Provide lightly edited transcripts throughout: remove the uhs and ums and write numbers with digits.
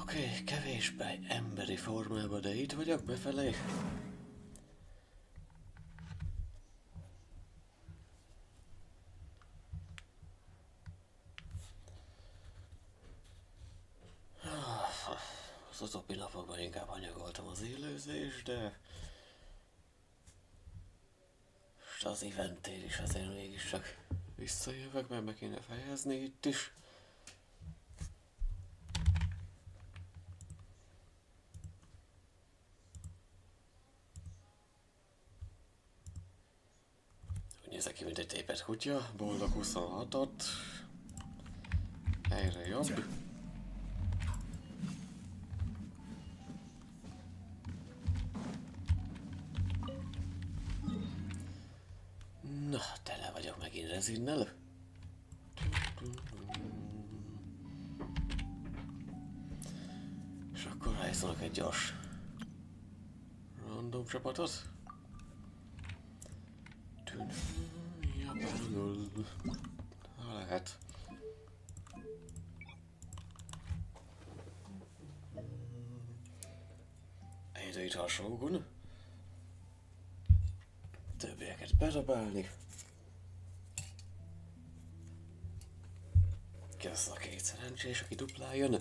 Oké, kevésbé emberi formában, de itt vagyok befelé. Az utóbbi napokban inkább hanyagoltam az élőzést, de most az eventén is azért mégiscsak visszajövök, mert be kéne fejezni itt is. Úgy nézek ki, mint egy tépett kutya, boldog 26-ot. Egyre jobb. Na, tele vagyok megint rezinnel. És akkor rájszolok egy gyors random csapatot. Japánul. Ha lehet. Egyre itt a sógun. Többieket bedobálni. Ki az a két szerencsés, aki dupláljon.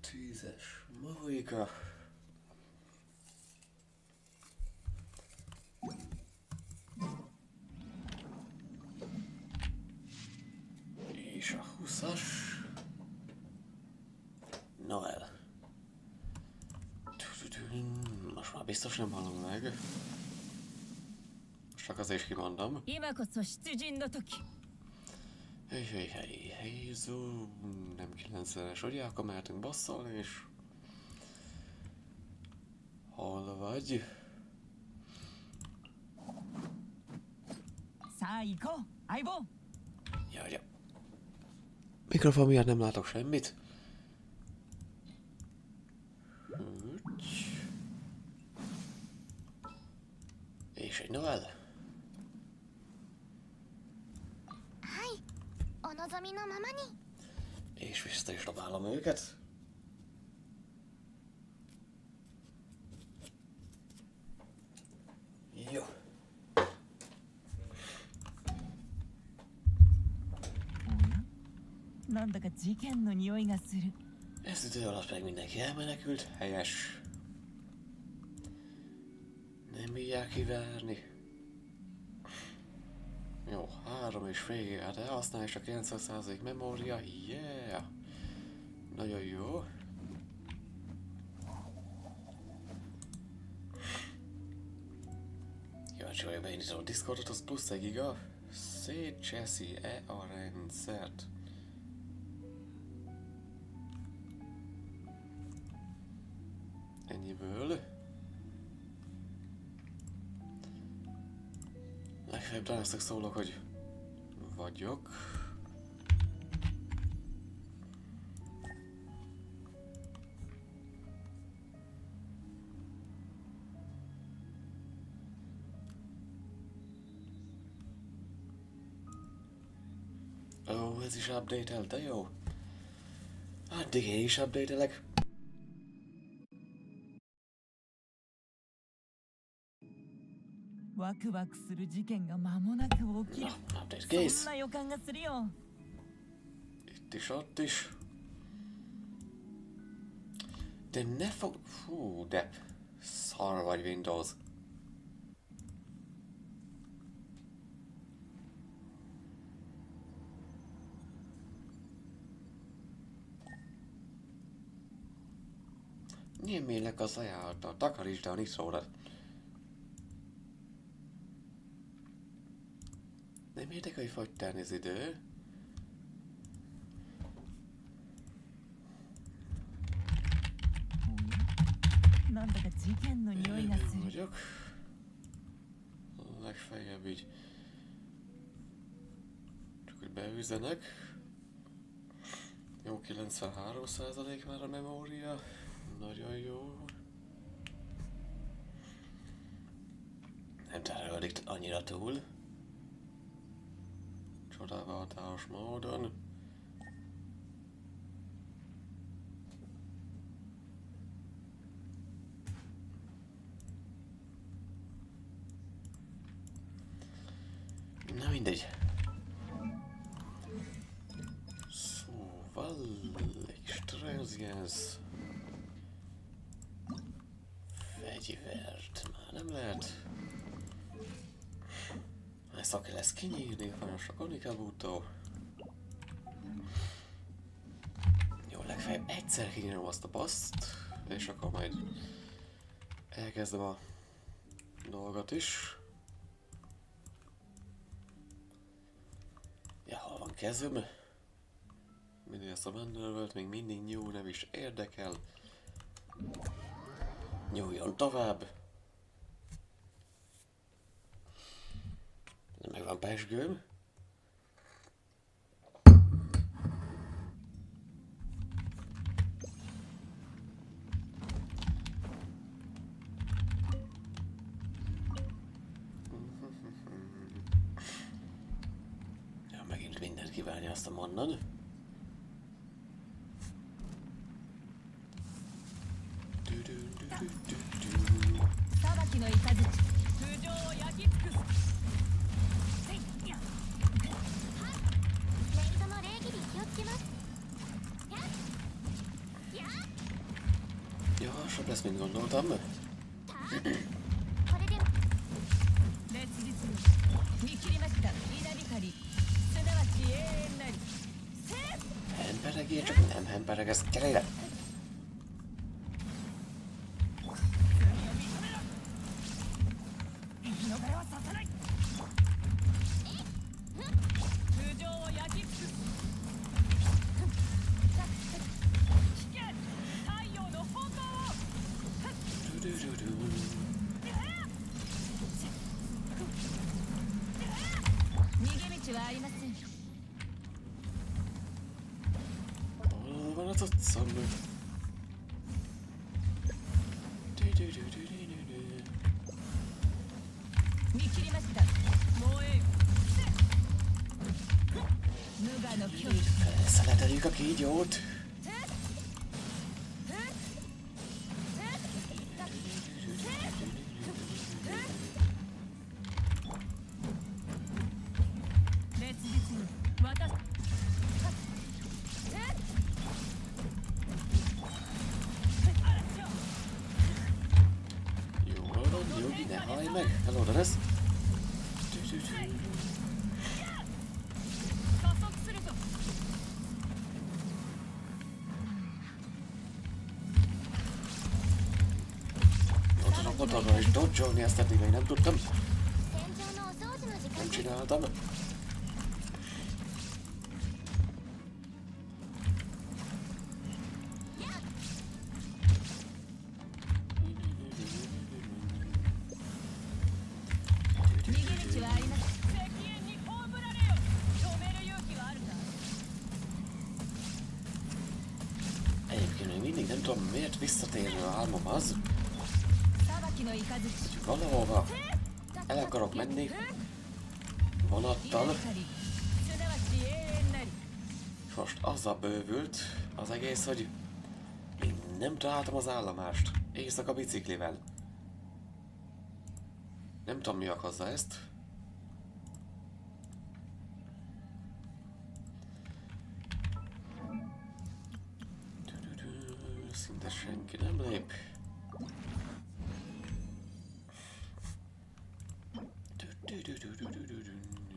10-es Mohika. És a 20-as. Noel. Most már biztos nem hallom meg. Most csak azért is kimondom. Heizou, nem 90-es, ugye? Akkor mehetünk basszolni, és... Hol vagy? Jaj. Mikrofon miatt nem látok semmit. És egy Noel. És vissza is dobálom őket. Jó. Ez idő alatt meg mindenki elmenekült. Helyes. Nem bírják kivárni. Jó, 3,5 GB elhasznál és a 90% memória. Yeah! Nagyon jó. Kíváncsi vagyok, beindítom a Discordot, az plusz 1 giga. Szétcseszi-e a rendszert? Ennyiből. Legfeljebb Dánsznak szólok, hogy vagyok. Ó, ez is update-el, de jó. Addig én is update-elek. Update kész. Itt is, ott is. De ne fog... Hú, de... Szar vagy Windows. Nyilvánlak az ajánlattal, takarítsd el a nitródat. Nem értek, hogy fogy tenni az idő. Én vagyok. Legfeljebb így. Csak hogy beüzenek. Jó, 93% már a memória. Nagyon jó. Nem terhelődik annyira túl. Csodálatos módon. Na mindegy. Szóval... Extrazjánsz... Fegyvert már nem lehet. Ezt aki lesz kinyírni, van sok onikabútó. Jó, legfeljebb egyszer kinyírom azt a baszt, és akkor majd elkezdem a dolgot is. Ja, hol van kezem? Mindig ezt a mesterlövész még mindig nyúl, nem is érdekel. Nyúljon tovább. Meg van pezsgőm. Ja, megint mindent kívánja azt a mondan. Gyorsabb lesz, mint gondoltam. Hemperegél, csak nem hempereg, ez kerére! Hol van a tucam? Felszeleteljük a kígyót. Jól van, Jogi, ne hallj meg! Eloldan ez! Ott arra is dodge-olni, ezt eddig még nem tudtam. Nem csináltam. Egyébként még mindig nem tudom, miért visszatérő a álmom az, hogy valahova el akarok menni vonattal. És most azzal bővült az egész, hogy még nem találtam az állomást éjszaka biciklivel. Nem tudom, mi okozza ezt. Szinte senki nem lép.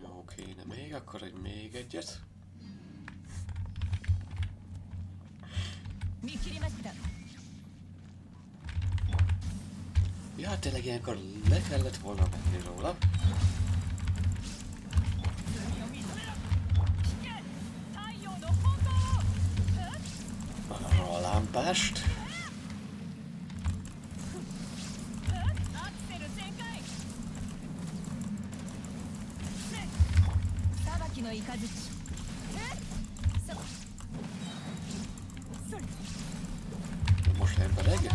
Jó, kéne még, akkor még egyet. Ja, tényleg ilyenkor le kellett volna menni róla. Arra a lámpást. Most embereg?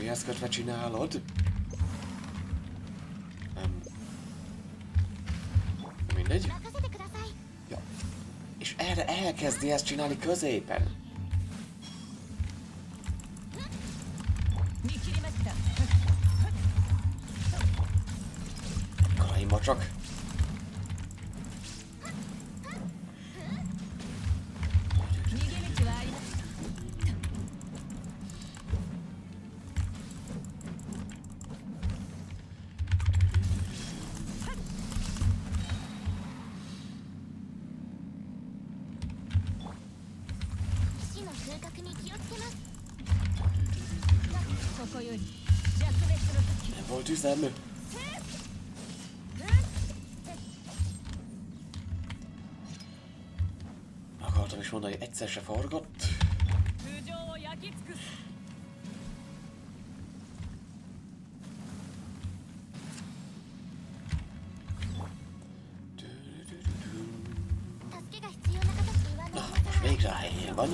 Mihez kötve csinálod? Mindegy. Ja. És erre elkezdi ezt csinálni középen. Karaimba csak. Nem volt üzem. Akartam is mondani, hogy egyszer se forgott. Na, most végre a helyén van.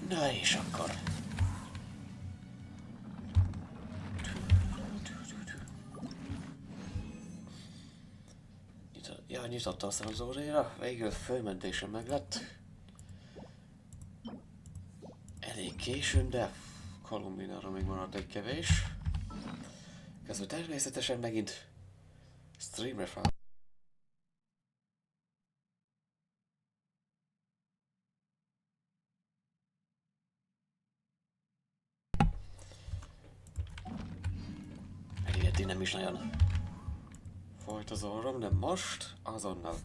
Na és akkor. Ja, nyitotta a szenzóréra, végül fölmentésem meglett. Elég későn, de Kolumbinára még maradt egy kevés. Közben természetesen megint streamre fel. Eddig nem is nagyon folyt az orrom, de most azonnal.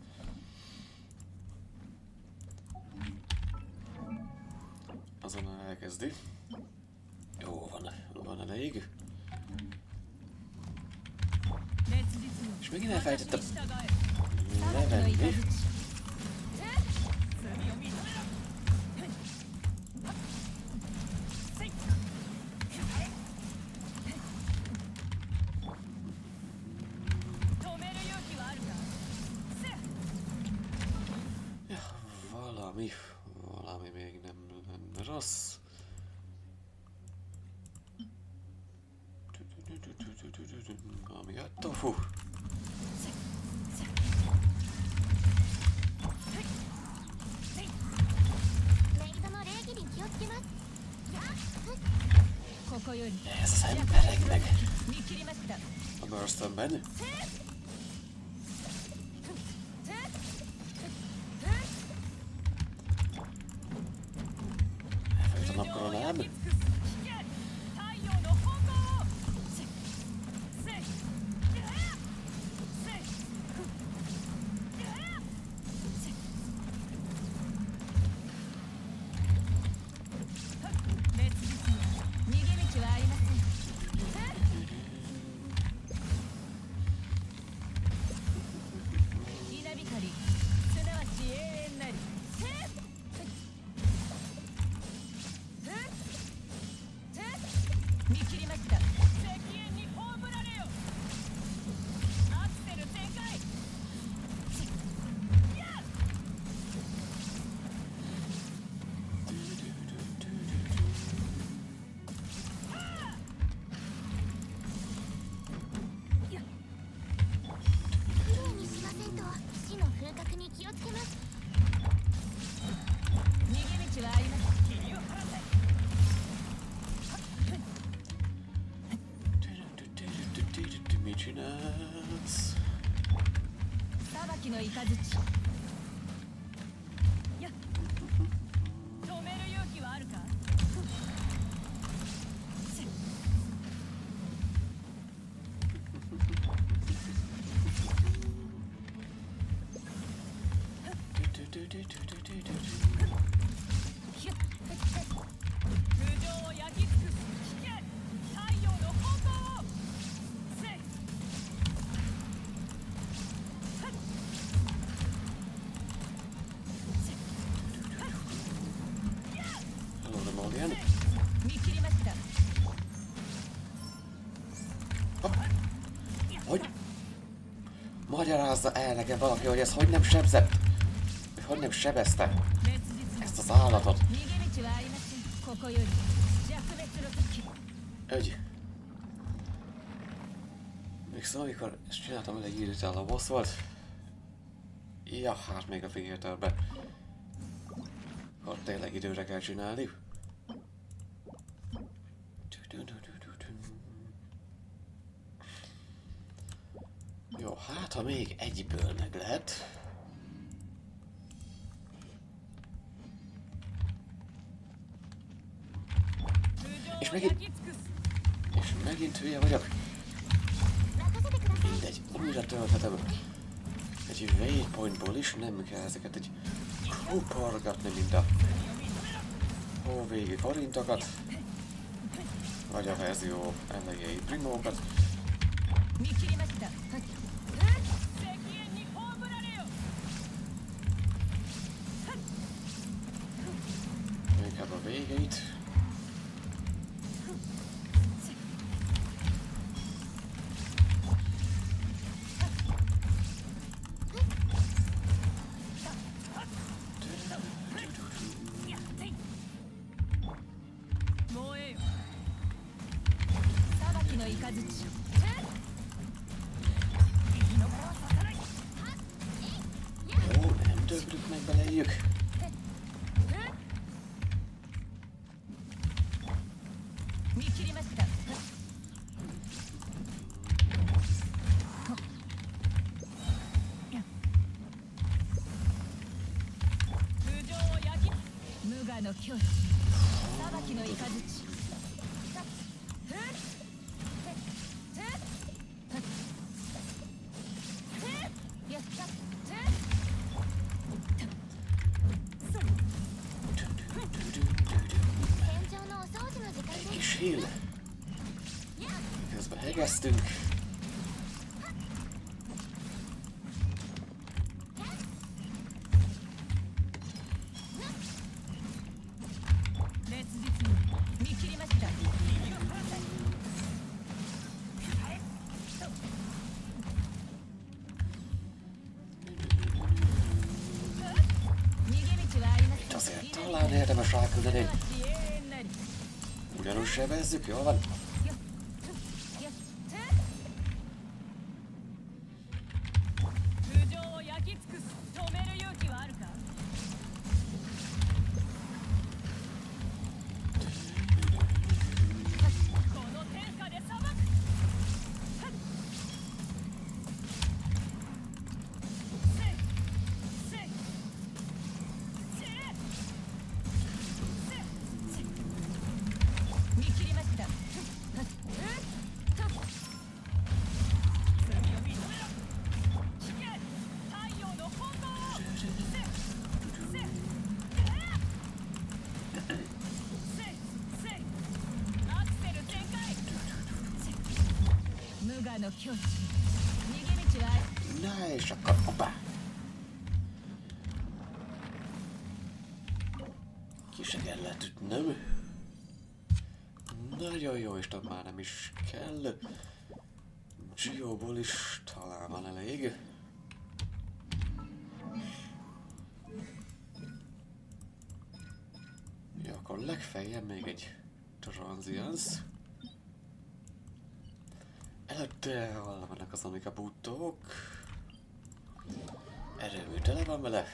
Azonnal elkezdi. Jó van elég. És megint elfelejtettem levenni. Valami még nem lenne rossz. Ami a tofu. Ez az emberek meg a börtönben. Elfejt a napkoronám. Hogy? Magyarázza el nekem valaki, hogy ez hogy nem sebzett? Hogy nem sebezte ezt az állatot? Ögy. Még szóval, amikor ezt csináltam, elég irritáló boss volt. Ja, hát még a fiatalbe. Akkor tényleg időre kell csinálni. Jó, hát ha még egyből meg lehet. És megint hülye vagyok. Mindegy, újra tölthetem. Egy waypointból is nem kell ezeket egy kuporgatni, mint a hóvégi forintokat. Vagy a verzió elejei primókat. Inkább a végeit. Jó, nem döglük meg belejük. Kis heal. Közben hegesztünk. Itt azért talán érdemes ráküldeni. Ugyanúgy sebezzük, jól van? Na és akkor hoppá! Ki se kellett ütnöm. Nagyon jó, és már nem is kell. Gióból is talán van elég. Ja, akkor legfeljebb még egy transience. Előtte hol vannak az amikabútók. Erőmű tele van vele.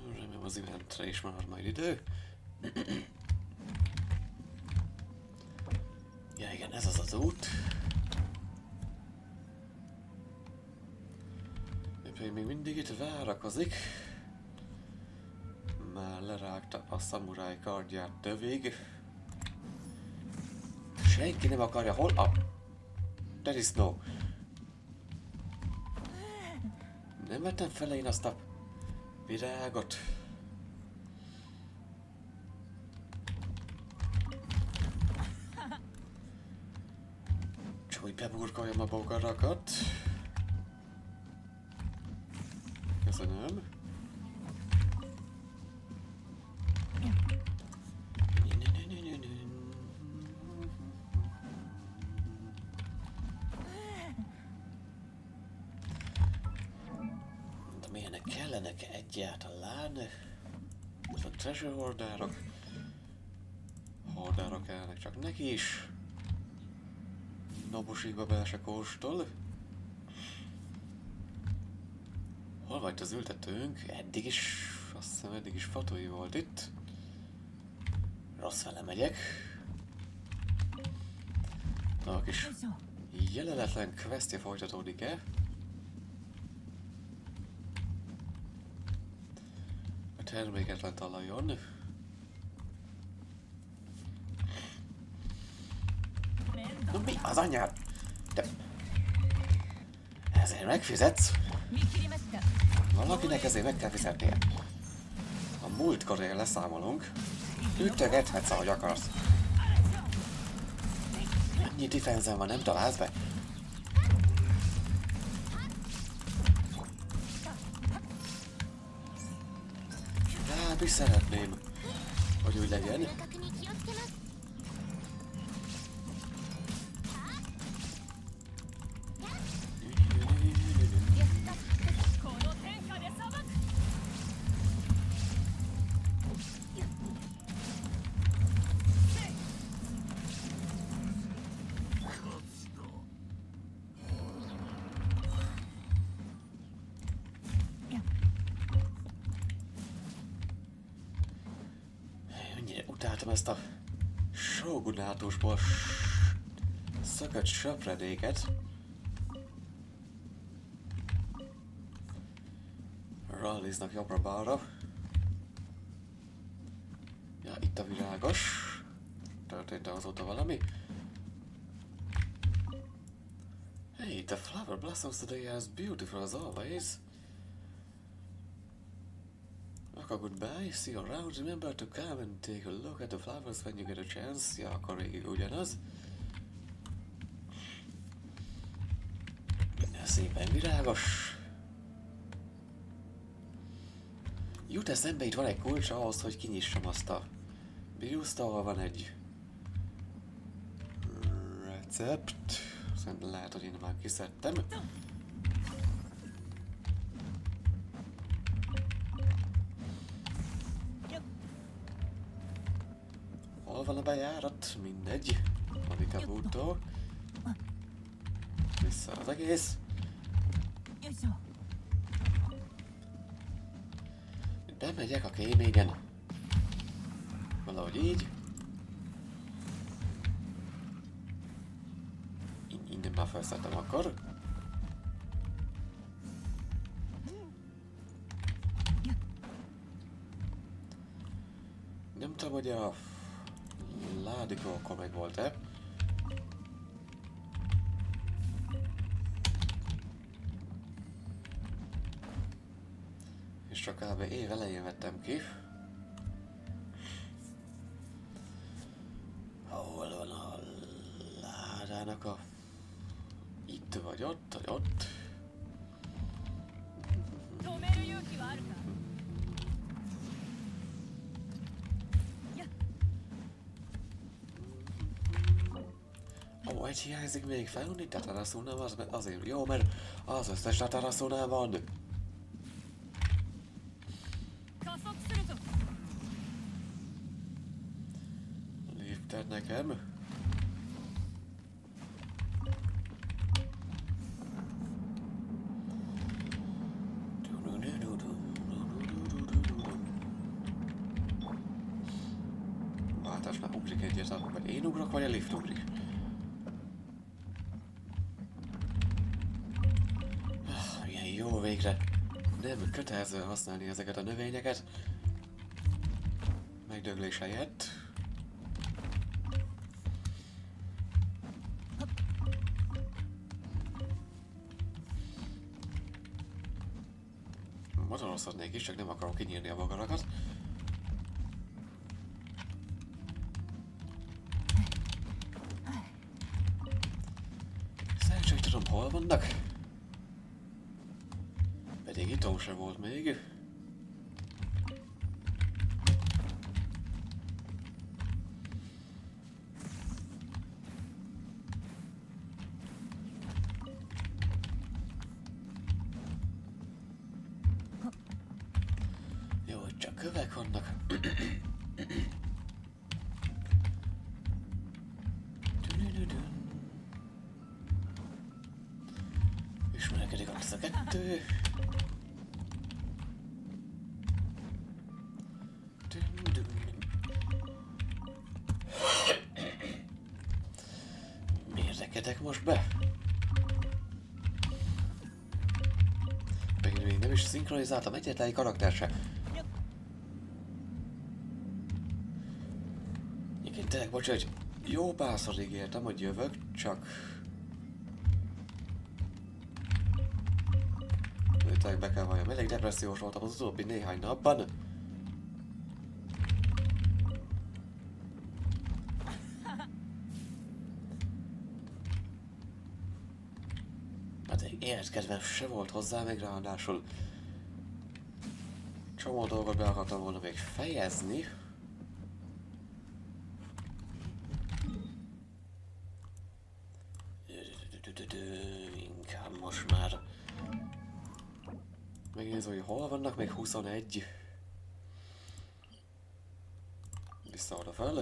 Remélem az eventre is marad majd idő. Ja igen, ez az az út. Éppen még mindig itt várakozik. Már lerágta a szamuráj kardját tövig. Senki nem akarja, hol a... There is no. Nem vettem fel én azt a virágot. Csak hogy beburkoljam a bogarakat. Köszönöm. De milyenek kellenek egyáltalán? Ez a treasure hordárok. Hordárok kellnek csak neki is. Nabusikba bele se kóstol. Hol vagy az ültetőnk? Eddig is, azt hiszem eddig is fatói volt itt. Rossz fele megyek. Na, a kis jeleletlen questje folytatódik-e? A terméketlen talajon. Na, mi az anyád? Te... Ezért megfizetsz? Valakinek ezért meg kell fizetnie. A múltkorért leszámolunk. Ütögethetsz, ahogy akarsz. Annyi defense-en van, nem találsz be? Hát is szeretném, hogy úgy legyen. Utáltam ezt a shogunátusból szökött söpredéket. Ralliznak jobbra-balra. Ja, itt a virágos. Történt azóta valami. Hey, the flower blossoms today as beautiful as always. Goodbye, see you around, remember to come and take a look at the flowers when you get a chance. Ja, akkor végig ugyanaz. Minden szépen virágos. Jut eszembe, itt van egy kulcs ahhoz, hogy kinyissam azt a biuszt, ahol van egy recept. Szerintem lehet, hogy én már kiszedtem. Hol van a bejárat? Mindegy. Van itt a bútó. Vissza az egész. Bemegyek a kémégen. Valahogy így. Innen már felszálltam akkor. Nem tudom, hogy a ládikó akkor meg volt-e. És csak kb. Év elején vettem ki. Hol van a ládának a... Itt vagy ott, vagy ott. Ó, egy hiányzik még felunni Tataraszónál, az azért jó, mert az összes Tataraszónál van. Lifted nekem. Váltásnál ugrik egyet, vagy én ugrok, vagy a lift ugrik. Milyen jó végre. Nem kötelező használni ezeket a növényeket. Megdöglés helyett. Motorozhatnék is, csak nem akarok kinyírni a magarakat. Szerencsét tudom, hol vannak. Pedig ittom se volt még. Jó, csak kövek vannak. Ismerkedik ott ez a kettő. Miért rekedek most be? Megint még nem is szinkronizáltam egyetlen karakter se. Igen, tényleg bocs, hogy jó párszor ígértem, hogy jövök, csak... Tényleg be kell valljam, elég depressziós voltam az utóbbi néhány napban. Hát egy életkedvem se volt hozzá, még ráadásul csomó dolgot be akartam volna még fejezni. Inkább most már megnézem, hogy hol vannak még 21. Vissza oda fel.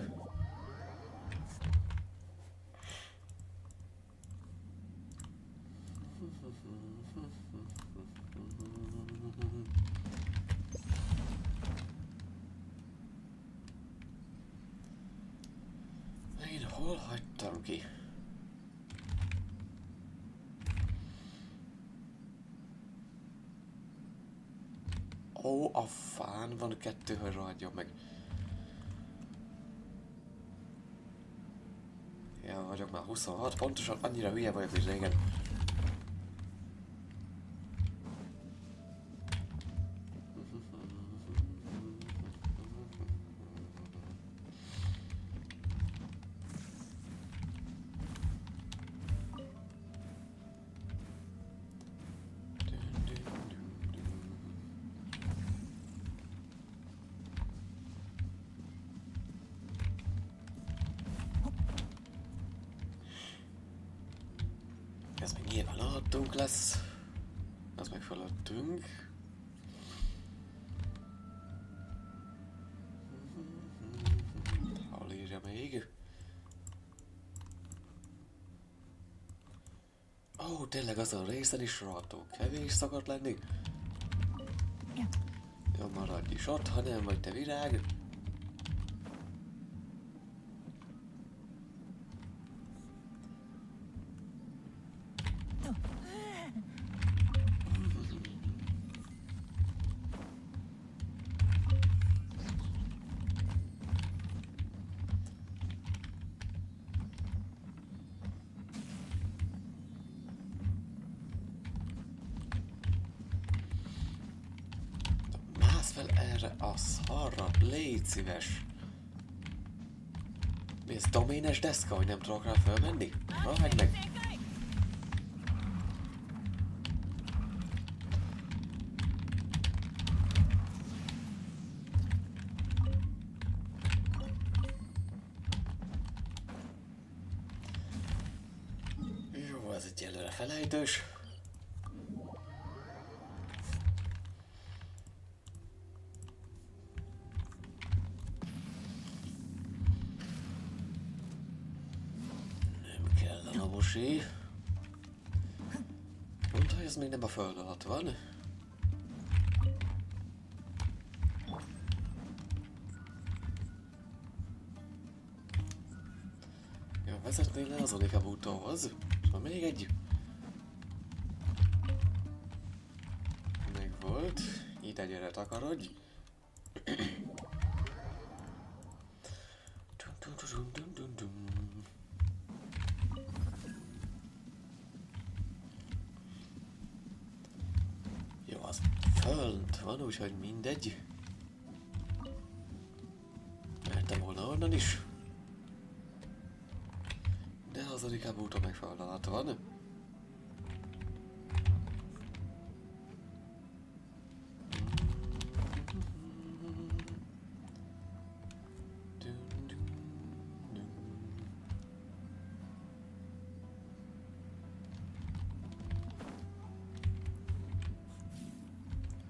Én hol hagytam ki? Ó, a fán van kettő, hogy ragadjon meg. Ja, vagyok már 26, pontosan annyira hülye vagyok, mint régen. Ez meg nyilván alattunk lesz. Az meg fölöttünk. Hol írja még? Ó, tényleg azon a részen is rohadtul kevés szokott lenni. Jó, maradj is ott, ha nem vagy te virág. Fel erre a szarra, légy szíves. Mi ez, doménes deszka, hogy nem tudok rá fölmenni? Rohagy meg! Jó, ez egyelőre felejtős. Mondta, hogy ez még nem a föld alatt van. Ja, vezetnél le azon a bútóhoz. Szóval még egy. Meg volt. Ide gyere, takarodj. fönt van, úgyhogy mindegy. Mehettem volna onnan is. De hazudikabb úton meg föld alatt van.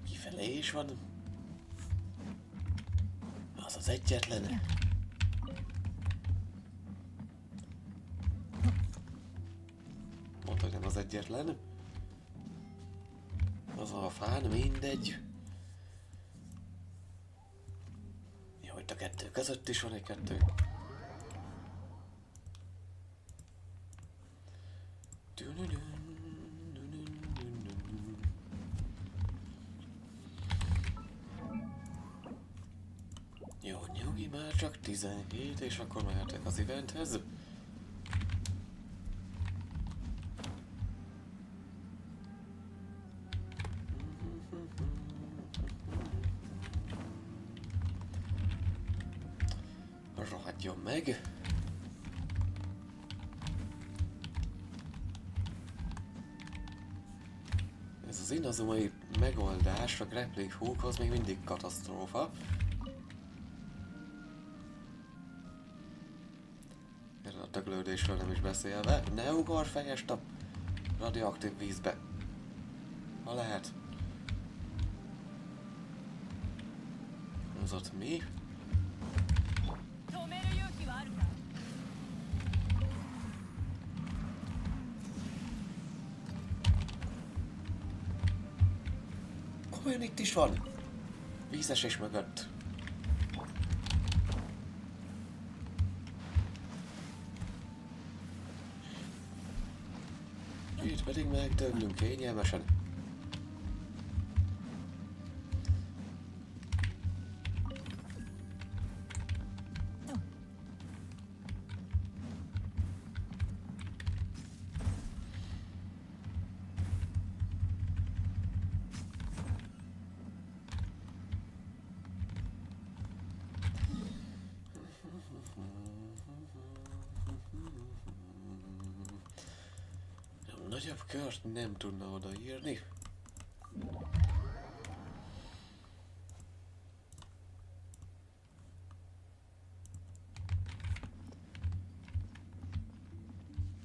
Kifele is van. Az az egyetlen. Mondta, hogy nem az egyetlen. Az a fán, mindegy. Jó, itt a kettő között is van egy kettő. Jó, nyugi, már csak 17, és akkor mehetek az eventhez. Rohadjon meg! Ez az inazumai megoldás a grappling hookhoz még mindig katasztrófa. Erről a döglődésről nem is beszélve. Ne ugorj fejest a radioaktív vízbe. Ha lehet. Az ott mi? Komolyan itt is van! Vízesés mögött. Itt pedig megdöglünk kényelmesen. Nagyobb kört nem tudna odaírni.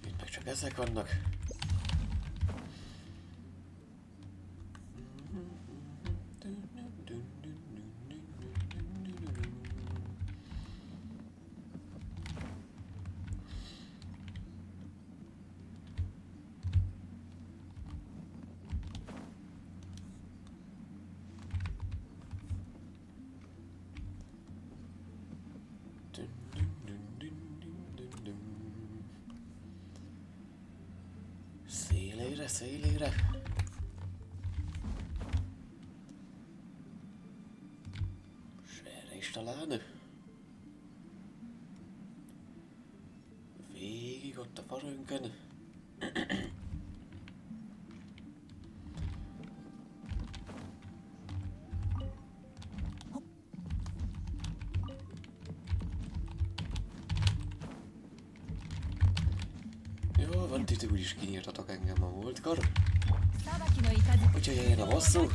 Itt meg csak ezek vannak. Szélére. És erre is talán. Végig ott a farönkön. Jó, van, ti úgyis kinyírtatok engem a múltkor. Úgyhogy jöjjön a bosszú.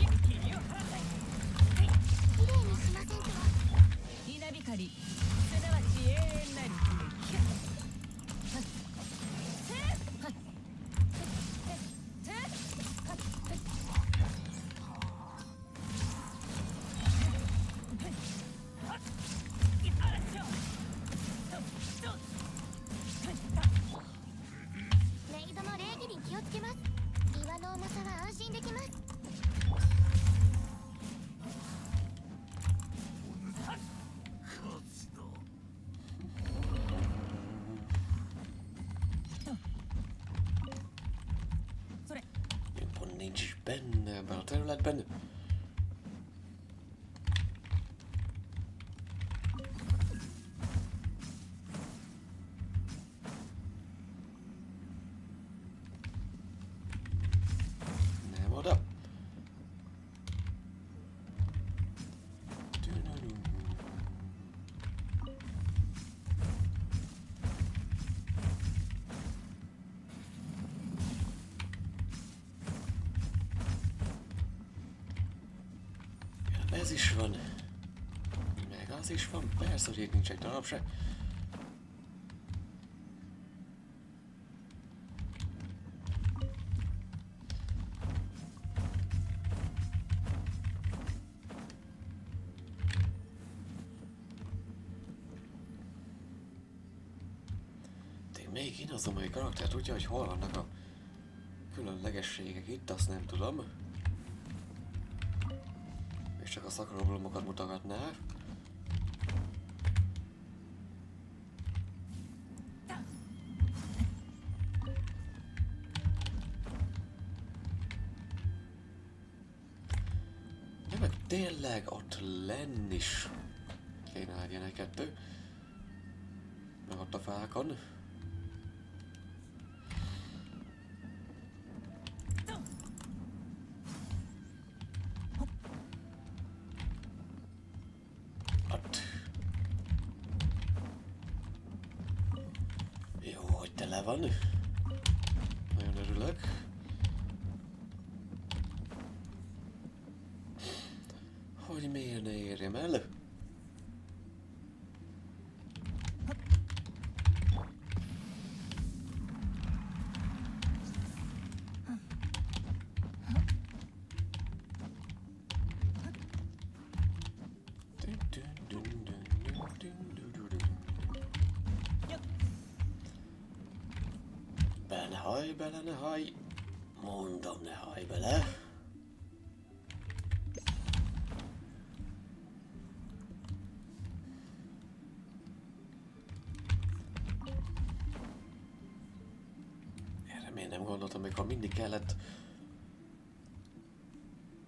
Nincs benne ebben a területben. Nem oda. Ez is van. Meg az is van. Persze, hogy itt nincs egy darab se. Még én azon, hogy karakter tudja, hogy hol vannak a különlegességek itt, azt nem tudom. És csak a szakroblomokat mutogatná. De meg tényleg ott lenn is kéne legyen egy kettő. Meg ott a fákon. Van. Nagyon örülök. Hogy miért ne érjem el? Bele ne hajj! Mondom, ne hajj bele! Erre miért nem gondoltam, amikor mindig kellett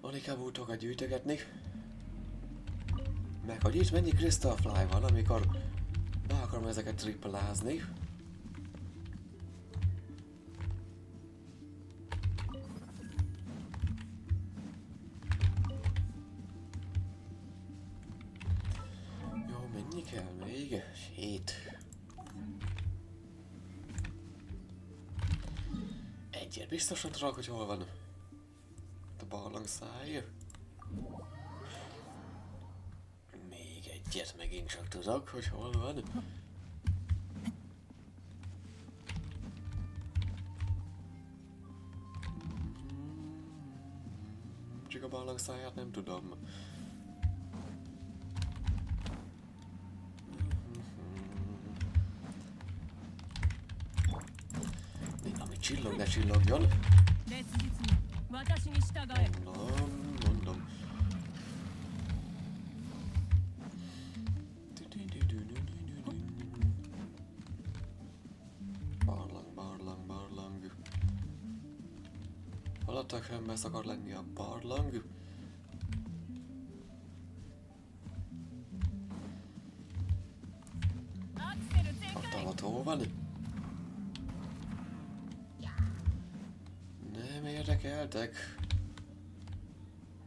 alikabútokat gyűjtögetni? Meg hogy itt mennyi Crystal Fly van, amikor be akarom ezeket triplázni. Kell még 7. Egyet biztosan tudok, hogy hol van a barlangszáj. Még egyet megint csak tudok, hogy hol van. Csak a barlangszáját nem tudom. Csillog, ne csillogjon! Mondom. Barlang. Hol a tökönbe akar lenni a barlang? Ott a tó van. Nem érdekeltek.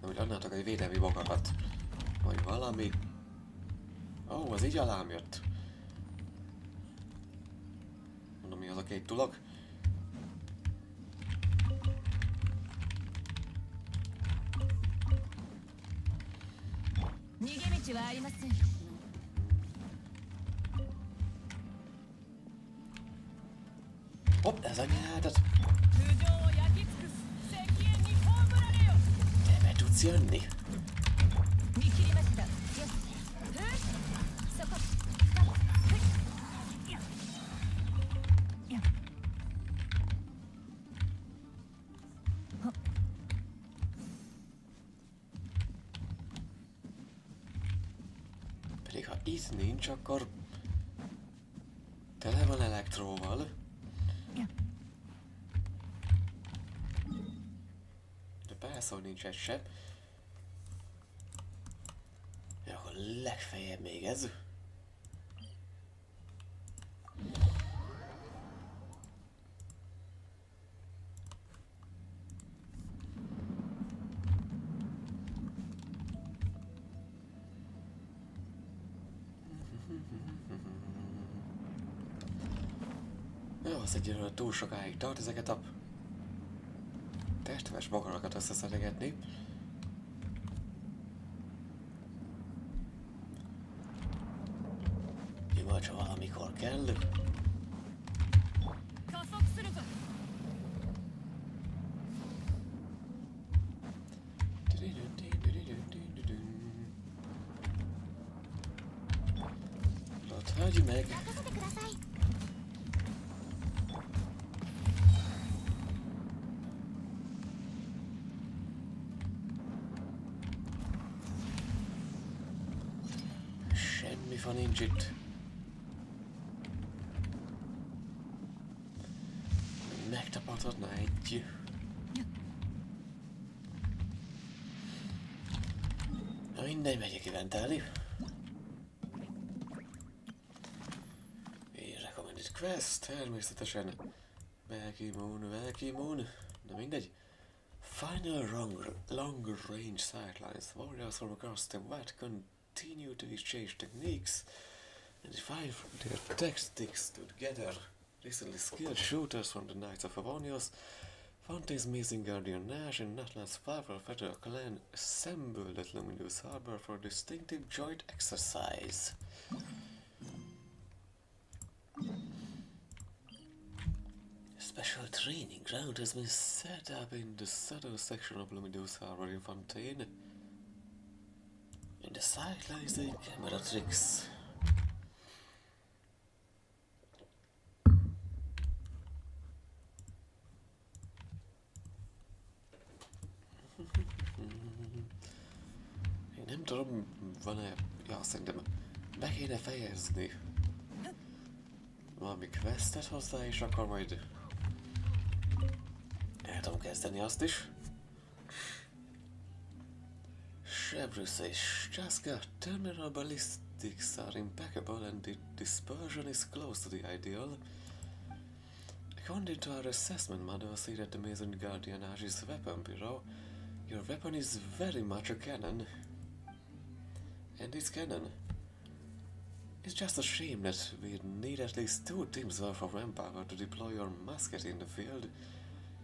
Hogy adnátok egy védelmi bokakat. Vagy valami. Ó, az így alám jött. Mondom, mi az a két tulok? Hopp, ez a nyeltet! Te be tudsz jönni? Pedig ha itt nincs, akkor tele van elektróval. De persze, hogy nincs egy se. Ja, akkor legfeljebb még ez. Jó, az egyelőre túl sokáig tart ezeket a testves bogarakat összeszedegetni. kell. Hagyj meg! Semmi fa nincs itt. Megtapadhatna egy. Na mindegy, megyek inventálni. Quest, természetesen. Belkimón. Na mindegy. Final long range sightlines. Warriors from across the wet continue to exchange techniques and define their tactics together. Recently skilled shooters from the Knights of Favonius, Fontaine's Amazing Guardian Nash and Natlan's Fable Federal Clan assembled at Luminous Harbor for a distinctive joint exercise. Special training ground has been set up in the southern section of Luminous Harbor in Fontaine. In the site lies the camera tricks. Én nem tudom, van-e... Ja, szerintem be kéne fejezni valami questet hozzá, és akkor majd el tudom kezdeni azt is. Chevrolet és Chaska terminal ballistics are impeccable and the dispersion is close to the ideal. According to our assessment model, see that the Mason Guardian Ash's weapon bureau, your weapon is very much a cannon. And this cannon. It's just a shame that we need at least 2 teams worth of manpower to deploy your musket in the field.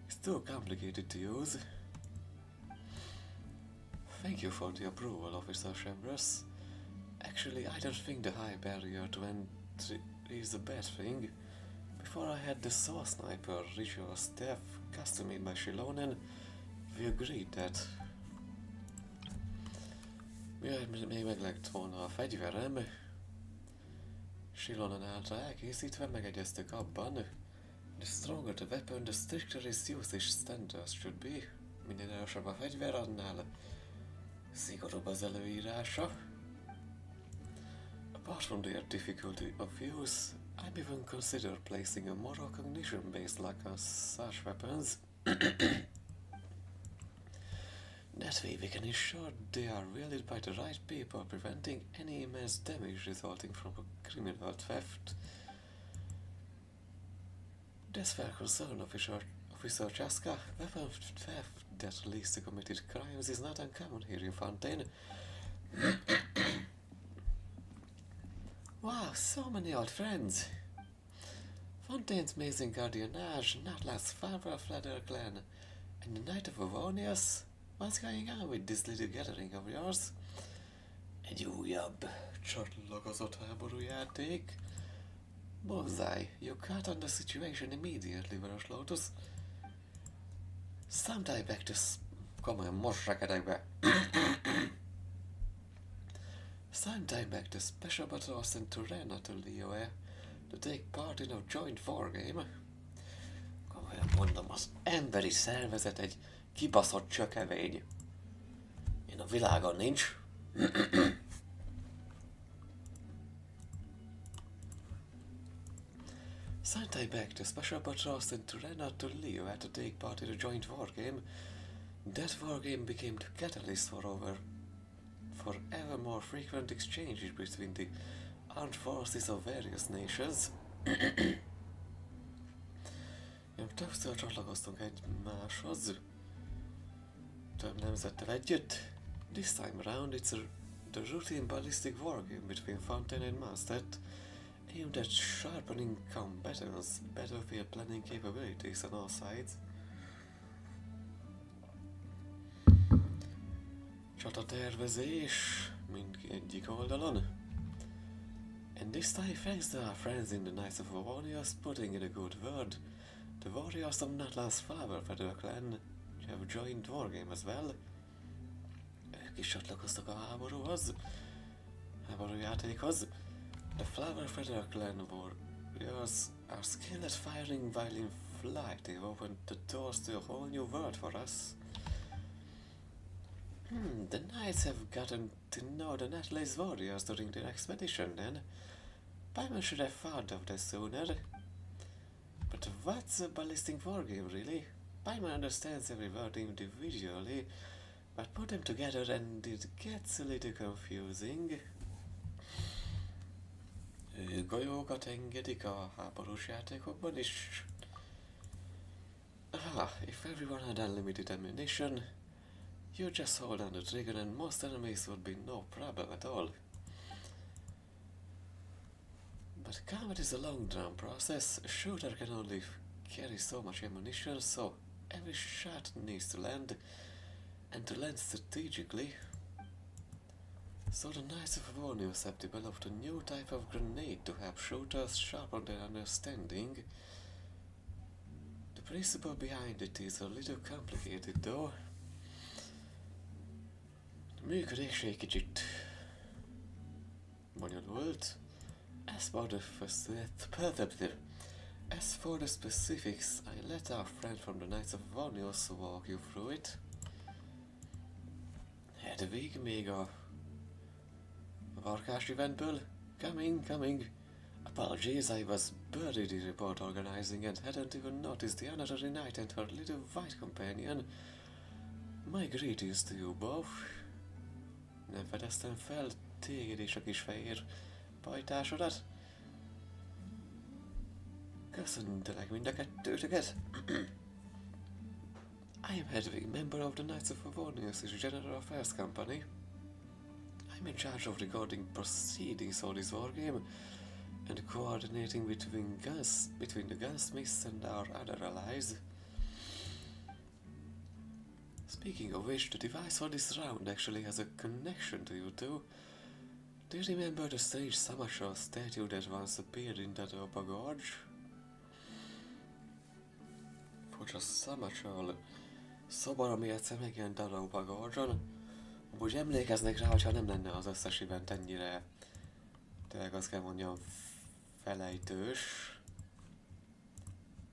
It's too complicated to use. Thank you for the approval, Officer Chambers. Actually, I don't think the high barrier to entry is a bad thing. Before I had the Saw Sniper ritual staff custom made by Shilonen, we agreed that... Még meg lett volna a fegyverem. Shilonen által elkészítve megegyeztük abban, the stronger the weapon, the stricter its usage standards should be. Minél erősebb a fegyver, annál szigorúbb az előírása. Apart from their difficulty of use, I've even considered placing a moral cognition-based lock on such weapons. That way we can ensure they are wielded by the right people, preventing any immense damage resulting from a criminal theft. That's fair concern, Officer Chaska. Weapon theft that leads to committed crimes is not uncommon here in Fontaine. Wow, so many old friends! Fontaine's Amazing Guardian Nash, Natlan's Fable Federal Clan, and the Knight of Avonius. What's going on with this little gathering of yours? Egy újabb csatlakozott háborújáték. Bullseye, you caught on the situation immediately, Vörös Lotus. Sometime back to... Komolyan, most rekedek be. Sometime back the Special Patrol sent Turena to Lioe to take part in a joint wargame. Komolyan mondom, az emberi szervezet egy kibaszott csökevény. Én a világon nincs. Sometime back, the Special Patrol sent Turena to Lioe to take part in a joint wargame. That wargame became the catalyst for ever more frequent exchanges between the armed forces of various nations. Többször csatlakoztunk egymáshoz, több nemzettel együtt. This time around it's the routine ballistic wargame between Fontaine and Mazdet, aimed at sharpening combatants' battlefield planning capabilities on all sides. Csatatervezés mindegyik oldalon. And And this time thanks to our friends in the Knights of Warriors putting in a good word. The warriors of Natlan's Flower Feather Clan have joined Wargame as well. Ők is csatlakoztak a háborújátékhoz. The Flower Feather Clan warriors are skilled at firing while in flight. They've opened the doors to a whole new world for us. The knights have gotten to know the Natlan's warriors during their expedition then. Paimon should have thought of this sooner. But what's a ballistic wargame really? Paimon understands every word individually, but put them together and it gets a little confusing. Golyókat engedik a háborús játékokban is. If everyone had unlimited ammunition, you just hold on the trigger and most enemies would be no problem at all. But combat is a long-drawn process. A shooter can only carry so much ammunition, so every shot needs to land, and to land strategically. So the Knights of Warriors have developed a new type of grenade to help shooters sharpen their understanding. The principle behind it is a little complicated though. A működése egy kicsit bonyolult. As for the specifics, I let our friend from the Knights of Warriors walk you through it. Hedvig még a Varkás eventből? Coming. Apologies, I was buried in report organizing and hadn't even noticed the honorary knight and her little white companion. My greetings to you both. Nem fedeztem fel téged és a kis fehér pajtásodat. Köszöntelek mind a kettőtöket. I am Hedvig, member of the Knights of Warriors' General Affairs Company. I'm in charge of recording proceedings for this wargame and coordinating between the gunsmiths and our other allies. Speaking of which, the device for this round actually has a connection to you two. Do you remember the strange Samashal statue that once appeared in Dadaupa Gorge? Furcsa Samashal szobor, ami egyszer megjelent Dadaupa Gorge-on. Úgy emlékeznek rá, hogyha nem lenne az összes event ennyire, tényleg azt kell mondjam, felejtős.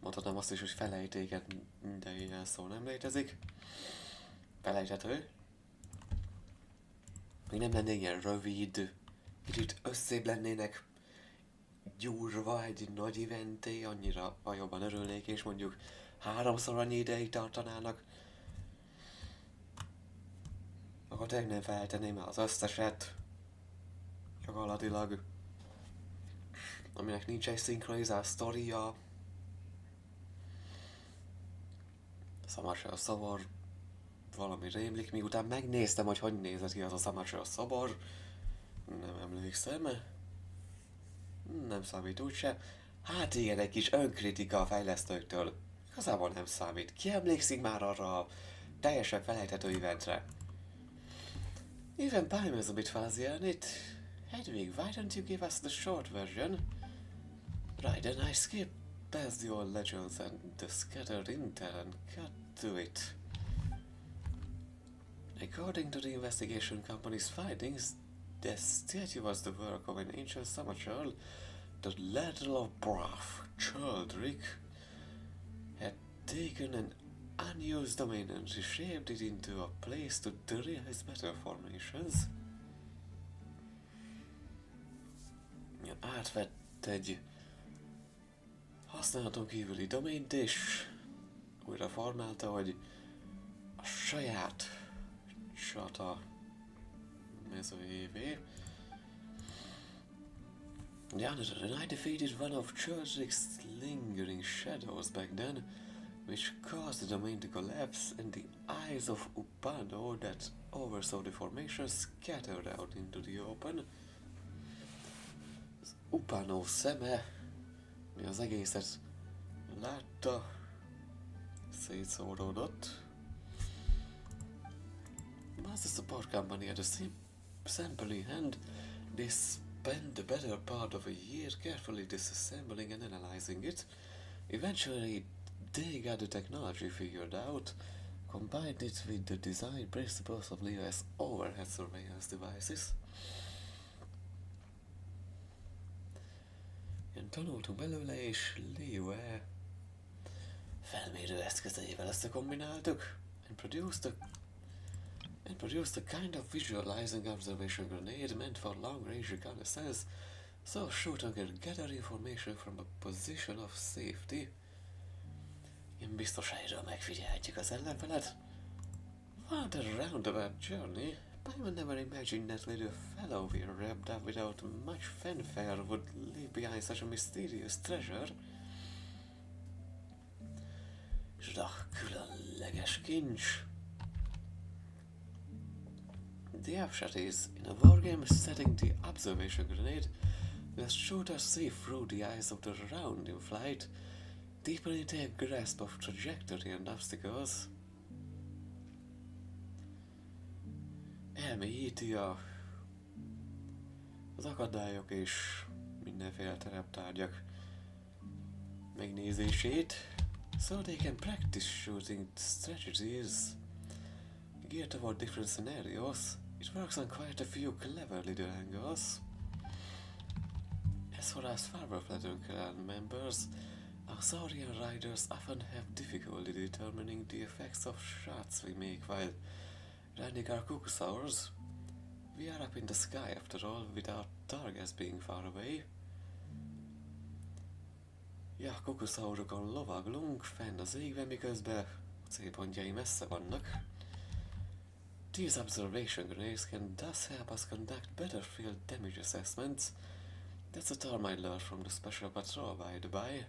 Mondhatnám azt is, hogy felejtéket, de ilyen szó nem létezik. Felejthető. Még nem lenne ilyen rövid, kicsit összébb lennének gyúrva egy nagy eventé, annyira jobban örülnék, és mondjuk 3-szor annyi ideig tartanának. Akkor tényleg nem felejteném el az összeset, gyakorlatilag, aminek nincs egy szinkronizált sztoria. Samashal szobor, valami rémlik, miután megnéztem, hogy nézett ki az a Samashal szobor. Nem emlékszem. Nem számít úgyse. Hát igen, egy kis önkritika a fejlesztőktől. Igazából nem számít. Ki emlékszik már arra a teljesen felejthető eventre? Even Paimon is a bit fuzzy on it. Hedwig, why don't you give us the short version? Right, then I skip past the old legends and the scattered intel and cut to it. According to the investigation company's findings, the statue was the work of an ancient Samashal, the Ladle of Braff, Childrick, had taken an unused domain and reshaped it into a place to drill his battle formations. Átvett egy használaton kívüli domaint és újra formálta, hogy a saját csata mezőjévé. The Honorary Knight defeated one of Childrick's lingering shadows back then, which caused the domain to collapse, and the eyes of Upano that oversaw the formation scattered out into the open. Az Upano szeme, mi az egészet látta, szétszóródott. As the support company had a sample in hand, this spent the better part of a year carefully disassembling and analyzing it. Eventually, they got the technology figured out, combined it with the design principles of Leo's overhead surveillance devices. Ilyen tanultunk belőle, és Leo felmérő eszközeivel összekombináltuk, and produced a kind of visualizing observation grenade meant for long-range reconnaissance, so shooter can gather information from a position of safety. Ilyen biztos helyről megfigyelhetjük az ellenfelet. What a roundabout journey! Paimon never imagined that little fellow we wrapped up without much fanfare would leave behind such a mysterious treasure. És a különleges kincs. The upshot is, in a wargame setting the observation grenade, the shooter see through the eyes of the round in flight, deepening their grasp of trajectory and obstacles. Elmélyíti az akadályok és mindenféle tereptárgyak megnézését, so they can practice shooting strategies geared toward different scenarios. It works on quite a few clever little angles. As for us Farberflatten clan members, our Saurian riders often have difficulty determining the effects of shots we make while riding our Kukusaurs. We are up in the sky after all, with our targets being far away. Ja, Kukusaurokon lovaglunk fenn az égben, miközben a célpontjai messze vannak. These observation grenades can thus help us conduct battlefield damage assessments. That's a term I learned from the Special Patrol, by the by.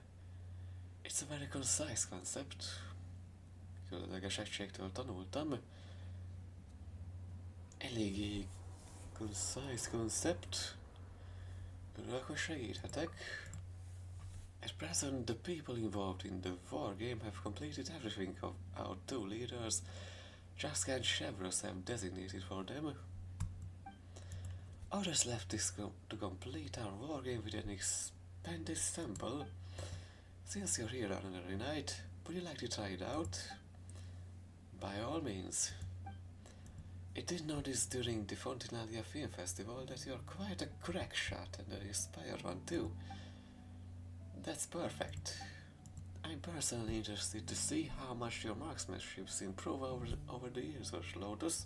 It's a very concise concept. Különleges egységtől tanultam. Eléggé concise concept. Örülök, hogy segíthetek. At present, the people involved in the wargame have completed everything our two leaders, Jaska and Chevros, have designated for them. Others left this to complete our wargame with an expanded sample. Since you're here on another night, would you like to try it out? By all means. I did notice during the Fontinalia Film Festival that you're quite a crack shot and an inspired one too. That's perfect. I'm personally interested to see how much your marksmanship's improved over the years, Lotus.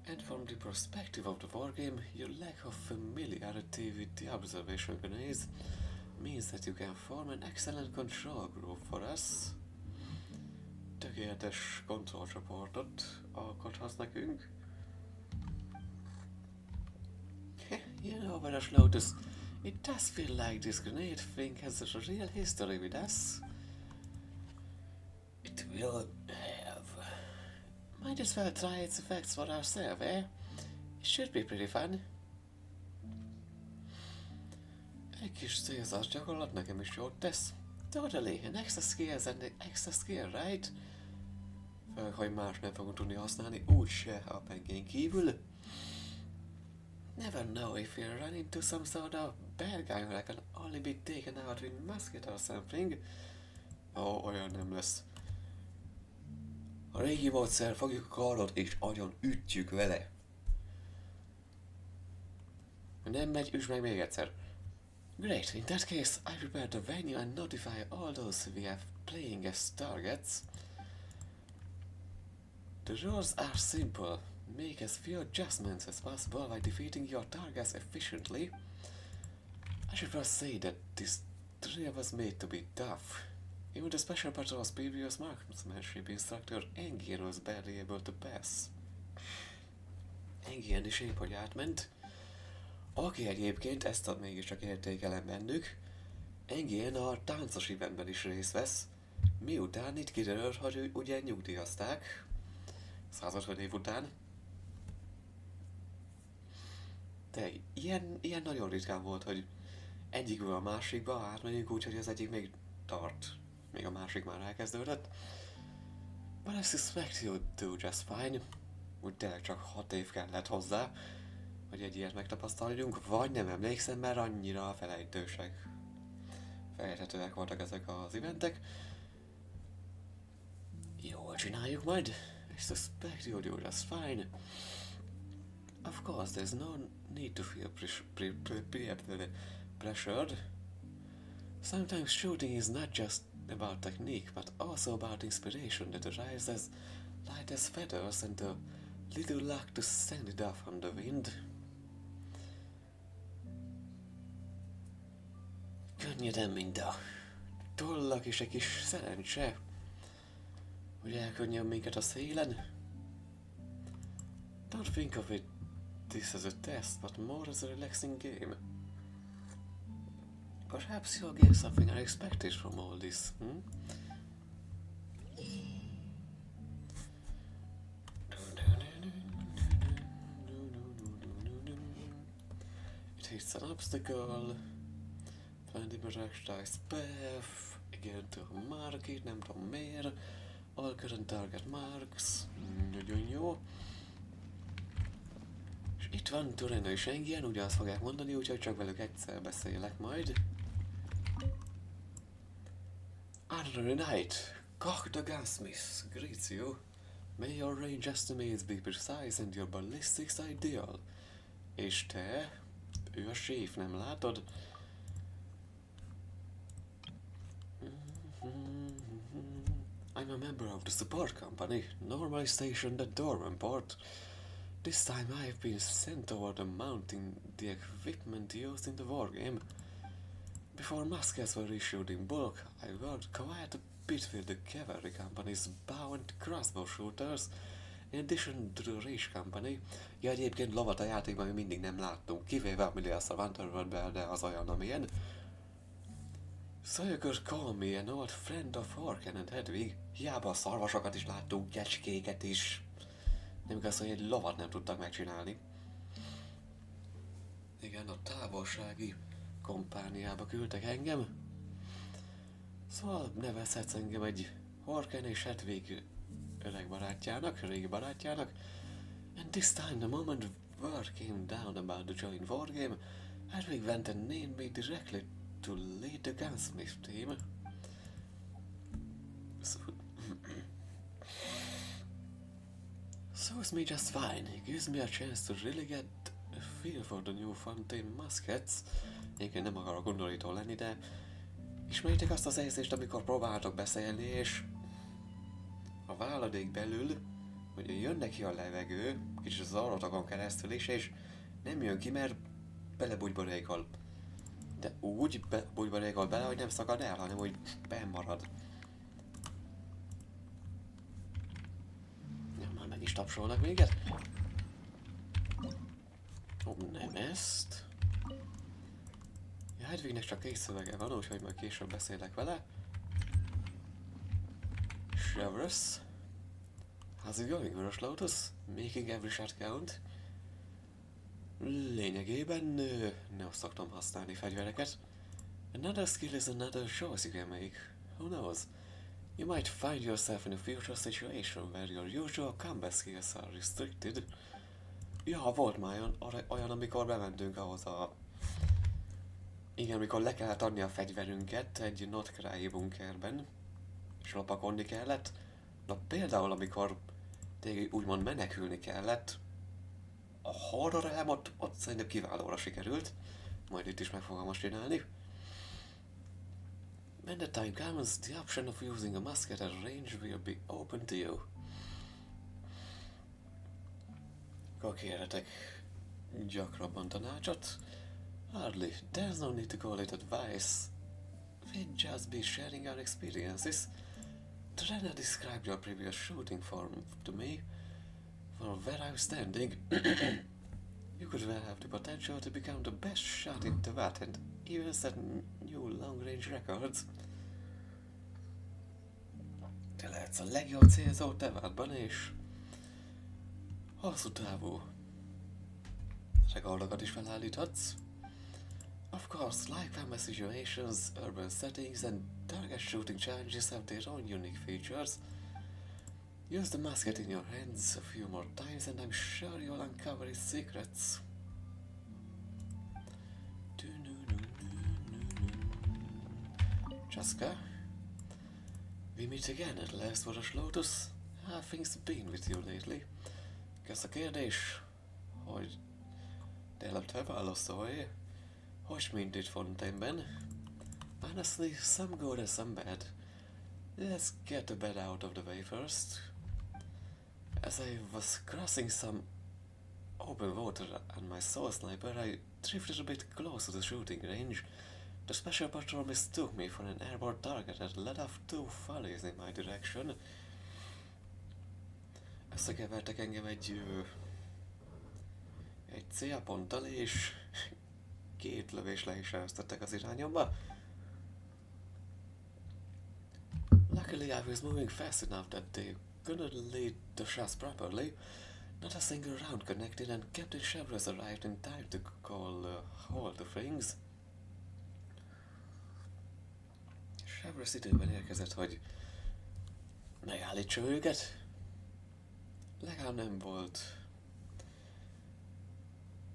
And from the perspective of the wargame, your lack of familiarity with the observation grenades means that you can form an excellent control group for us. Tökéletes kontrollcsoportot alkothatsz nekünk. You know, Veres Lotus, it does feel like this grenade thing has a real history with us. It will have. Might as well try its effects for ourselves, eh? It should be pretty fun. Egy kis célzás gyakorlat nekem is jót tesz. Totally, an extra skills and an extra skill, right? Főleg, hogy más nem fogunk tudni használni, úgyse a pengén kívül. Never know if you'll run into some sort of bad guy who can only be taken out with musket or something. Olyan nem lesz. A régi módszer, fogjuk a kardot és agyon ütjük vele. Nem megy, üsd meg még egyszer. Great, in that case, I prepare the venue and notify all those we have playing as targets. The rules are simple. Make as few adjustments as possible by defeating your targets efficiently. I should first say that this trail was made to be tough. Even the Special Patrol's previous marksmanship instructor, Engien, was barely able to pass. Engien is épp hogy átment, aki egyébként ezt mégiscsak értékelem bennük. Engien a táncos eventben is részt vesz, miután itt kiderült, hogy ugye nyugdíjazták 150 év után. De ilyen nagyon ritkán volt, hogy egyikből a másikba átmegyünk úgy, hogy az egyik még tart, még a másik már elkezdődött. But I suspect you'll do just fine. Úgy tényleg csak 6 év kellett hozzá. hogy egy ilyet megtapasztaljunk, vagy nem emlékszem, mert annyira felejtősek. Felejthetőek voltak ezek az eventek. Jól csináljuk majd. I suspect you'll do just fine. Of course, there's no need to feel pressured. Sometimes shooting is not just about technique, but also about inspiration that arises light as feathers and a little luck to send it off on the wind. Könnyedem, mint a tollak és egy kis szerencse, hogy elkönnyebb minket a szélen. Don't think of it this as a test, but more as a relaxing game. Perhaps you'll gain something unexpected from all this, It hits an obstacle. Find the projectile's path. Again to a market, nem tudom miért. All current target marks. Nagyon jó. És itt van Turena és Engien, ugye azt fogják mondani, úgyhogy csak velük egyszer beszélek majd. Another night, Koch the Gunsmith greets you. May your range estimates be precise and your ballistics ideal. És te, ő a séf, nem látod? I'm a member of the support company, normally stationed at Dormanport. This time I've been sent over to mounting the equipment used in the wargame. Before muskets were issued in bulk, I worked quite a bit with the cavalry company's bow and crossbow shooters, in addition to the Rage Company. Ja, egyébként lovat a játékban még mindig nem láttunk, kivéve ami lesz a Wanderworld-ben, de az olyan, amilyen. So you could call me an old friend of Horken and Hedwig. Hiába a szarvasokat is láttunk, kecskéket is. Nem igaz, hogy egy lovat nem tudtak megcsinálni. Igen, a távolsági kompániába küldtek engem. Szóval nevezhetsz engem egy Horken és Hedwig öreg barátjának, régi barátjának. And this time the moment word came down about the joint wargame, Hedwig went and named me directly to lead the gunsmith team. Suits me just fine. It gives me a chance to really get a feel for the new Fontaine muskets. Egyébként nem akarok undorító lenni, de ismeritek azt az érzést, amikor próbáltok beszélni, és a váladék belül, hogy jön neki a levegő, kicsit az arrotokon keresztül is, és nem jön ki, mert belebújborékol. De úgy bújborékol bele, hogy nem szakad el, hanem úgy bemarad. Ja, már meg is tapsolnak minket. Ó, nem ezt. Ja, Hedwignek csak két szövege van, úgyhogy majd később beszélek vele. Shivers. How's it going, Vörös Lotus? Making every shot count? Lényegében nem szoktam használni fegyvereket. Another skill is another choice you can make. Who knows? You might find yourself in a future situation where your usual combat skills are restricted. Ja, volt már olyan, amikor bementünk ahhoz a... Igen, amikor le kellett adni a fegyverünket egy Notkrái bunkerben, és lopakodni kellett. Na például, amikor tényleg úgymond menekülni kellett, a horror elmot ott szerintem kiválóra sikerült. Majd itt is meg fogom most csinálni. When the time comes, the option of using a musket at range will be open to you. Akkor kérhetek gyakrabban tanácsot. Hardly. There's no need to call it advice. We'd just be sharing our experiences. Trena described your previous shooting form to me. From where I'm standing, you could well have the potential to become the best shot in Tevat and even set new long-range records. Te lehetsz a legjobb célzó Tevatban, és hosszú távú rekordokat is felállíthatsz. Of course, like combat situations, urban settings and target shooting challenges have their own unique features. Use the musket in your hands a few more times and I'm sure you'll uncover its secrets. Francesca. We meet again at last, Lotus Lotus. How things been with you lately? Kezd a kérdés, hogy tényleg te válaszolj, hogy mindig fontainden. Honestly, some good and some bad. Let's get the bad out of the way first. As I was crossing some open water on my soul sniper, I drifted a bit close to the shooting range. The special patrol mistook me for an airborne target and let off 2 volleys in my direction. Összekevertek engem egy célponttal, és 2 lövés le is eresztettek az irányomba. Luckily I was moving fast enough that they couldn't lead the shots properly. Not a single round connected, and Captain Chevrolet arrived in time to call halt the things. Chevrolet időben érkezett, hogy megállítsa őket. Legalább nem volt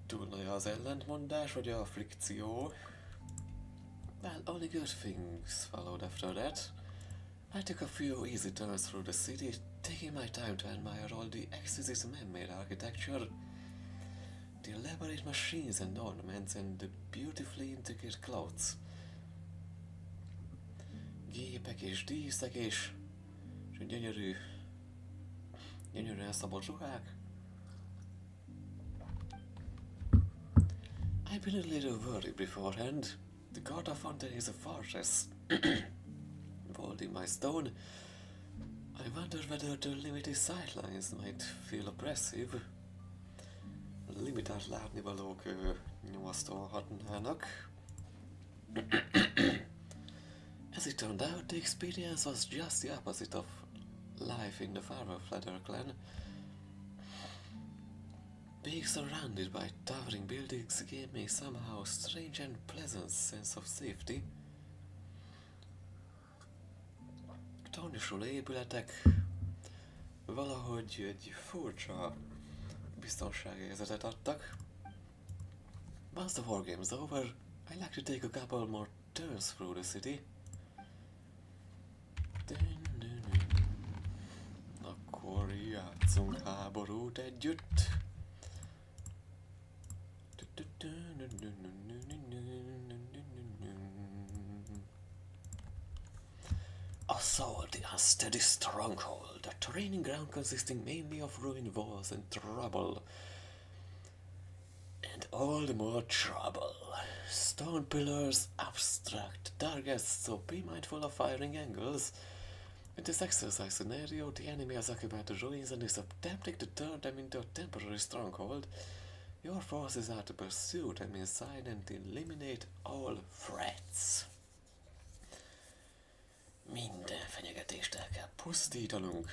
túl nagy az ellentmondás, vagy a frikció. Well, only good things followed after that. I took a few easy turns through the city, taking my time to admire all the exquisite man-made architecture, the elaborate machines and ornaments, and the beautifully intricate clothes. Gépek és díszek és gyönyörűen szabott ruhák. I've been a little worried beforehand. The Garda Fountain is a fortress. Walled in my stone. I wondered whether the limited sightlines might feel oppressive. Limitált látnivalók nyomasztóhatnának. As it turned out, the experience was just the opposite of life in the Farmer Flatter clan. Being surrounded by towering buildings gave me somehow strange and pleasant sense of safety. Tornyosuló épületek valahogy egy furcsa biztonságérzetet adtak. Once the war game's over, I like to take a couple more turns through the city. Akkor játszunk háborút együtt. Assault the unsteady stronghold, a training ground consisting mainly of ruined walls and trouble. And all the more trouble. Stone pillars, abstract targets, so be mindful of firing angles. In this exercise scenario, the enemy has occupied the ruins and is attempting to turn them into a temporary stronghold. Your forces are to pursue them inside and eliminate all threats. Minden fenyegetést el kell pusztítanunk.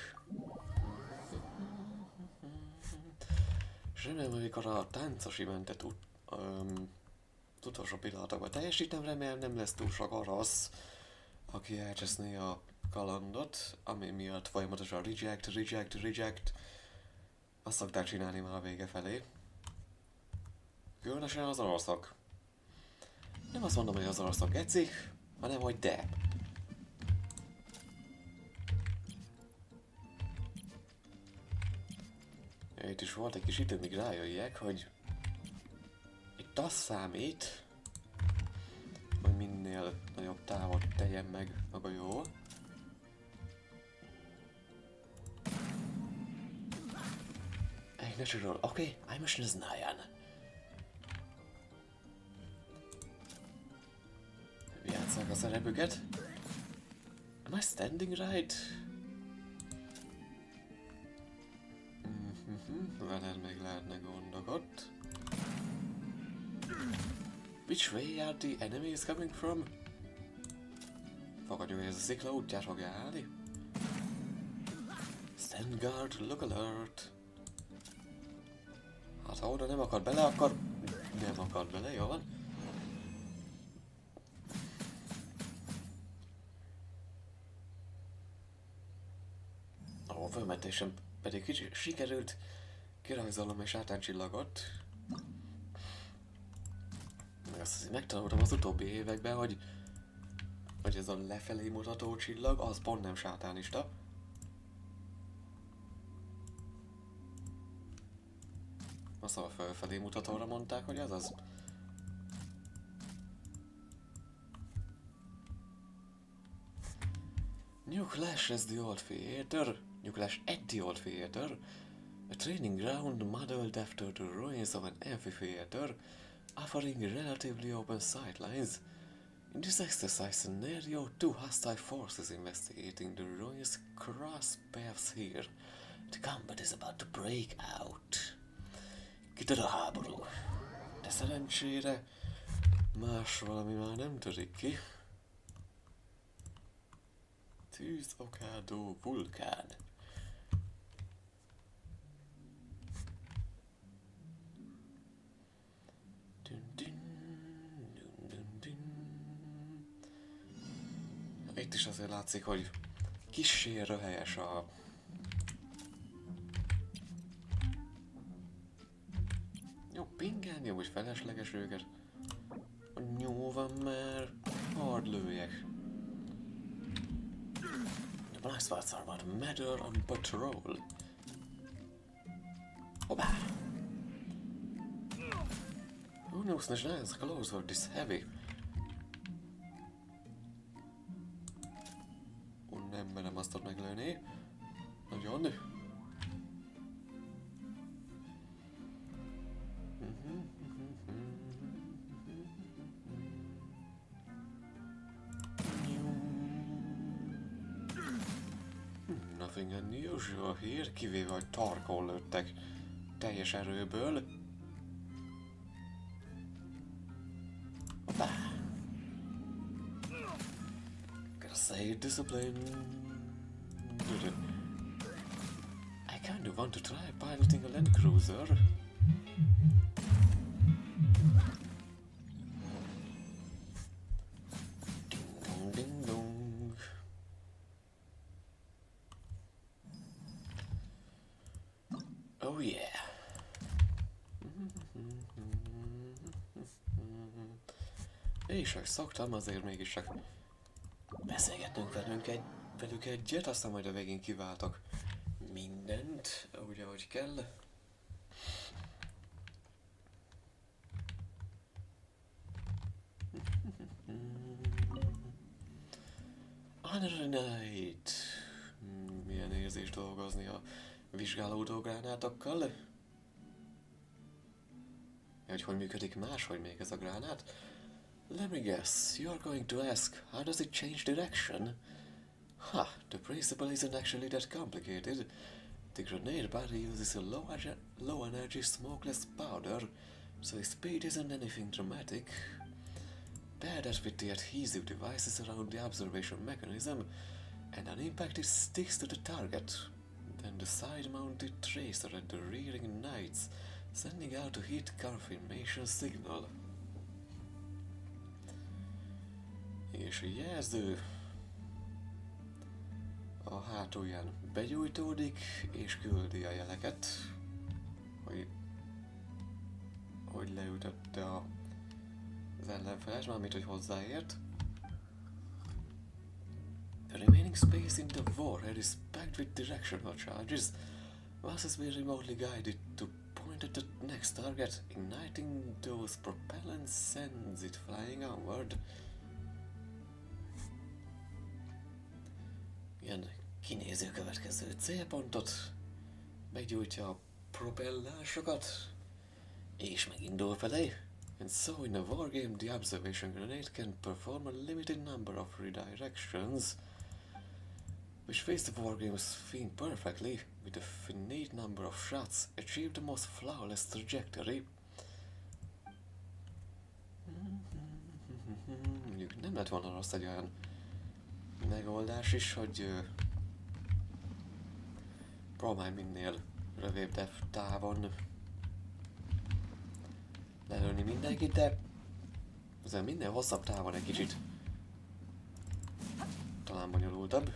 És remélem, amikor a táncos eventet utolsó pillanatokban teljesítem, remélem nem lesz túl sok arasz, aki elcseszné a kalandot, ami miatt folyamatosan reject. Azt szokták csinálni már a vége felé. Különösen az oroszok. Nem azt mondom, hogy az oroszok gecik, hanem hogy de. Itt is volt egy kis idő, míg rájöjjek, hogy itt az számít, hogy minél nagyobb távot tegyen meg maga jól. Hey, natural, okay, I'm a snaznajan. Játsszák a szerepüket. Am I standing right? Veled még lehetne gondokat. Which way are the enemies coming from? Fogadjuk, hogy ez a szikla útját fogja állni. Stand guard, look alert. Hát ha oda nem akar bele, akkor nem akar bele, jó van? A fölmentésem pedig kicsit sikerült. Kirajzolom és átánycsillagot. Azt megtanultam az utóbbi években, hogy hogy ez a lefelé mutató csillag, az pont nem sátánista. Azt a fölfelé mutatóra mondták, hogy ez az. New Clash as the Old Theater, New Clash at the Old Theater, a training ground modeled after the ruins of an amphitheater, offering relatively open sightlines. In this exercise scenario, two hostile forces investigating the ruins cross paths here. The combat is about to break out. Kitör a háború. De szerencsére más valami már nem törik ki. Tűzokádó vulkán. Itt is azért látszik, hogy kissé röhelyes a... Jó, pingelni, hogy felesleges őket. Jó van már, hadd lőjek. The blast spots are about matter on patrol. Hoppá! Who knows the chance clothes were this heavy? Nem merem azt ott meglőni. Nagyon. Nothing unusual here, kivéve, hogy tarkon lőttek teljes erőből. Hoppá! Gotta say discipline. I kinda want to try piloting a Land Cruiser. Ding dong, ding dong. Oh yeah. És ahogy szoktam, azért mégis csak beszélgetnünk velük egyet, aztán majd a végén kiváltok mindent, úgy ahogy kell. Another night. Milyen érzés dolgozni a vizsgálódó gránátokkal? Hogy működik máshogy még ez a gránát? Let me guess, you're going to ask, how does it change direction? Ha, the principle isn't actually that complicated. The grenade body uses a low energy smokeless powder, so its speed isn't anything dramatic. Pair that with the adhesive devices around the observation mechanism, and on impact it sticks to the target. Then the side-mounted tracer at the rear ignites, sending out a heat confirmation signal. És a jelző a hátulján begyújtódik és küldi a jeleket, hogy leütötte az ellenfeles, mármint hogy hozzáért. The remaining space in the warhead is packed with directional charges. Once has been remotely guided to point at the next target, igniting those propellants sends it flying onward. Ilyen kinézi a következő célpontot, meggyújtja a propellásokat, és megindul felé. And so in a wargame the observation grenade can perform a limited number of redirections, which face the wargame's theme perfectly, with a finite number of shots, achieve the most flawless trajectory. Mondjuk nem lett volna rossz egy olyan megoldás is, hogy próbálj minél rövidebb távon lelőni mindenkit, de azért minél hosszabb távon egy kicsit talán bonyolultabb.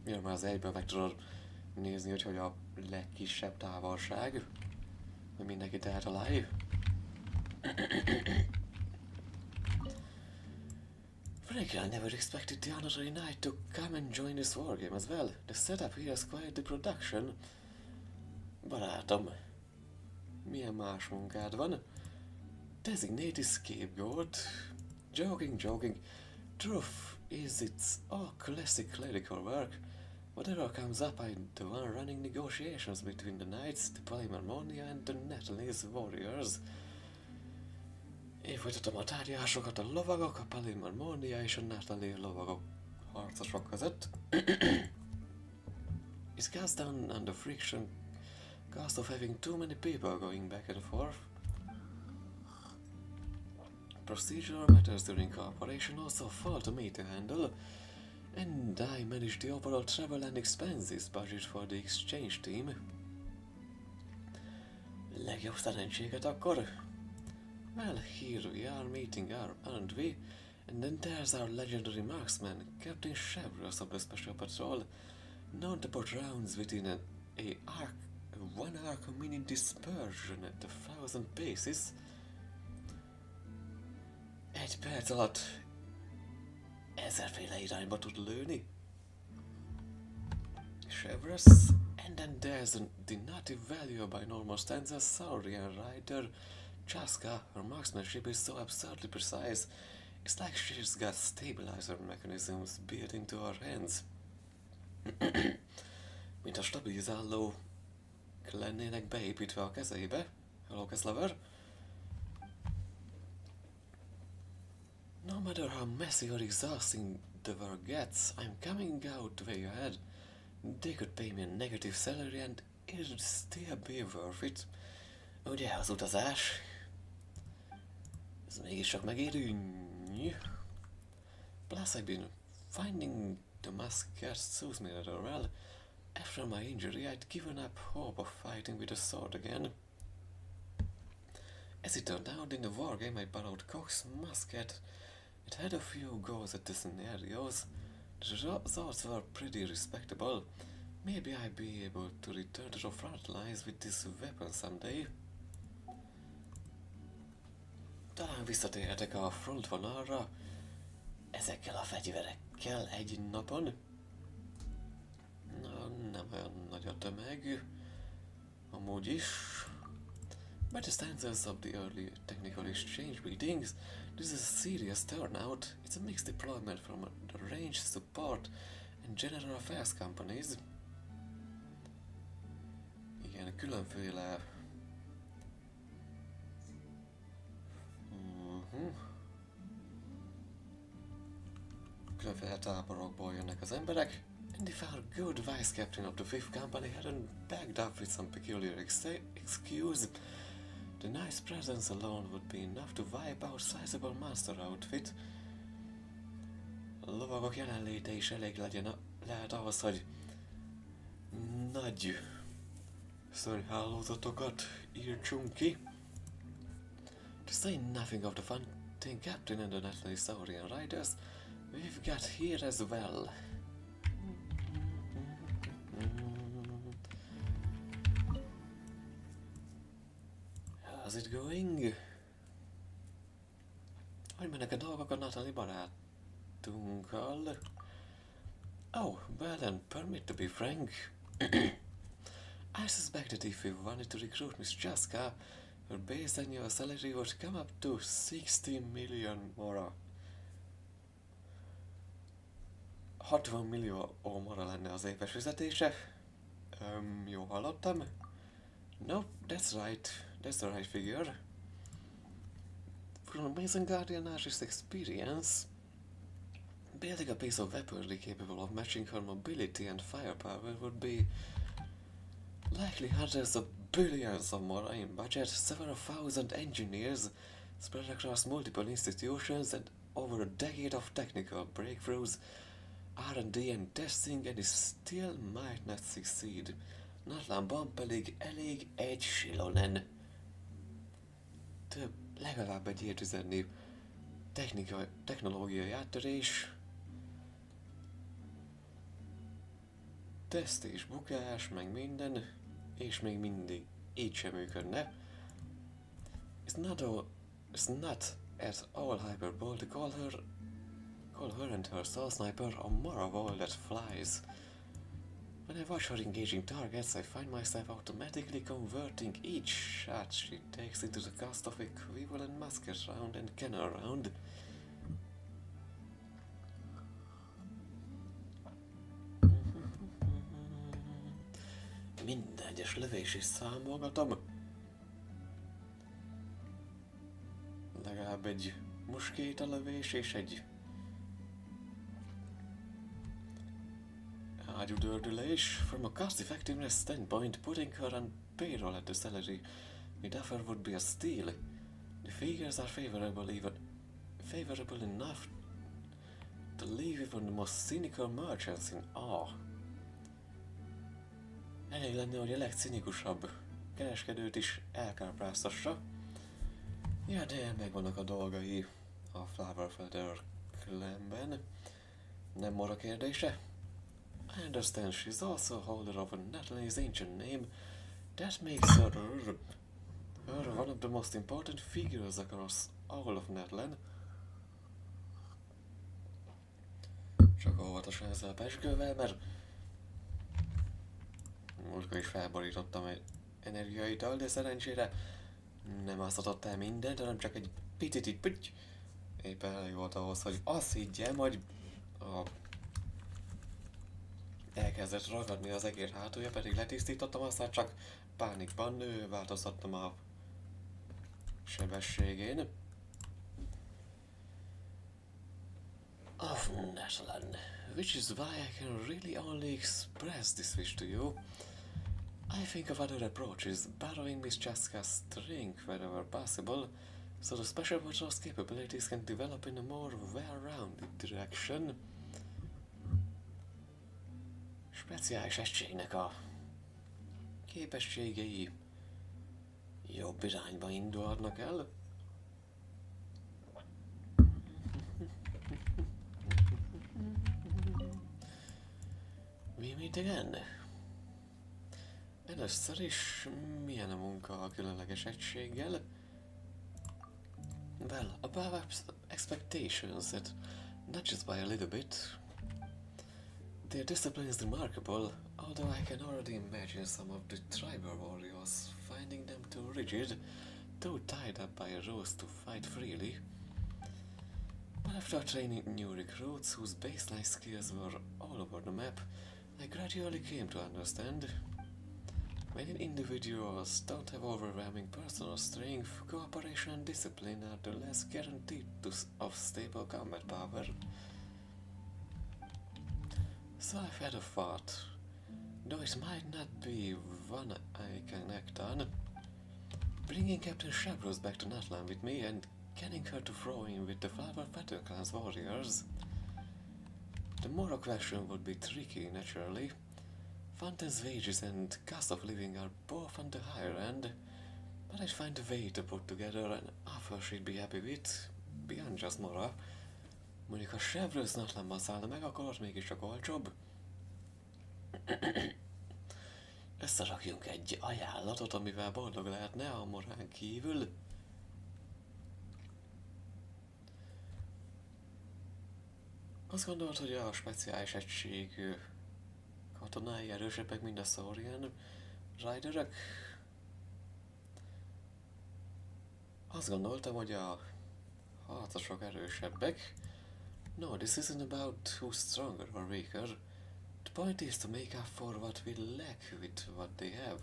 Miért már az egyből meg tudod nézni, hogy a legkisebb távolság, hogy mindenkit eltalálj. Frankly, I never expected the honorary knight to come and join this wargame as well. The setup here is quite the production. Barátom, milyen más munkád van? Designated scapegoat. Joking. Truth is it's all classic clerical work. Whatever comes up, I'm the one running negotiations between the knights, the Polymarmonia and the Netley's warriors. Én folytatom a tárgyalásokat a lovagok, a Polymarmonia és a Netley lovagok harcosok között. It cuts down on the friction cost of having too many people going back and forth. Procedural matters during cooperation also fall to me to handle, and I manage the overall travel and expenses budget for the exchange team. Legjobb szerencséget akkor? Well, here we are meeting our, aren't we? And then there's our legendary marksman, Captain Chevros of the Special Patrol, known to put rounds within one arc mini dispersion at 1,000 paces. Egy perc alatt 1000-féle irányba tud lőni. Chevros, and then there's the native value by normal standards Saurian rider Chaska. Her marksmanship is so absurdly precise. It's like she's got stabilizer mechanisms built into her hands. Mint a stabilizáló lennének beépítve a kezeibe. Hello, Keslover. No matter how messy or exhausting the work gets, I'm coming out way ahead. They could pay me a negative salary and it'd still be worth it. Ugye az utazás? Ez mégis csak megérünk. Plus I've been finding the masquerade suits me rather well. After my injury I'd given up hope of fighting with a sword again. As it turned out, in the wargame I borrowed Koch's musket. It had a few goes at the scenarios. The results were pretty respectable. Maybe I'd be able to return to the front lines with this weapon someday. Talán visszatérhetek a frontvonalra ezekkel a fegyverekkel egy napon. Na, nem olyan nagy a tömeg. Amúgy is. By the standards of the early technical exchange meetings, this is a serious turnout. It's a mixed deployment from the range, support and general affairs companies. Igen, különféle különféle táborokból jönnek az emberek. And if our good vice captain of the 5th company hadn't backed up with some peculiar excuse, the nice presence alone would be enough to wipe out sizable monster outfit. A lovagok jelenléte is elég lehet ahhoz, hogy nagy szörnyhálózatokat írtsunk ki. To say nothing of the fountain captain and the Netley Saurian riders we've got here as well. How's it going? Hogy mennek a dolgok a Natalie barátunkkal? Oh, well then, permit to be frank. I suspect that if we wanted to recruit Miss Jaska, her base annual salary would come up to 60 million mora. 60 millió mora lenne az éves fizetése. Jó hallottam? Nope, that's right. That's the right figure. From amazing Guardian Artist's experience, building a piece of weaponry capable of matching her mobility and firepower would be likely hundreds of billions of more in budget, several thousand engineers spread across multiple institutions and over a decade of technical breakthroughs, R&D and testing, and it still might not succeed. Natlanban pedig elég egy silonen. Több, legalább egy évtizednyi technológiai áttörés, teszt és bukás, meg minden, és még mindig így sem működne. It's not It's not at all hyperbole to call her and her soul sniper a marvel that flies. When I watch her engaging targets, I find myself automatically converting each shot she takes into the cost of equivalent musket round and cannon round. Minden egyes lövés is számolgatom. Legalább egy muskétalövés és egy ágyudördülés. From a cost effectiveness standpoint, putting her on payroll at the salary we'd offer would be a steal. The figures are favorable enough to leave even the most cynical merchants in awe. Elég lenne, hogy a legcinikusabb kereskedőt is elkápráztassa. Ja, de megvannak a dolgai a Flowerfeather clanben. Nem mara kérdése. I understand she's also a holder of a Nathalie's ancient name. That makes her one of the most important figures across all of Natlan. Csak óvatosan ezzel a pezsgővel, mert múltkor is felborítottam egy energiaital, de szerencsére nem áztatott el mindent, hanem csak egy picit így püty. Éppen elég volt ahhoz, hogy azt higgyem, hogy elkezdett ragadni az egér hátulja, pedig letisztítottam, aztán csak pánikban változtattam a sebességén. Of Natlan, which is why I can really only express this wish to you. I think of other approaches, borrowing Miss Chaska's strength wherever possible, so the special patrol's capabilities can develop in a more well-rounded direction. Speciális egységnek a képességei jobb irányba indulhatnak el. We meet again. Először is milyen a munka a különleges egységgel? Well, above expectations, it nudges by a little bit. Their discipline is remarkable, although I can already imagine some of the tribal warriors finding them too rigid, too tied up by a rules to fight freely. But after training new recruits whose baseline skills were all over the map, I gradually came to understand. When individuals don't have overwhelming personal strength, cooperation and discipline are the less guaranteed of stable combat power. So I've had a thought, though it might not be one I can act on. Bringing Captain Shabros back to Natlan with me and getting her to throw in with the Flowerfeather clan's warriors. The moral question would be tricky, naturally. Fountain's wages and cost of living are both on the higher end, but I'd find a way to put together an offer she'd be happy with, beyond just Mora. Mondjuk, ha Shabros Natlanban szállna meg, akkor ott mégiscsak olcsóbb. Összerakjunk egy ajánlatot, amivel boldog lehetne a Morán kívül. Azt gondolod, hogy a speciális egység katonái erősebbek, mint a Saurian Riderök? Azt gondoltam, hogy a harcosok erősebbek. No, this isn't about who's stronger or weaker. The point is to make up for what we lack with what they have.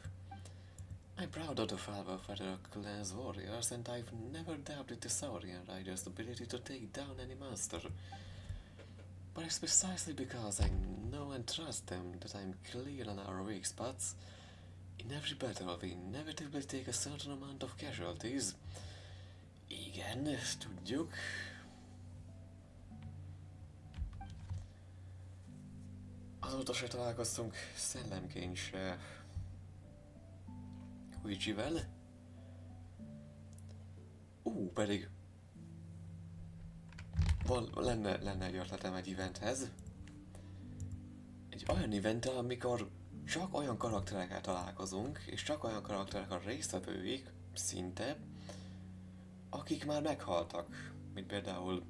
I'm proud of the Flowerfeather clan's warriors, and I've never doubted the Saurian Rider's ability to take down any monster. But it's precisely because I know and trust them that I'm clear on our weak spots. In every battle we inevitably take a certain amount of casualties. Igen, ezt tudjuk. Azóta se találkoztunk szellemként se Luigi-vel. Pedig lenne egy ötletem egy eventhez. Egy olyan eventtel, amikor csak olyan karakterekkel találkozunk, és csak olyan karakterek a résztvevőik, szinte, akik már meghaltak, mint például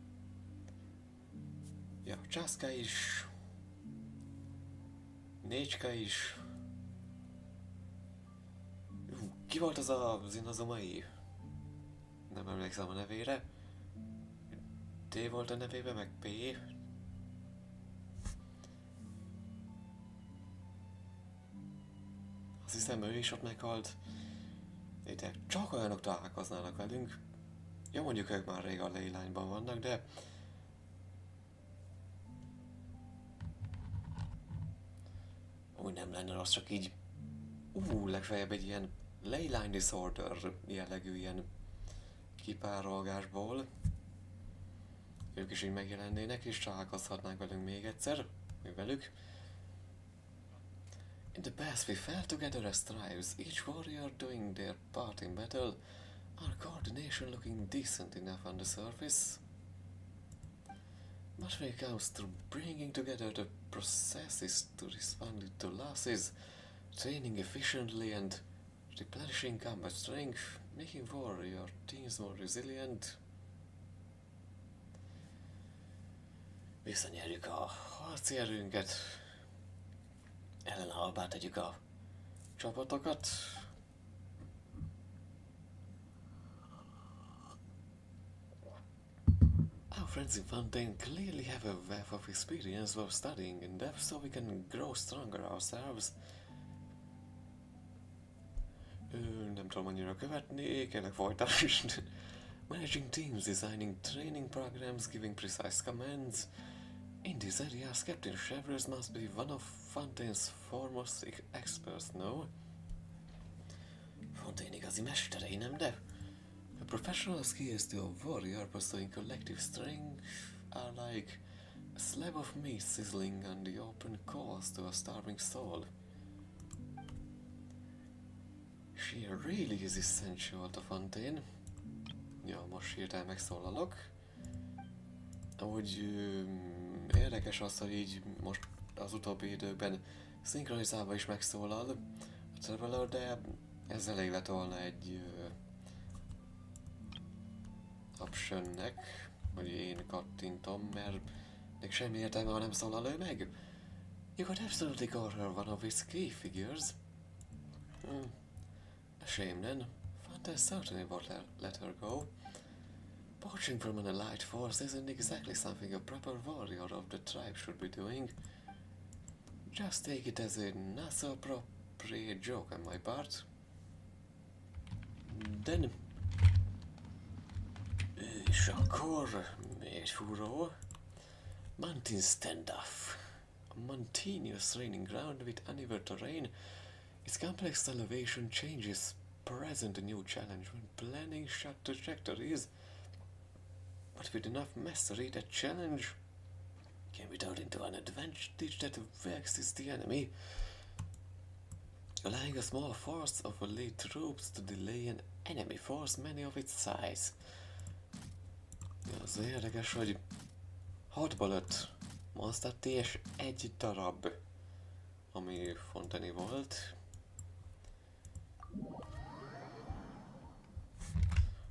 ja, Császka is, Nécska is. Ki volt az az inazumai? Nem emlékszem a nevére. T volt a nevében, meg P. Azt hiszem ő is ott meghalt. De csak olyanok találkoznának velünk. Jó, mondjuk ők már rég a lélányban vannak, de... úgy nem lenne rossz, csak így... legfeljebb egy ilyen leyline disorder jellegű ilyen kipárolgásból. Ők is így megjelennének, és találkozhatnánk velünk még egyszer, mi velük. In the past we fell together as tribes, each warrior doing their part in battle, our coordination looking decent enough on the surface. But when it comes to bringing together the processes to respond to losses, training efficiently and replenishing combat strength, making warrior teams more resilient. Visszanyerjük a harci erőnket, ellenhalbá tegyük a csapatokat. Our friends in Fontaine clearly have a wealth of experience while studying in depth, so we can grow stronger ourselves. Nem tudom annyira követni, kérlek folytasd. Managing teams, designing training programs, giving precise commands. In these areas, Captain Chevreuse must be one of Fontaine's foremost experts, no? Fontaine igazi mesterei, nem de? A professional skills to a warrior pursuing collective strength are like a slab of meat sizzling on the open coals to a starving soul. She really is essential to Fontaine. Ja, most hirtelen megszólalok. Amúgy érdekes az, hogy így most az utóbbi időkben szinkronizálva is megszólal a Traveler, de ez elég lett volna egy optionnek, hogy én kattintom, mert még semmi értelme, ha nem szólal ő meg. You could absolutely call her one of his key figures. A shame then. Fontaine certainly won't let her go. Poaching from an elite force isn't exactly something a proper warrior of the tribe should be doing. Just take it as a not so appropriate joke on my part. Then... és akkor még egy furó. Mountain standoff. A mountainous training ground with uneven terrain. Its complex elevation changes present a new challenge when planning shot trajectories. But with enough mastery, that challenge can be turned into an advantage that vexes the enemy, allowing a small force of elite troops to delay an enemy force many of its size. Az érdekes, hogy 6-ból 5 monstert és egy darab, ami Fontaine volt.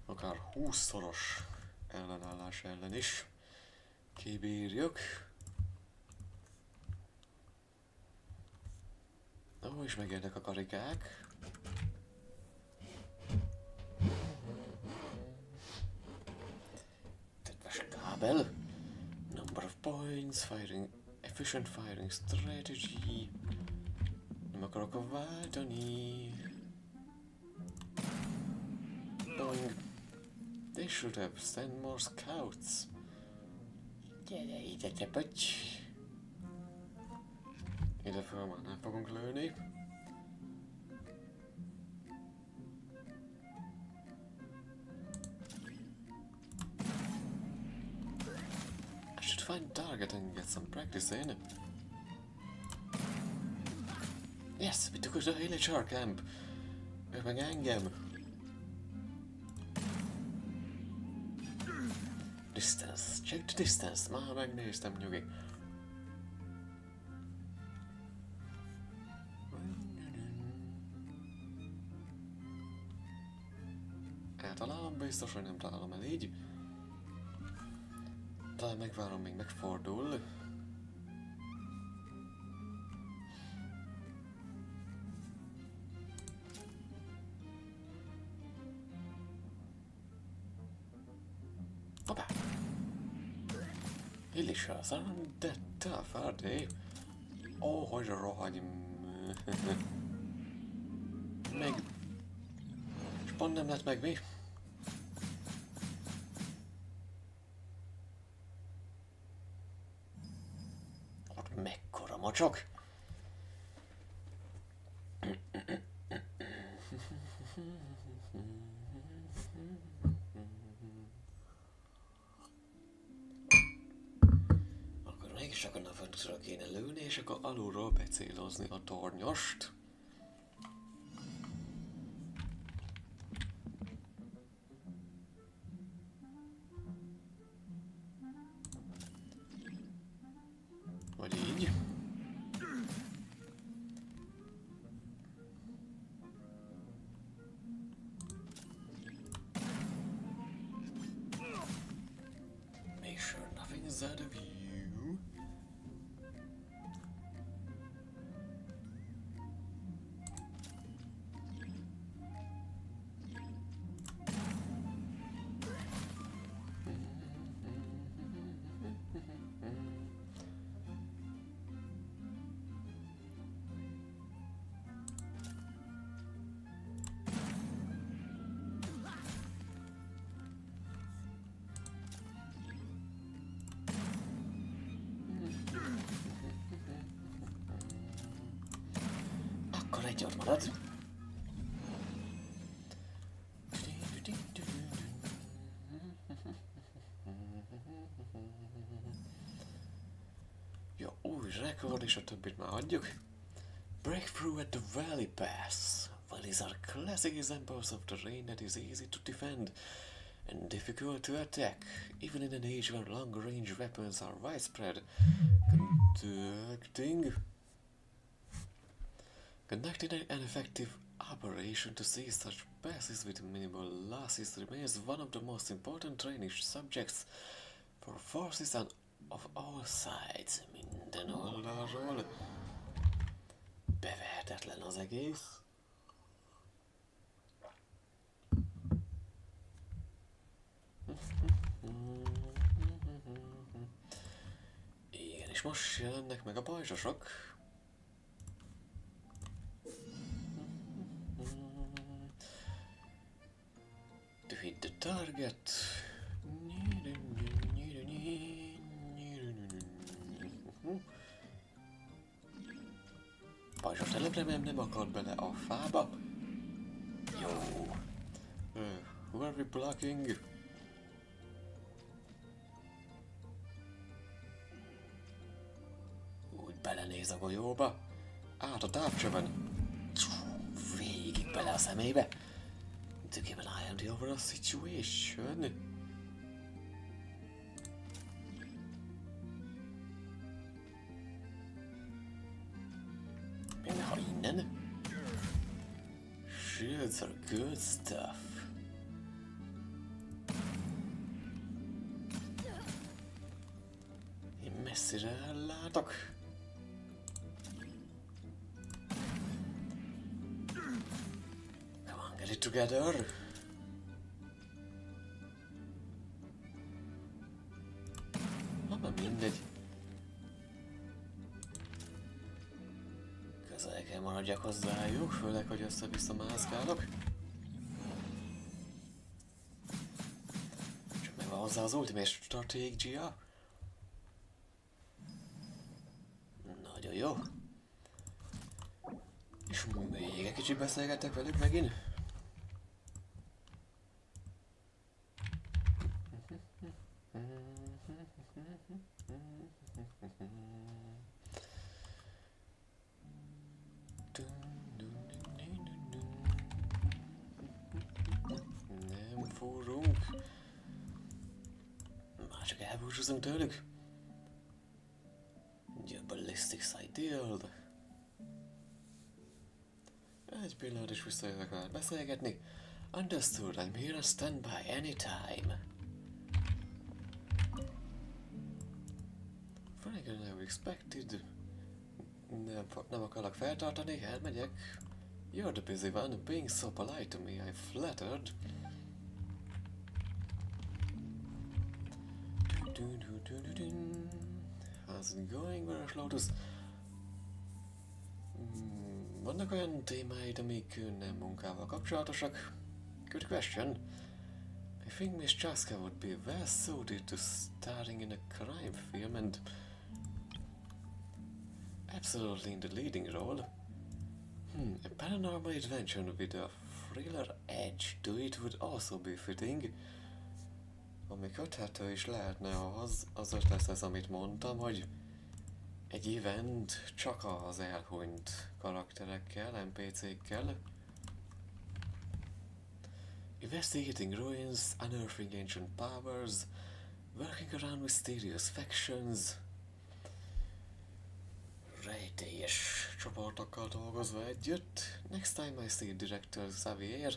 Akár 20-szoros ellenállás ellen is kibírjuk. Ó, és megérnek a karikák. Tetves kábel. Number of points, firing, efficient firing strategy. Nem akarok váltani. Doing. They should have sent more scouts. Gyere ide, te pöcs! Ide föl már nem fogunk lőni. I should find a target and get some practice in. Yes, we took us to HLHR camp. Ők meg engem. Distance. Check the distance. Már megnéztem, nyugi. Eltalálom B. biztos, hogy nem találom el így. Talán megvárom, még megfordul. Hoppá! Illicsious, detta färdig. Åh, hogy rohagy. Még... És pont nem lett meg mi? Ott mekkora macsak? Akkor mégis csak onnan föntről kéne lőni, és akkor alulról becélozni a tornyost. Vagy így. Make sure nothing is out of view. Akkor egy ott marad. Jó, új rekord, és a többit már adjuk. Breakthrough at the Valley Pass. Valleys are classic examples of terrain that is easy to defend and difficult to attack, even in an age where long-range weapons are widespread. Conducting an effective operation to seize such passes with minimal losses remains one of the most important training subjects for forces of all sides. Minden oldalról. Bevehetetlen az egész. Igen, és most jelennek meg a pajzsosok. To hit the target. Pajzsos telepre nem akad bele a fába. Jó. Who are we blocking? Úgy belenéz a golyóba. Át a távcsövön. Végig bele a szemébe. To keep an eye on the overall situation. Még ha innen. Shields are good stuff. Én messzire ellátok. Come on, get it together. Ha, mindegy. Közel kell maradjak hozzájuk, főleg, hogy össze-vissza mászkálok. Csak megvan hozzá az ultimate stratégia. Nagyon jó. És még egy kicsit beszélgettek velük megint. Nem fúrunk. Már csak elbúcsúzunk tőlük. Ugye ballistics ideal. Egy pillanat is visszajövök vele beszélgetni. Understood, I'm here and stand by anytime. Funny than I expected. Nem akarlak feltartani, elmegyek. You're the busy one, being so polite to me, I'm flattered. How's it going, Vörös Lotus? Vannak olyan témáid, amik nem munkával kapcsolatosak? Good question. I think Miss Chaska would be well suited to starring in a crime film and absolutely in the leading role. A paranormal adventure with a thriller edge to it would also be fitting. Ami köthető is lehetne ahhoz, az lesz ez, amit mondtam, hogy egy event csak az elhunyt karakterekkel, NPC-kkel. Investigating ruins, unearthing ancient powers, working around mysterious factions, rejtélyes csoportokkal dolgozva együtt. Next time I see director Xavier,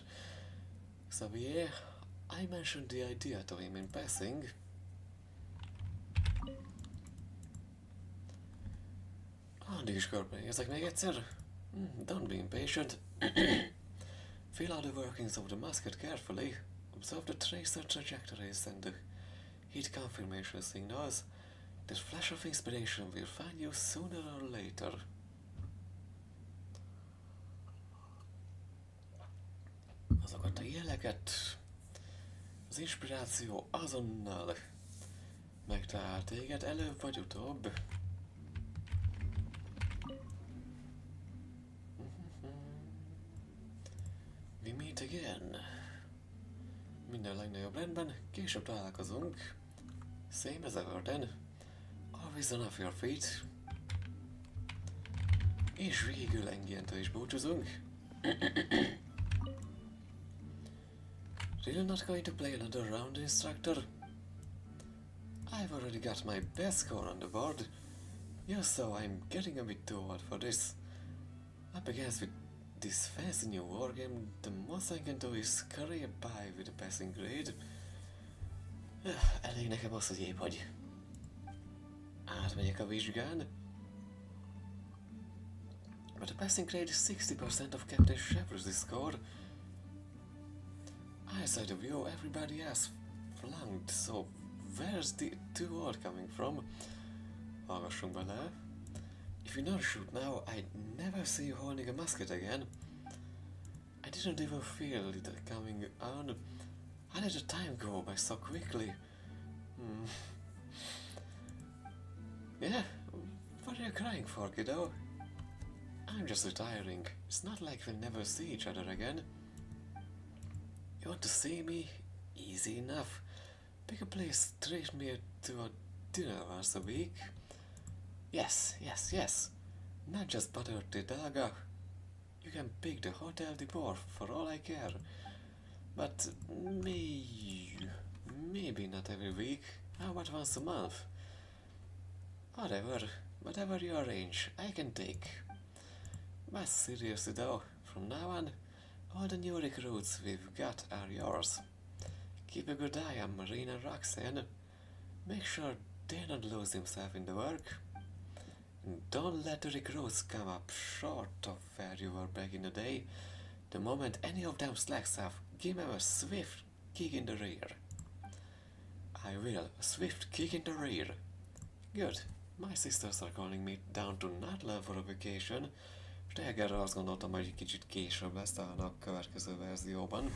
I mentioned the idea to him in passing. Addig is körbenézek még egyszer. Don't be impatient. Feel out the workings of the musket carefully. Observe the tracer trajectories and the heat confirmation signals. This flash of inspiration will find you sooner or later. Azokat a jeleket, az inspiráció azonnal megtalál téged, előbb vagy utóbb. We meet again. Minden legnagyobb rendben, később találkozunk. Same as ever then. Always on off your feet. És végül Engientől is búcsúzunk. Really not going to play another round, instructor? I've already got my best score on the board. You saw I'm getting a bit too old for this. Up against with this fancy new wargame, the most I can do is scurry by with a passing grade. Elég nekem az, hogy épp hogy átmegyek a vizsgán. But the passing grade is 60% of Captain Shepard's score. Eyesight of you, everybody else flunked, so where's the too old coming from? Hallgassunk bele. If you not shoot now, I'd never see you holding a musket again. I didn't even feel it coming on. How did the time go by so quickly? Yeah, what are you crying for, kiddo? I'm just retiring. It's not like we'll never see each other again. You want to see me? Easy enough. Pick a place, treat me to a dinner once a week. Yes. Not just butter the daga. You can pick the hotel de port for all I care. But maybe not every week. How about once a month? Whatever you arrange, I can take. But seriously though, from now on, all the new recruits we've got are yours. Keep a good eye on Marine and Roxanne. Make sure they don't lose themselves in the work. And don't let the recruits come up short of where you were back in the day. The moment any of them slacks off, give them a swift kick in the rear. I will, a swift kick in the rear. Good. My sisters are calling me down to Natlan for a vacation. Reggelre azt gondoltam, hogy egy kicsit később lesz talán a következő verzióban.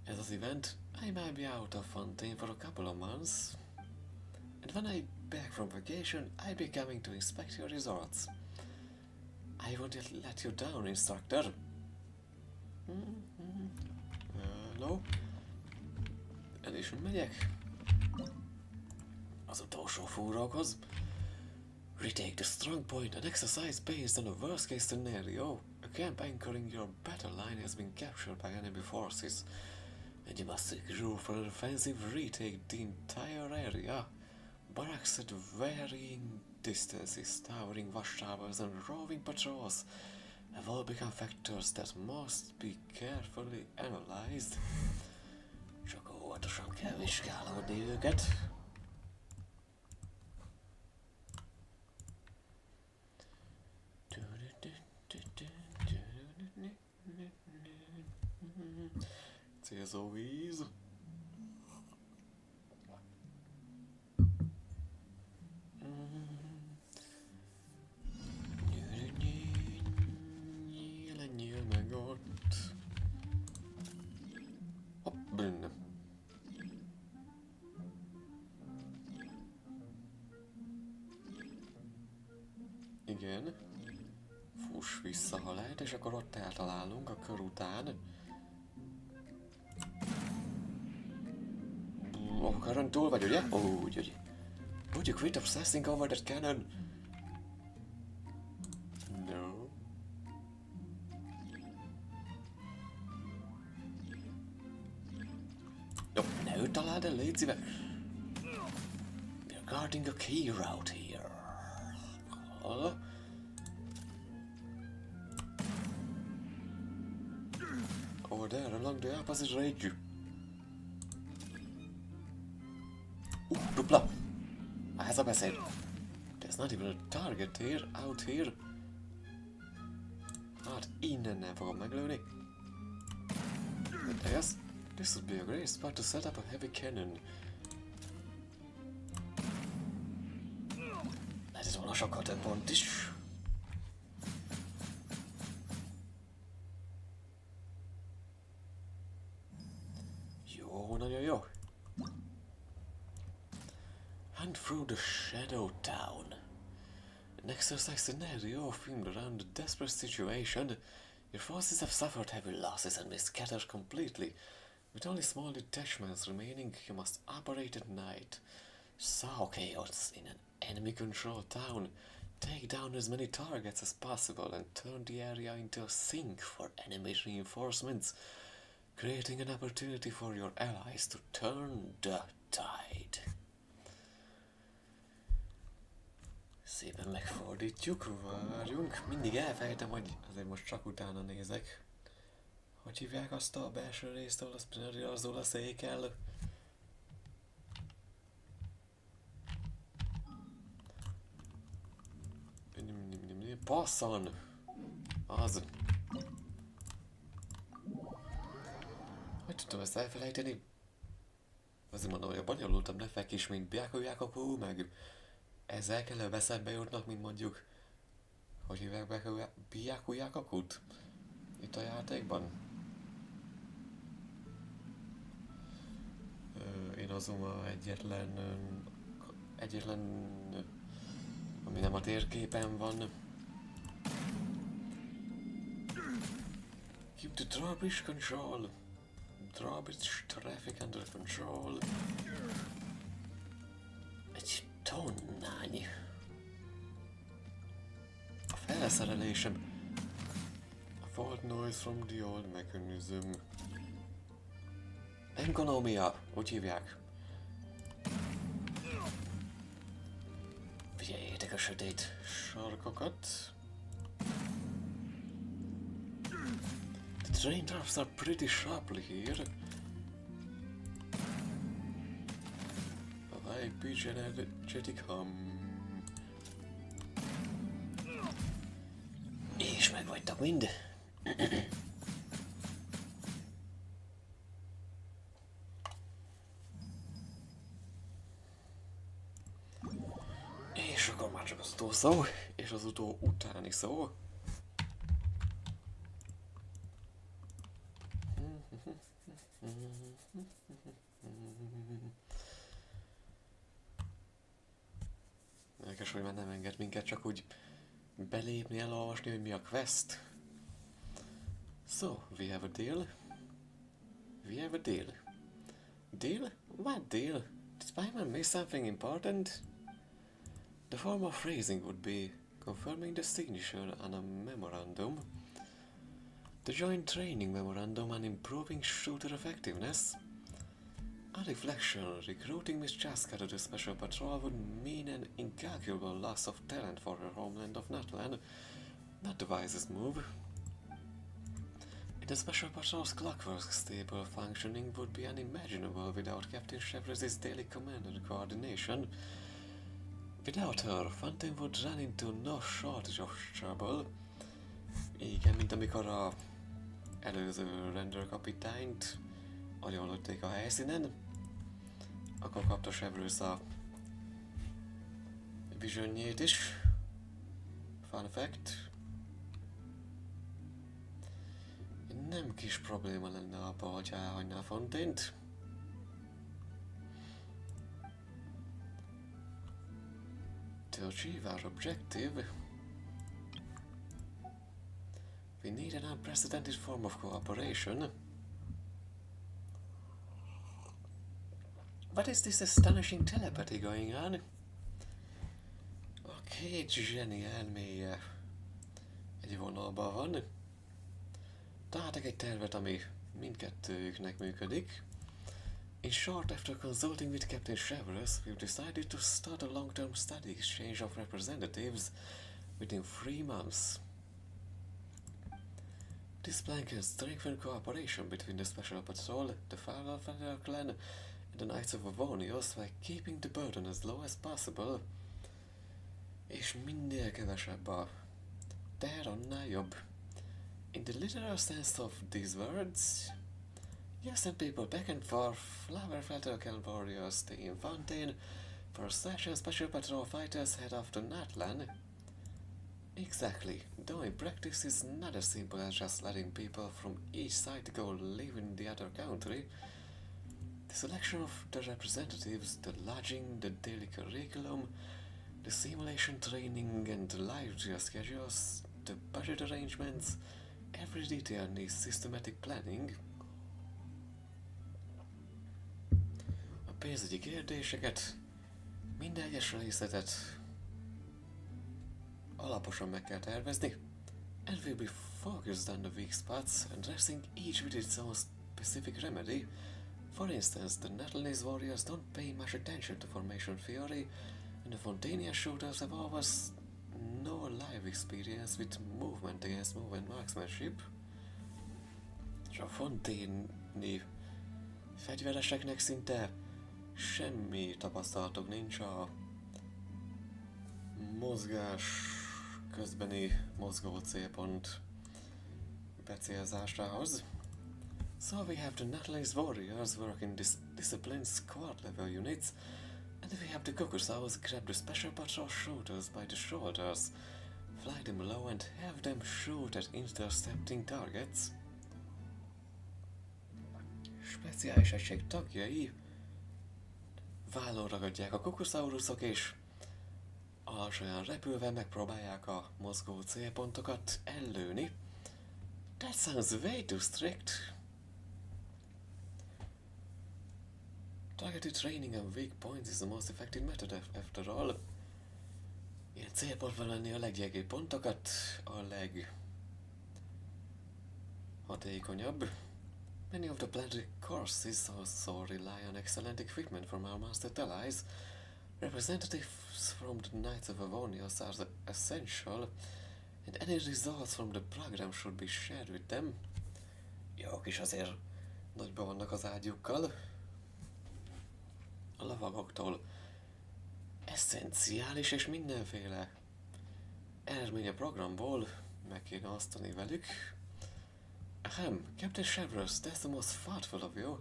Ez az event, I might be out of Fontaine for a couple of months. And when I'm back from vacation, I'll be coming to inspect your resorts. I won't let you down, instructor. No. El is megyek. Az utolsó fúrókhoz. Retake the strong point and exercise based on a worst-case scenario. A camp anchoring your battle line has been captured by enemy forces, and you must regroup for an offensive retake the entire area. Barracks at varying distances, towering watchtowers and roving patrols have all become factors that must be carefully analyzed. Csak óvatosan kell vizsgálódni őket. Célzó víz. Nyíl meg ott. Hopp, benne. Igen. Fuss vissza, ha lehet, és akkor ott eltalálunk a kör után. A körön túl vagy, ugye? Úgy, ugye. Would you quit obsessing over that cannon? No. Jó, ne őt találd el, légy szíves. We're guarding a key route here. Over there, along the opposite ridge. Dupla! Ez a beszéd. There's not even a target here, out here. Hát innen nem fogom meglőni. But yes, this would be a great spot to set up a heavy cannon. Ez volna sokkal több pont is. Jó, nagyon jó. Hunt through the Shadow Town. An exercise scenario filmed around a desperate situation. Your forces have suffered heavy losses and been scattered completely. With only small detachments remaining, you must operate at night. Sow chaos in an enemy-controlled town. Take down as many targets as possible and turn the area into a sink for enemy reinforcements, creating an opportunity for your allies to turn the tide. Szépen megfordítjuk, várjunk. Mindig elfejtem, hogy azért most csak utána nézek. Hogy hívják azt a belső részt, ahol a spinner azzal a székkel? Passzon! Az. Hogy tudtam ezt elfelejteni? Azért mondom, hogy a bonyolultabb nefek is, mint Byakuyakoku, meg ezzel kell eszembe jutnak, mint mondjuk, hogy hívják be Byakuyakakut itt a játékban. Én azon egyetlen, ami nem a térképen van. Keep the drawbridge control. Drawbridge traffic under control. Egy tonnány. A felszerelésem. A fault noise from the old mechanism. Ekonómia, úgy hívják. Figyeljétek a sötét sarkokat. The raindrops are pretty sharply here. A light beach energetic hum. És megvagytak mind. És akkor már csak az utó szó, és az utó utáni szó. Érdekes, hogy már nem enged minket csak úgy belépni, elolvasni, hogy mi a quest. So, we have a deal. We have a deal. Deal? What deal? Did Spyman miss something important? The form of phrasing would be confirming the signature on a memorandum. The joint training memorandum on improving shooter effectiveness. On reflection, recruiting Miss Chaska to the special patrol would mean an incalculable loss of talent for her homeland of Natlan. Not the wisest move. The special patrol's clockwork stable functioning would be unimaginable without Captain Chevrolet's daily command and coordination. Without her, Fontaine would run into no shortage of trouble. Igen, mint amikor a előző rendőrkapitányt agyonlőtték a helyszínen, akkor kapta Chevrolet a visionjét is. Fun fact. Nem kis probléma lenne abba, hogy elhagyná Fontaine-t. To achieve our objective, we need an unprecedented form of cooperation. What is this astonishing telepathy going on? A két zseni elméje egy vonalban van. Találtak egy tervet, ami mindkettőjüknek működik. In short, after consulting with Captain Chevrolet, we've decided to start a long-term study exchange of representatives within 3 months. This plan can strengthen cooperation between the Special Patrol, the Federal Clan, and the Knights of Avonios while keeping the burden as low as possible. És minél kevesebb a teher, annál jobb. In the literal sense of these words, you send people back and forth, Flowerfelder Clan warriors stay in Fontaine, for Slash and Special Patrol fighters head off to Natlan. Exactly, though in practice it's not as simple as just letting people from each side go live in the other country. The selection of the representatives, the lodging, the daily curriculum, the simulation training and the live schedules, the budget arrangements, every detail needs systematic planning. A pénzügyi kérdéseket, minden egyes részletet alaposan meg kell tervezni, and we'll be focused on the weak spots, addressing each with its own specific remedy. For instance, the Natlanese warriors don't pay much attention to formation theory, and the Fontanian shooters have almost no live experience with movement against movement marksmanship. És a fonténi fegyvereseknek szinte semmi tapasztalatok nincs a mozgás közbeni mozgó célpont becélzásához. So we have the Natlanese warriors working disciplined squad level units, and we have the Kokusaus grab the special patrol shooters by the shoulders, fly them low and have them shoot at intercepting targets. Speciális egység tagjai vállon ragadják a Kokusaurusok és alacsonyan repülve megpróbálják a mozgó célpontokat ellőni. That sounds way too strict. Targeted training on weak points is the most effective method after all. Ilyen célpontban lenni a leggyengébb pontokat a leghatékonyabb. Many of the planned courses also rely on excellent equipment from our master allies. Representatives from the Knights of Avonios are essential, and any results from the program should be shared with them. Jók is azért nagyban vannak az ágyukkal. A lavagoktól eszenciális és mindenféle eredmény a programból meg kéne osztani velük. Ahem, Captain Chevrolet, that's the most thoughtful of you.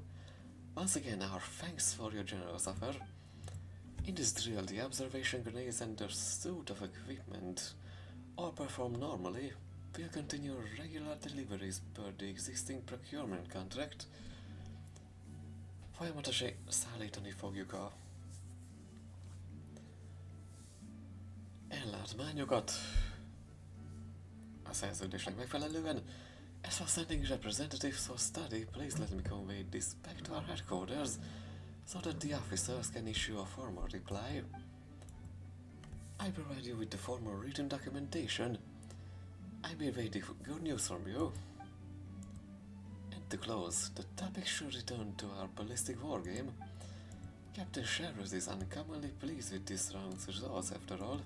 Once again, our thanks for your generous offer. In this drill, the observation grenades and their suit of equipment all perform normally. We'll continue regular deliveries per the existing procurement contract. Folyamatosan szállítani fogjuk a ellátmányokat a szerződésnek megfelelően. As for sending representatives for study, please let me convey this back to our headquarters so that the officers can issue a formal reply. I provide you with the formal written documentation. I'll be waiting for good news from you. To close, the topic should return to our ballistic wargame. Captain Chevrolet is uncommonly pleased with this round's results after all.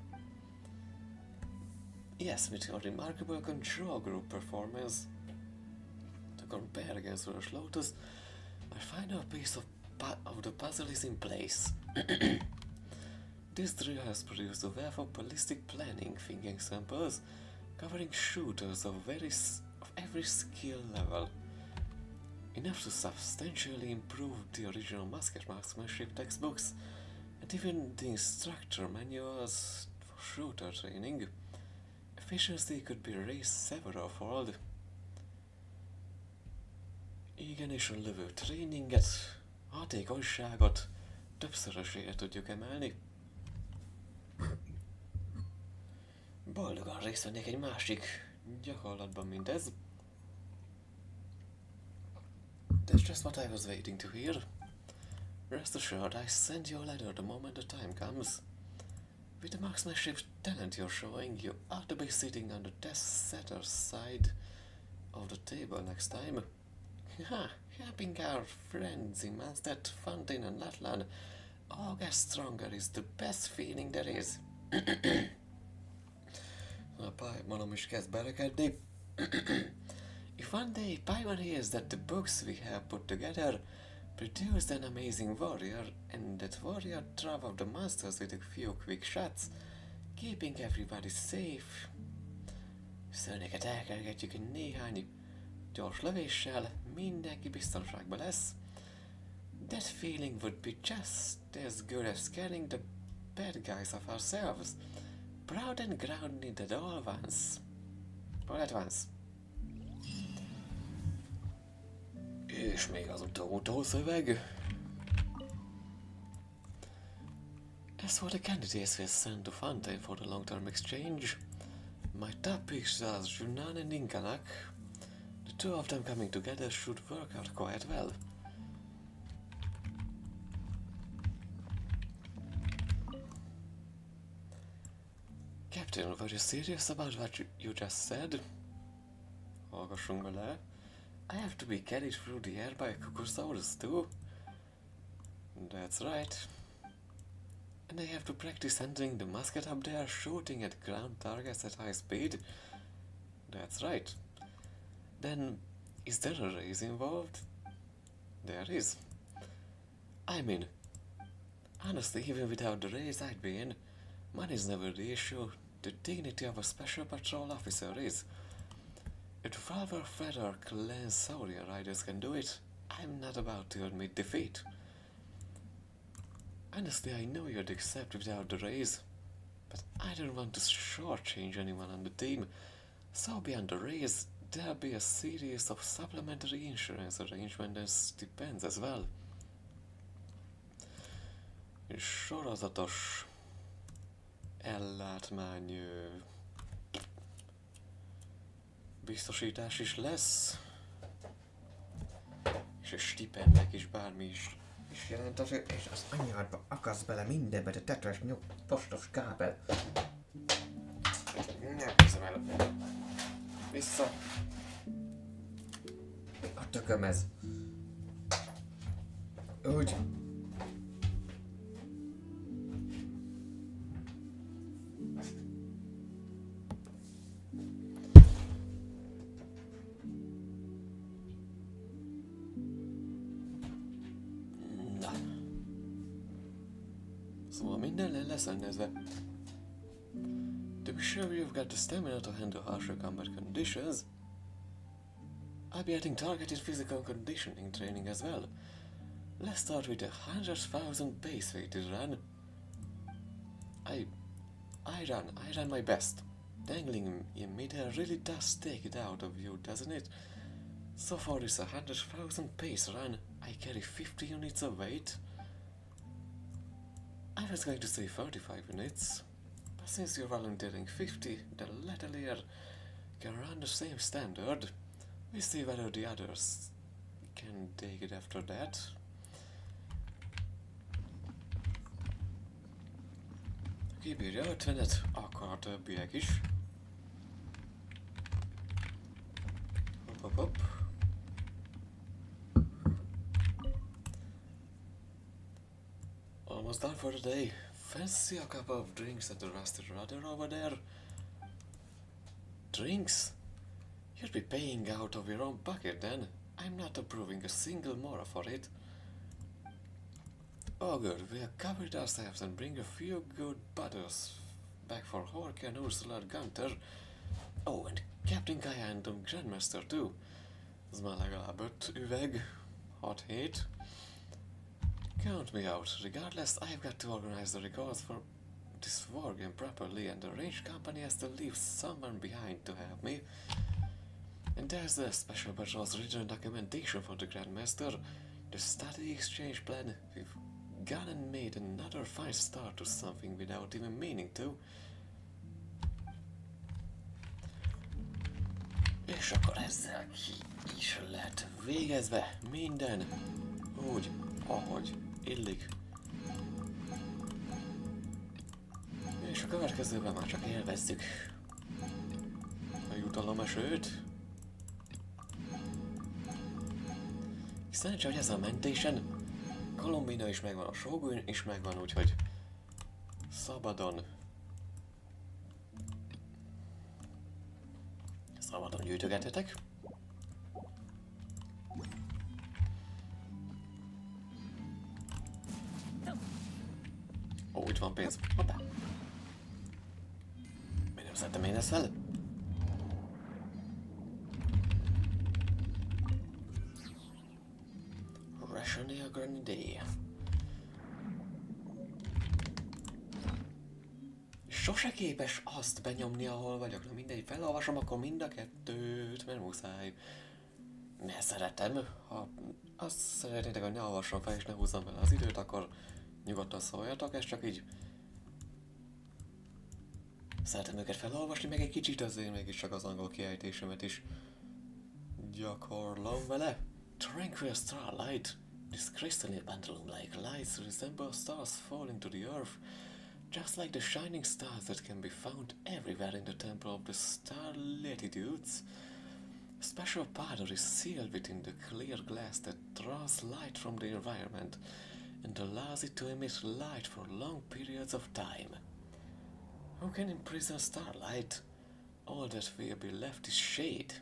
Yes, with your remarkable control group performance, convergence rush lotus, my final piece of the puzzle is in place. This trio has produced a wealth of ballistic planning thinking samples, covering shooters of every skill level. Enough to substantially improve the original marksmanship textbooks, and even the instructor manuals for shooter training. Efficiency could be raised several-fold. Igenis a lövő tréninget, hatékonyságot többszörösére tudjuk emelni. Boldogan részt vennék egy másik gyakorlatban, mint ez. That's just what I was waiting to hear. Rest assured, I send you a letter the moment the time comes. With the marksmanship talent you're showing, you ought to be sitting on the test setter's side of the table next time. Helping our friends in Manstead, Fountain and Latland all get stronger is the best feeling there is. A pályamon is kezd berekedni. If one day Paimon hears that the books we have put together produced an amazing warrior, and that warrior drove off the monsters with a few quick shots, keeping everybody safe. Szörnyeket elkergetjük néhány gyors lövéssel, mindenki biztonságban lesz. That feeling would be just as good as scaring the bad guys of ourselves. Proud and grounded at all at once. És még az utolsó szöveg. As for the candidates we sent to Fountain for the long-term exchange, my top picks are Junan and Inkanak. The two of them coming together should work out quite well. Captain, were you serious about what you just said? Hallgassunk bele. I have to be carried through the air by a Cucursaurus too? That's right. And I have to practice handling the musket up there, shooting at ground targets at high speed? That's right. Then, is there a race involved? There is. I mean, honestly, even without the race I'd be in, money's never the issue. The dignity of a special patrol officer is. If Valvar Fredor Clan Saurian riders can do it, I'm not about to admit defeat. Honestly, I know you'd accept without the raise, but I don't want to shortchange anyone on the team, so beyond the raise, there'll be a series of supplementary insurance arrangements and stipends as well. Sorozatos ellátmány biztosítás is lesz, és a stipendek is bármi is jelent az, és az anyádba akarsz bele mindenbe, de tetres postos kábel. Ne kezdem el. Vissza. A tököm ez. Úgy. Szóval minden lesz rendezve. To be sure you've got the stamina to handle harsher combat conditions, I'll be adding targeted physical conditioning training as well. Let's start with a 100,000 base weighted run. I run my best. Dangling in midair really does take it out of you, doesn't it? So for this 100,000 pace run, I carry 50 units of weight. I was going to say 35 units, but since you're volunteering 50, the Letelier can run the same standard. We'll see whether the others can take it after that. Kibírja 50-et, akkor a többiek is. Hop. Almost done for the day. Fancy a cup of drinks at the Rusted Rudder over there? Drinks? You'd be paying out of your own pocket then. I'm not approving a single moral for it. Oh good, we have covered ourselves and bring a few good battles back for Hork and Ursula Gunter. Oh, and Captain Kaya and the Grandmaster too. Ez már legalább 5 üveg, 6-7. Count me out. Regardless, I've got to organize the records for this wargame properly, and the range company has to leave someone behind to help me. And there's the special battles written documentation for the Grandmaster, the study exchange plan. We've gone and made another fine start to something without even meaning to. És akkor ezzel ki is lett végezve minden úgy, ahogy illik. És a következőben már csak élvezzük a jutalomesőt. Szerencsé, hogy ez a mentésen Kolumbina is megvan, a Shogun is megvan, úgyhogy szabadon gyűjtögethetek. Ó, itt van pénz. Hoppá. Mi nem szedtem én ezt fel? Rationale Grenade. Sose képes azt benyomni, ahol vagyok. Na mindegy, felolvasom akkor mind a kettőt, mert muszáj. Mert szeretem. Ha azt szeretnétek, hogy ne olvassam fel és ne húzzam vele az időt, akkor nyugodtan szóljatok, ez csak így. Szeretem őket felolvasni, meg egy kicsit azért mégiscsak az angol kiejtésemet is gyakorlom vele. Tranquil starlight. This crystalline pendulum-like lights resemble stars falling to the earth, just like the shining stars that can be found everywhere in the temple of the star latitudes. A special powder is sealed within the clear glass that draws light from the environment and allows it to emit light for long periods of time. Who can imprison starlight? All that will be left is shade.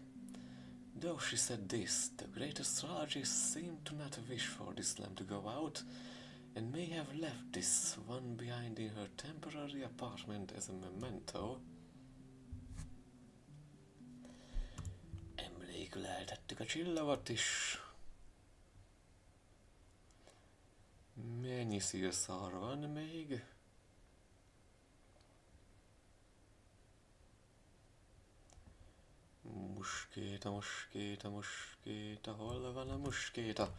Though she said this, the great astrologers seemed to not wish for this lamp to go out, and may have left this one behind in her temporary apartment as a memento. Emlékül eltettük a csillagot is. Mennyi szírszar van még? Muskéta, hol van a muskéta?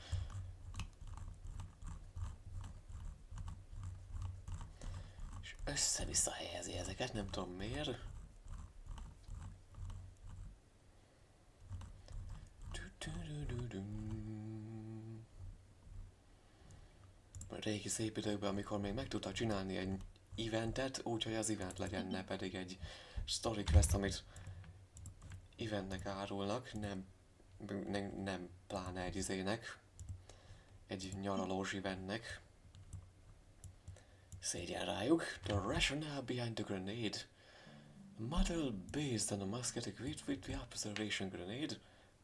És össze-vissza helyezi ezeket, nem tudom miért. A régi szép időkben, amikor még meg tudta csinálni egy eventet, úgyhogy az event legyen, ne pedig egy story quest, amit eventnek árulnak, nem pláne egy izének, egy nyaralós eventnek. Szégyen rájuk. The rationale behind the grenade. A model based on a musket equipped with the observation grenade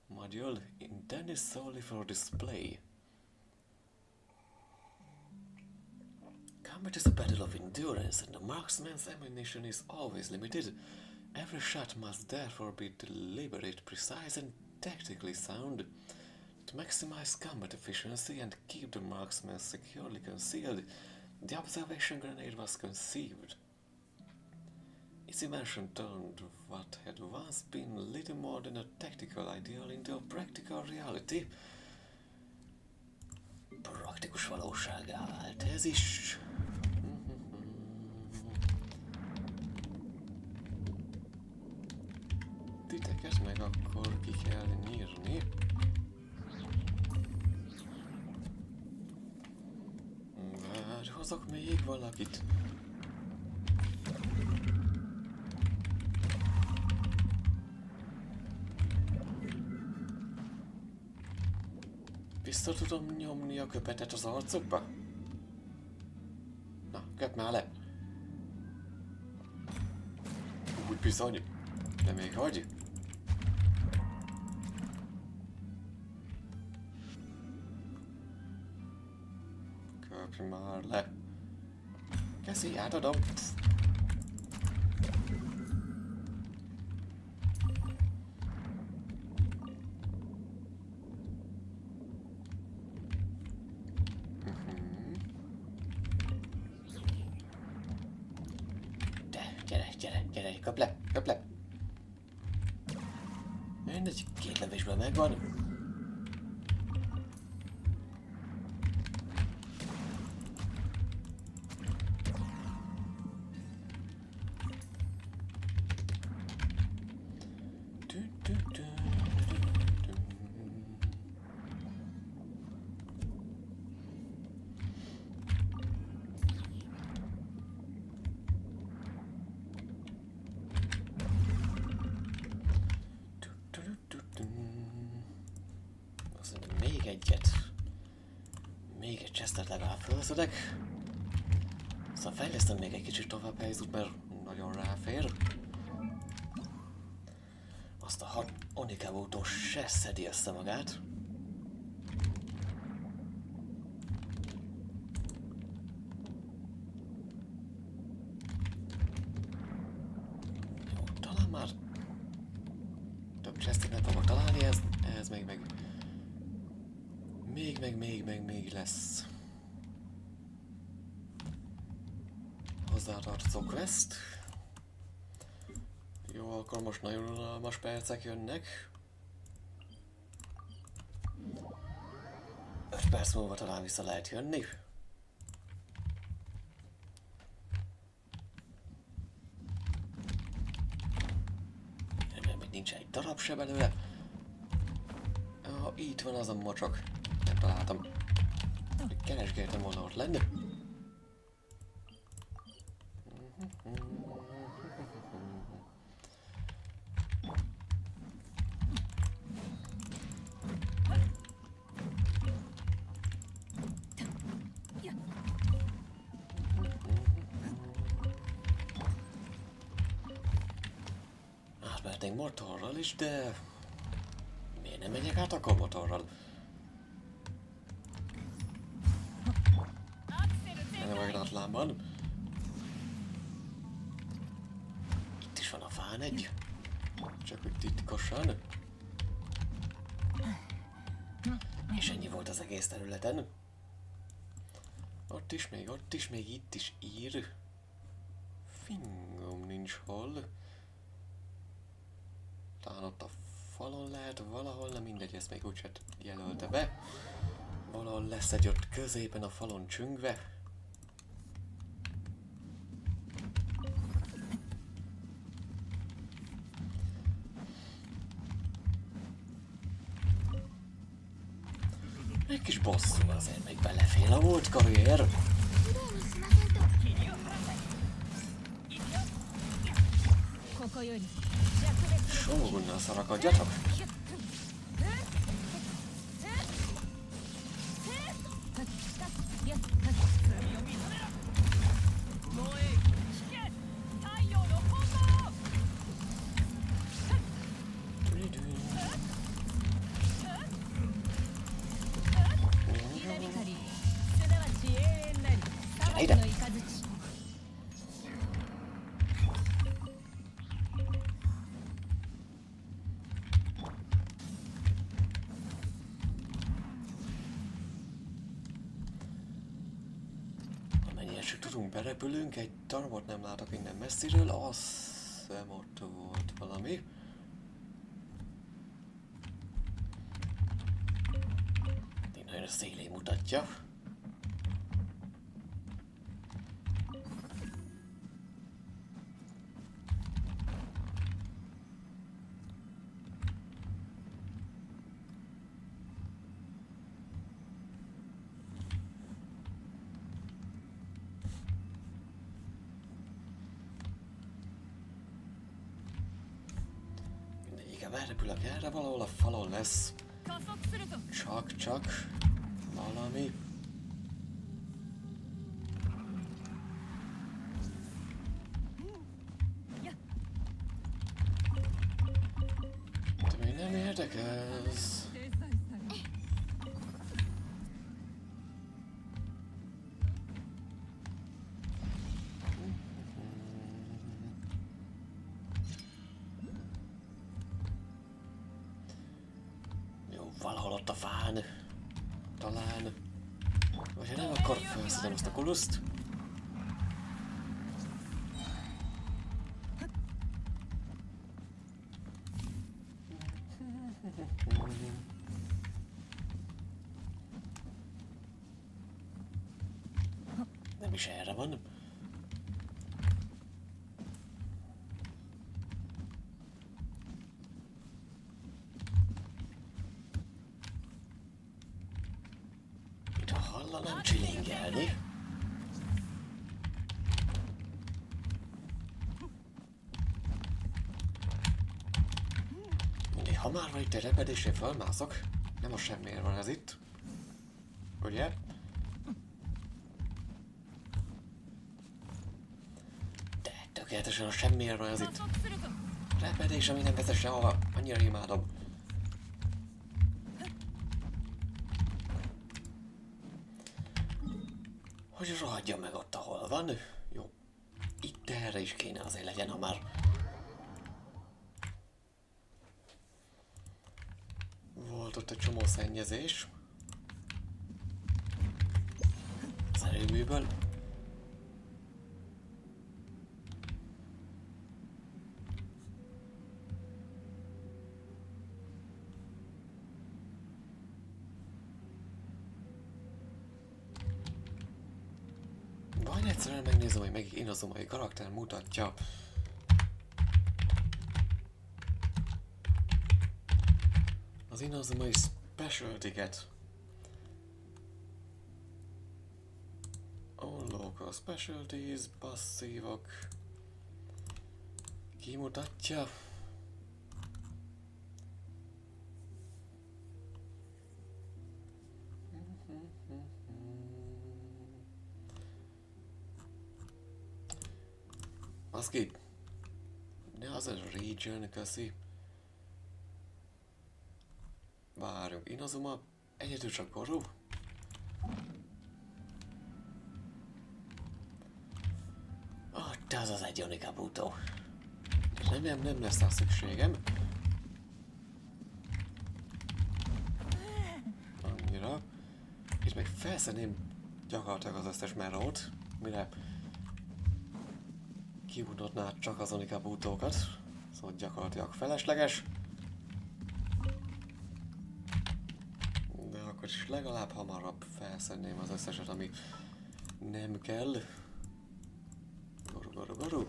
module intended solely for display. Combat is a battle of endurance, and the marksman's ammunition is always limited. Every shot must therefore be deliberate, precise, and tactically sound. To maximize combat efficiency and keep the marksman securely concealed, the observation grenade was conceived. Its invention turned what had once been little more than a tactical ideal into a practical reality. Praktikus valóságá vált ez is. Titeket meg akkor ki kell nyírni. Várj, hozok még valakit. Vissza tudom nyomni a köpetet az arcokba? Na, köp már le! Úgy bizony! De még hagy! Rakj már le. Keszi, átadom. Gyere, kap le. Mindegy, 2 lövésből megvan. Még egyet. Még egy chestet legalább felszedek. Szóval fejlesztem még egy kicsit tovább Heizót, mert nagyon ráfér. Azt a 6 Onikabótól se szedi össze magát. Jó, talán már több chestet nem fogok találni, ez még lesz. Hozzátartozó quest. Jó, akkor most nagyon unalmas percek jönnek. 5 perc múlva talán vissza lehet jönni. Még nincs egy darab se belőle. Itt van az a mocsok. Nem találtam. Keresgéltem volna ott lenni. Átmehetnénk motorral is, de... miért nem megyek át akkor motorral? Nem olyan atlámban. Itt is van a fán egy. Csak úgy titkosan. És ennyi volt az egész területen. Ott is még, itt is ír. Fingom nincs hol. Talán ott a falon lehet valahol, nem mindegy, ezt még úgyse jelölte be. Valahol lesz egy ott középen a falon csüngve. Egy kis bosszú azért még belefél a múlt karrier. Shogunnal szarakodjatok! Ide! Amennyien se tudunk, berepülünk, egy darabot nem látok innen messziről, azt hiszem ott volt valami. Én nagyon szélén mutatja. Berepülök erre, valahol a falon lesz. Csak valami. De még nem érdekez. ott a fán. Talán. Vagy ha nem, akkor felszedem azt a kuluszt. Nem is erre van. Mintha hallanám csilingelni. Mindig, ha már van itt egy repedésén fölmászok, nem a semmiért van ez itt. Ugye? Tökéletesen a semmiért van ez itt. Repedés, ami nem vezet sehova. Annyira imádom. Hogy rohadja meg ott, ahol van. Jó. Itt erre is kéne azért legyen, ha már... Volt ott egy csomó szennyezés. Az erőműből. Vagy egyszerűen megnézem, hogy melyik inazumai karakter mutatja. Az inazumai specialty-ket. All local specialties, passzívok. Ki mutatja? Az ki? Ne az a region, köszi. Várjunk, Inazuma egyedül csak korú? Ott az az egy Onikabuto. Nem lesz rá szükségem. Annyira. És még felszedném gyakorlatilag az összes merót, mire kimutatná csak az Onikabutókat. Szóval gyakorlatilag felesleges. De akkor is legalább hamarabb felszedném az összeset, ami nem kell. Goru.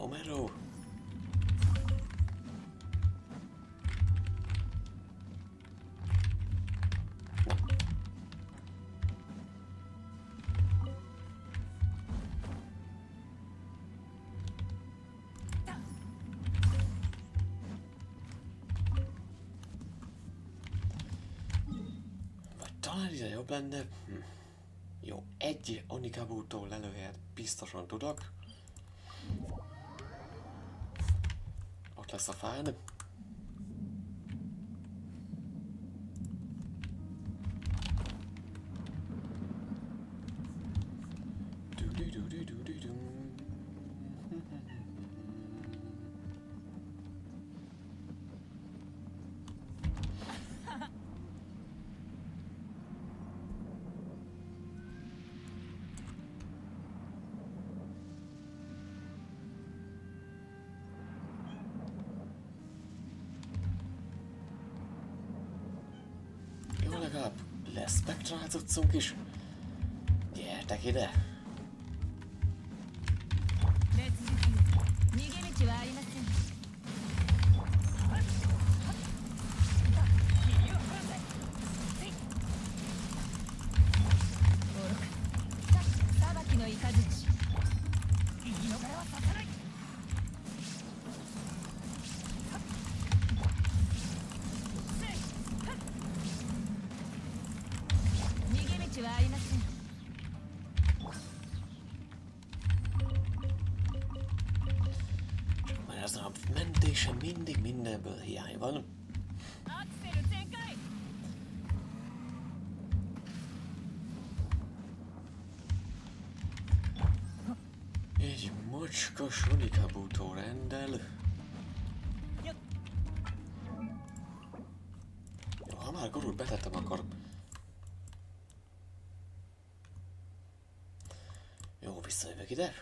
Mero. Talán ide jobb lenne. Jó, egy Onikabuto lelőhelyet biztosan tudok. Ott lesz a fán. Jó, legalább lesz spektrálcuccunk is. Gyertek ide! Mert ezen a mentésen mindig mindenből hiány van. Mocskos unikabútó rendel. Jó, ha már gurút betettem, akkor... Jó, visszajövök ide.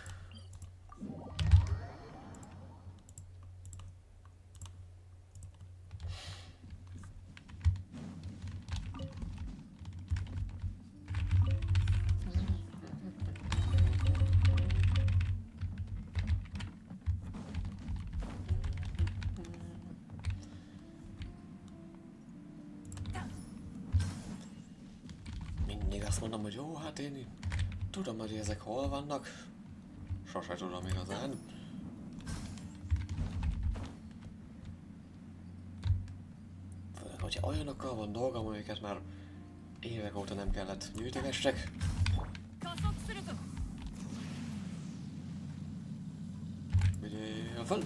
Mindig azt mondom, hogy jó, hát én tudom, hogy ezek hol vannak. Sose tudom igazán. Főleg, hogyha olyanokkal van dolgom, amiket már évek óta nem kellett gyűjtögessek. Vigyél fel!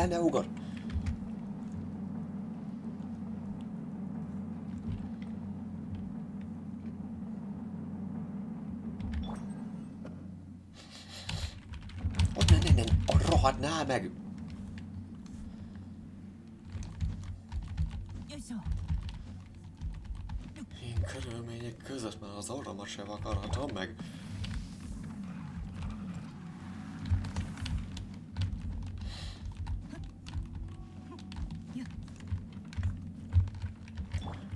Ne ugor! Rohadnál meg! Én körülmények között már az orromat sem akarhatom meg.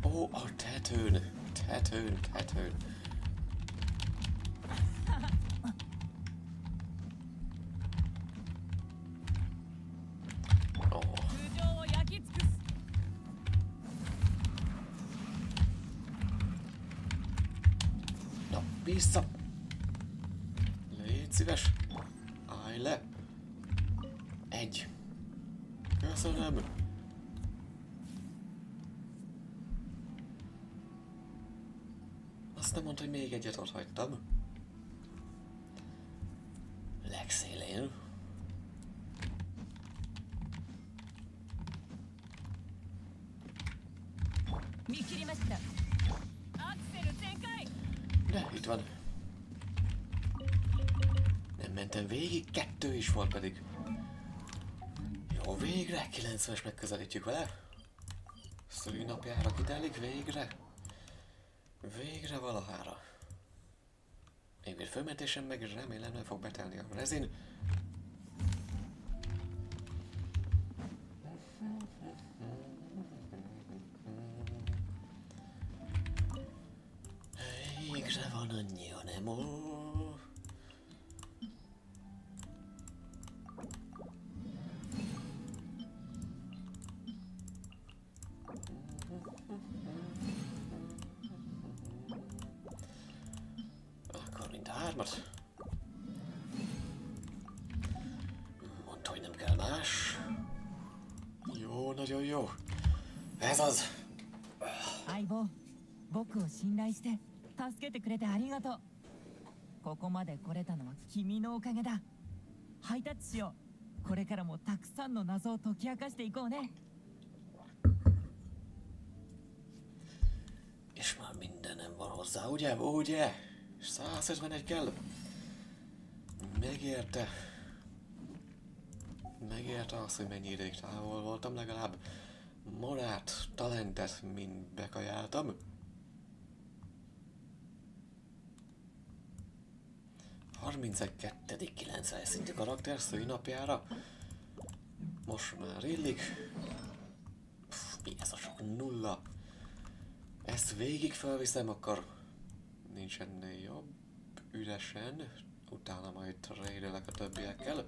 Ó, a tetőn! Tetőn! Vissza! Légy szíves! Állj le! Egy! Köszönöm! Azt nem mondta, hogy még egyet ott hagytam. Legszélén. De itt van. Nem mentem végig, 2 is volt pedig. Jó, végre 90-es megközelítjük vele. Szülinapjára kitelik, végre. Végre valahára. Még fölmentésem meg, és remélem nem fog betelni a rezin. Végre van annyi a Nemo. Akkor mind a 3-at. Mondta, hogy nem kell más. Jó, nagyon jó. Ez az. 相棒、僕を信頼して助けてくれてありがとう。ここまで来れたのは君のおかげだ。ハイタッチしよう。これからもたくさんの謎を解き明かしていこうね。 És már mindenem van hozzá, ugye? Ugye? 151 kell. Megérte. Megérte azt, hogy mennyi ideig távol voltam, legalább morát, talentet mind bekajáltam. 32. 90 szintű karakter szülinapjára. Most már illik. Mi ez a sok nulla? Ezt végig felviszem, akkor nincs ennél jobb. Üresen. Utána majd raidelek a többiekkel.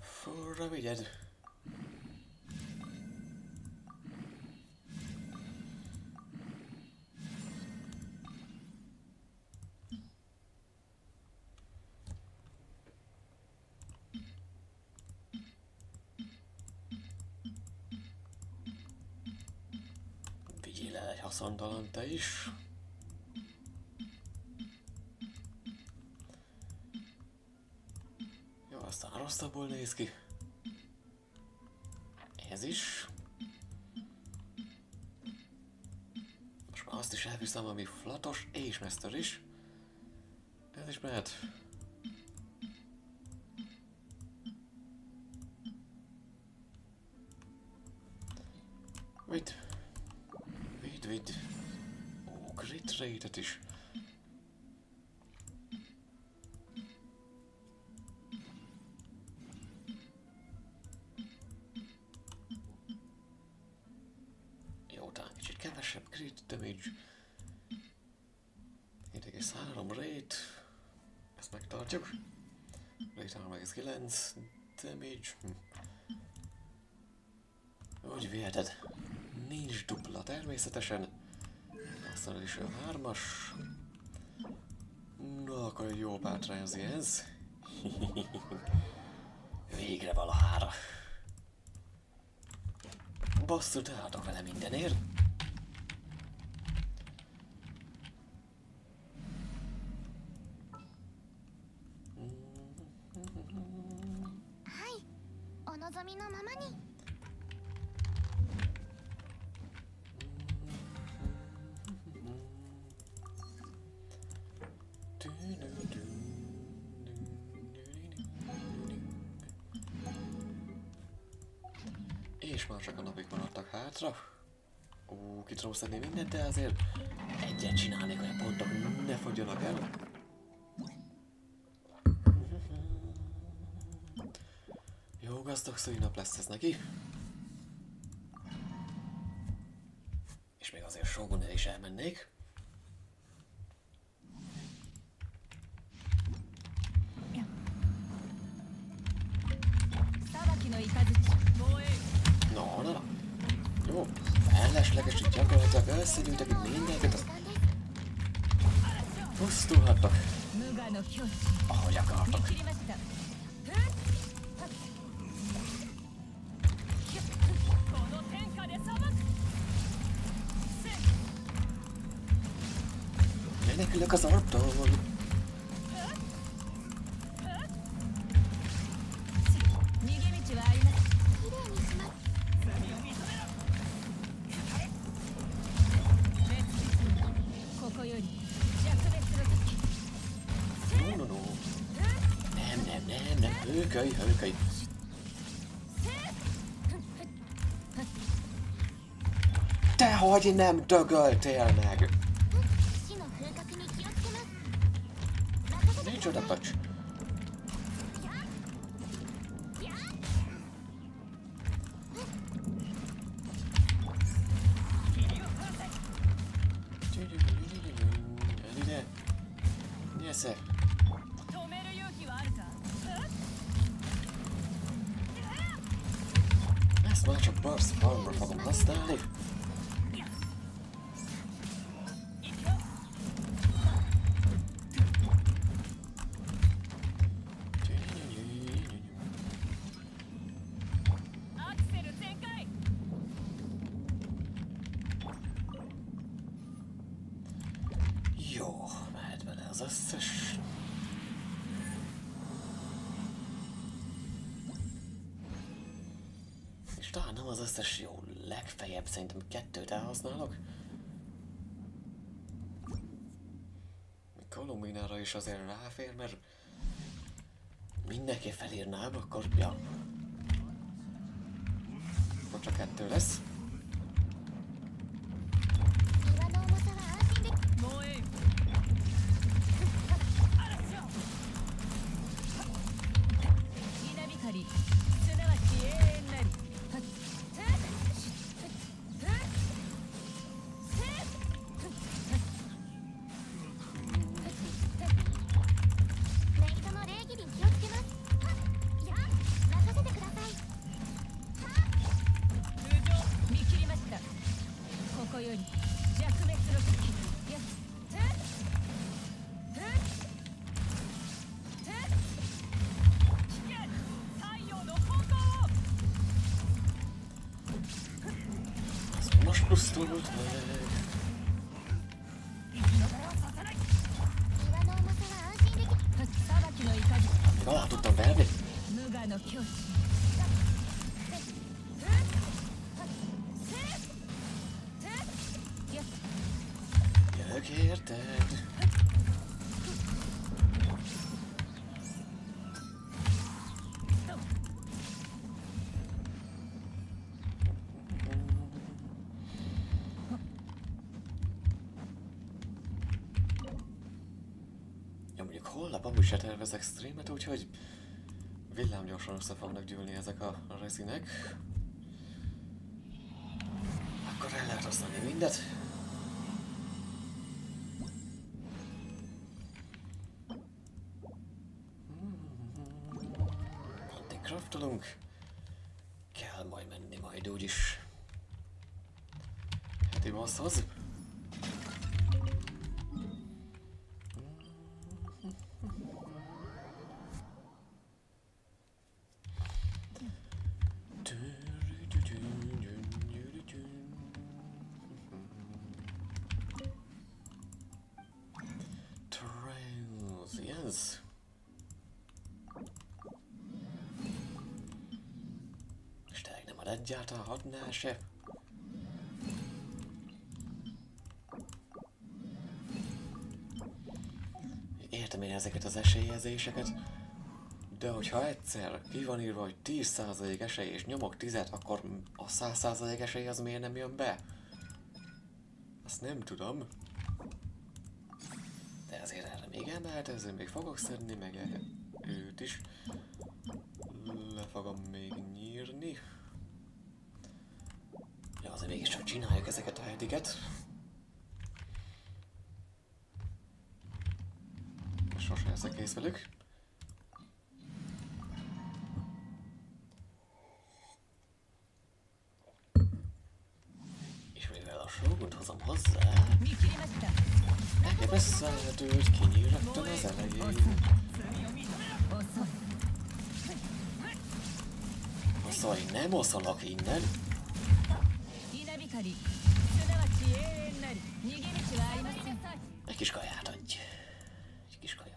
Furra vigyed! Vigyél el egy haszontalan te is. Jó, aztán rosszabbul néz ki. Ez is. Most már azt is elviszem, ami flatos és mester is. Ez is mehet. Vidd. Ó, crit rate-et is. Jó, talán kicsit kevesebb crit damage. 7,3 rate. Ezt megtartjuk. Rate 3,9 damage. Úgy véheted. Nincs dupla természetesen. Aztán is a 3-as. Na, akkor jó pátrányzi ez. Végre valahára. Basszút, álltok vele mindenért. Hai, お望みのままに。 És már csak a napig maradtak hátra. Ó, ki tudom szedni mindent, de azért egyet csinálnék, hogy a pontok ne fogjanak el. Jó gazdag szülinap lesz ez neki. És még azért Shogun-el is elmennék. Na. Jó, felesleges, hogy gyakorlatilag összegyűjtek itt mindenkit, azt pusztulhattak, ahogy akartak. Menekülök az ortól. No. Nem. Hőköly. Tehogy nem dögöltél meg! Nincs oda pacs. Elide. Nyesze. Ezt már csak Burst Farmra fogom használni. Jó, mehet bele az összes. És talán nem az összes, jó, legfeljebb szerintem 2-t elhasználok. Koluminára is azért ráfér, mert mindenki felírnám, akkor ja. Akkor csak 2 lesz. Most pusztult meg. Még alá tudtam verni. Ülök érted? Ja, mondjuk holnap amúgy se tervezek streamet, úgyhogy villámgyorsan össze fognak gyűlni ezek a rezinek. Akkor el lehet használni mindet. Addig craftolunk. Kell majd menni majd úgyis. Heti bosshoz. Yes. És tényleg nem ad egyáltalán hadnál se. Értem én ezeket az esélyezéseket, de hogyha egyszer ki van írva, hogy 10% esély és nyomok 10-et, akkor a 100% esély az miért nem jön be? Azt nem tudom. De azért erre még emelt, ezzel még fogok szedni, meg őt is. Le fogom még nyírni. Ja, azért mégiscsak csináljuk ezeket a hetiket. Sose leszek kész velük. És mivel a sógunt hozom hozzá, nekem összehetőt kinyírattam az elején. Szóval én nem oszolok innen. Egy kis kaját adj. Egy kis kaja.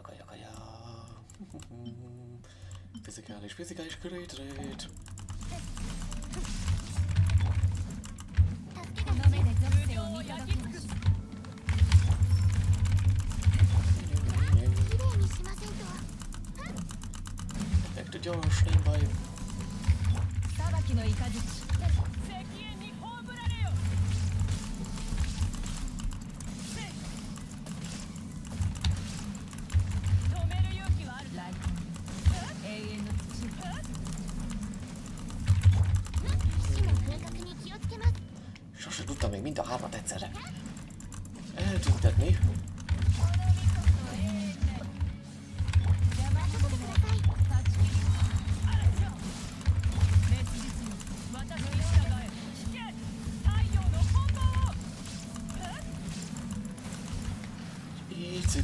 Fizikális körét. Effektu gyors, nem baj. Sose tudtam még mind a hármat egyszerre eltüntetni.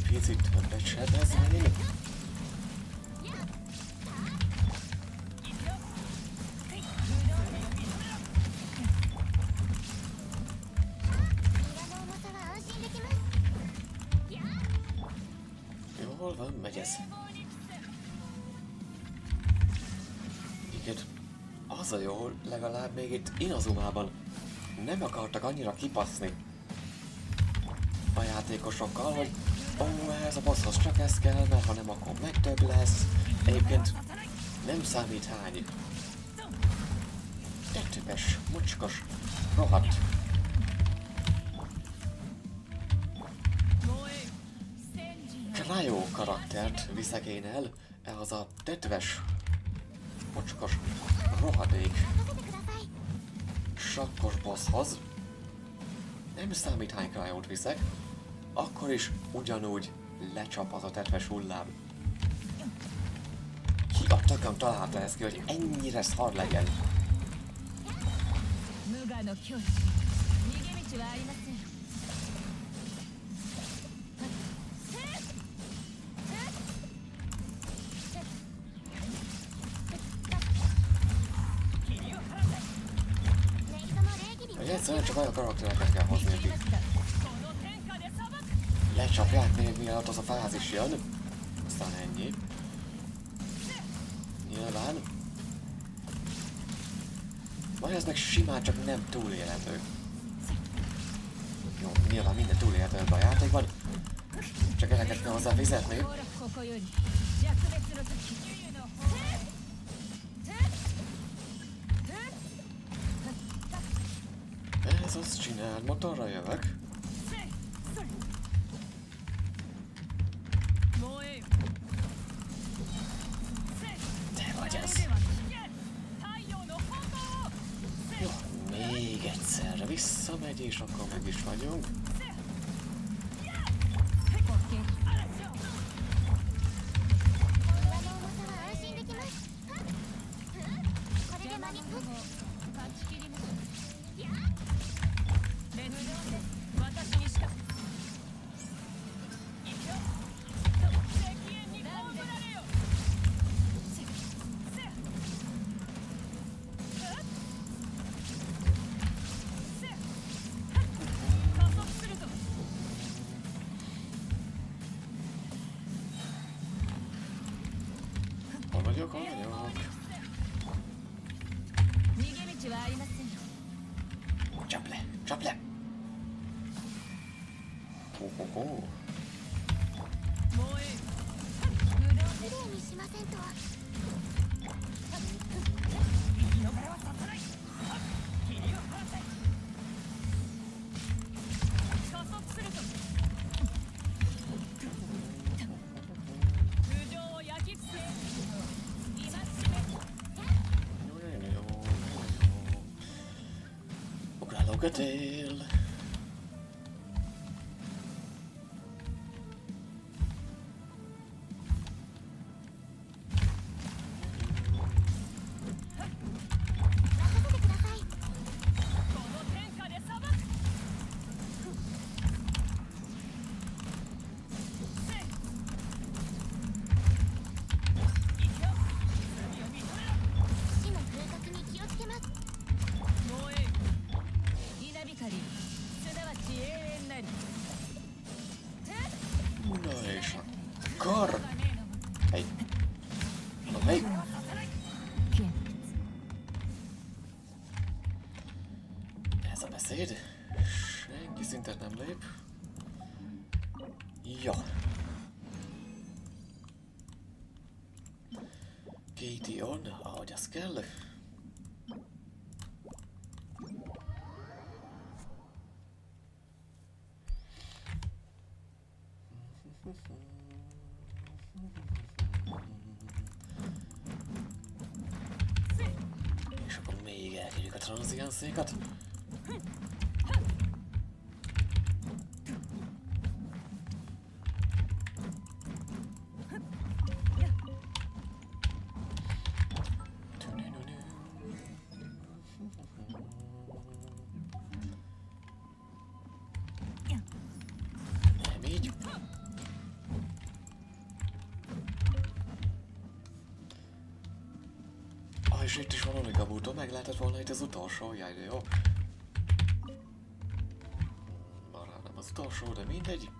Picit többet sebezni. Jól van, megy ez. Igen, az a jó, legalább még itt Inazumában nem akartak annyira kipaszni a játékosokkal, hogy ez a bosshoz csak ez kell, mert ha nem, akkor meg több lesz. Egyébként nem számít hány. Tetőpes, mocskos, rohadt. Cryo karaktert viszek én el, az a tetves, mocskos, rohadék sakkos bosshoz. Nem számít hány Cryót viszek, akkor is ugyanúgy lecsap az a tetves hullám. Ki a tököm találta ezt ki, hogy ennyire szar legyen? Hogy egyszerűen csak olyan karaktereket kell hozni, akik lecsapják még mielőtt az a fázis jön. Aztán ennyi. Nyilván. Vagy ez meg simán csak nem túlélendő. Jó, nyilván minden túlélhető ebben a játékban. Csak eleget kell hozzá fizetni. ここより弱別の時の方 Ez azt csinál, motorra jövök. Te vagy az. Jó, még egyszerre visszamegy, és akkor meg is vagyunk. Hol vagyok? Csap le, csap le! Ho-ho-ho! 失礼にしませんとは Ugrálok a tél! Na és akkor... Hey! Mondom, hey! Ez a beszéd. Senki szintet nem lép. Ja. Katie on, ahogy az kell. És akkor még elkérjük a tranzienszékat. Nem így. És itt is valami gabútó, meg lehetett volna itt az utolsó, jaj, de jó. Marha nem az utolsó, de mindegy.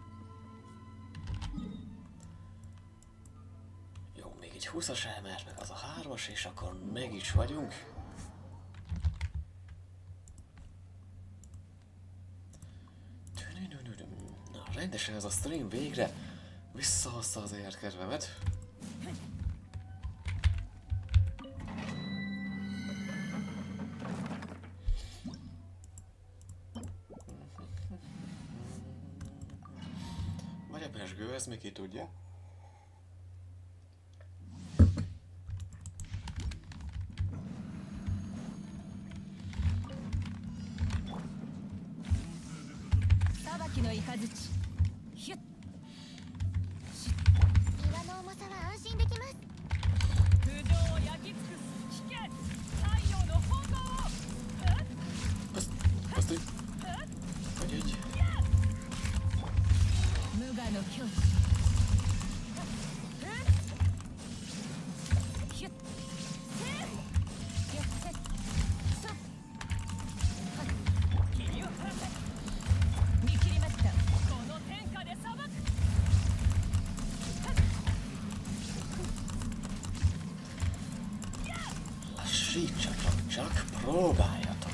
Jó, még egy 20-as elmert, meg az a 3-as, és akkor meg is vagyunk. Na, rendesen ez a stream végre visszahozta az élet kedvemet. Vagy a pesgő, ezt még ki tudja. Azt így. Hogy így. Lassítsatok, csak próbáljatok.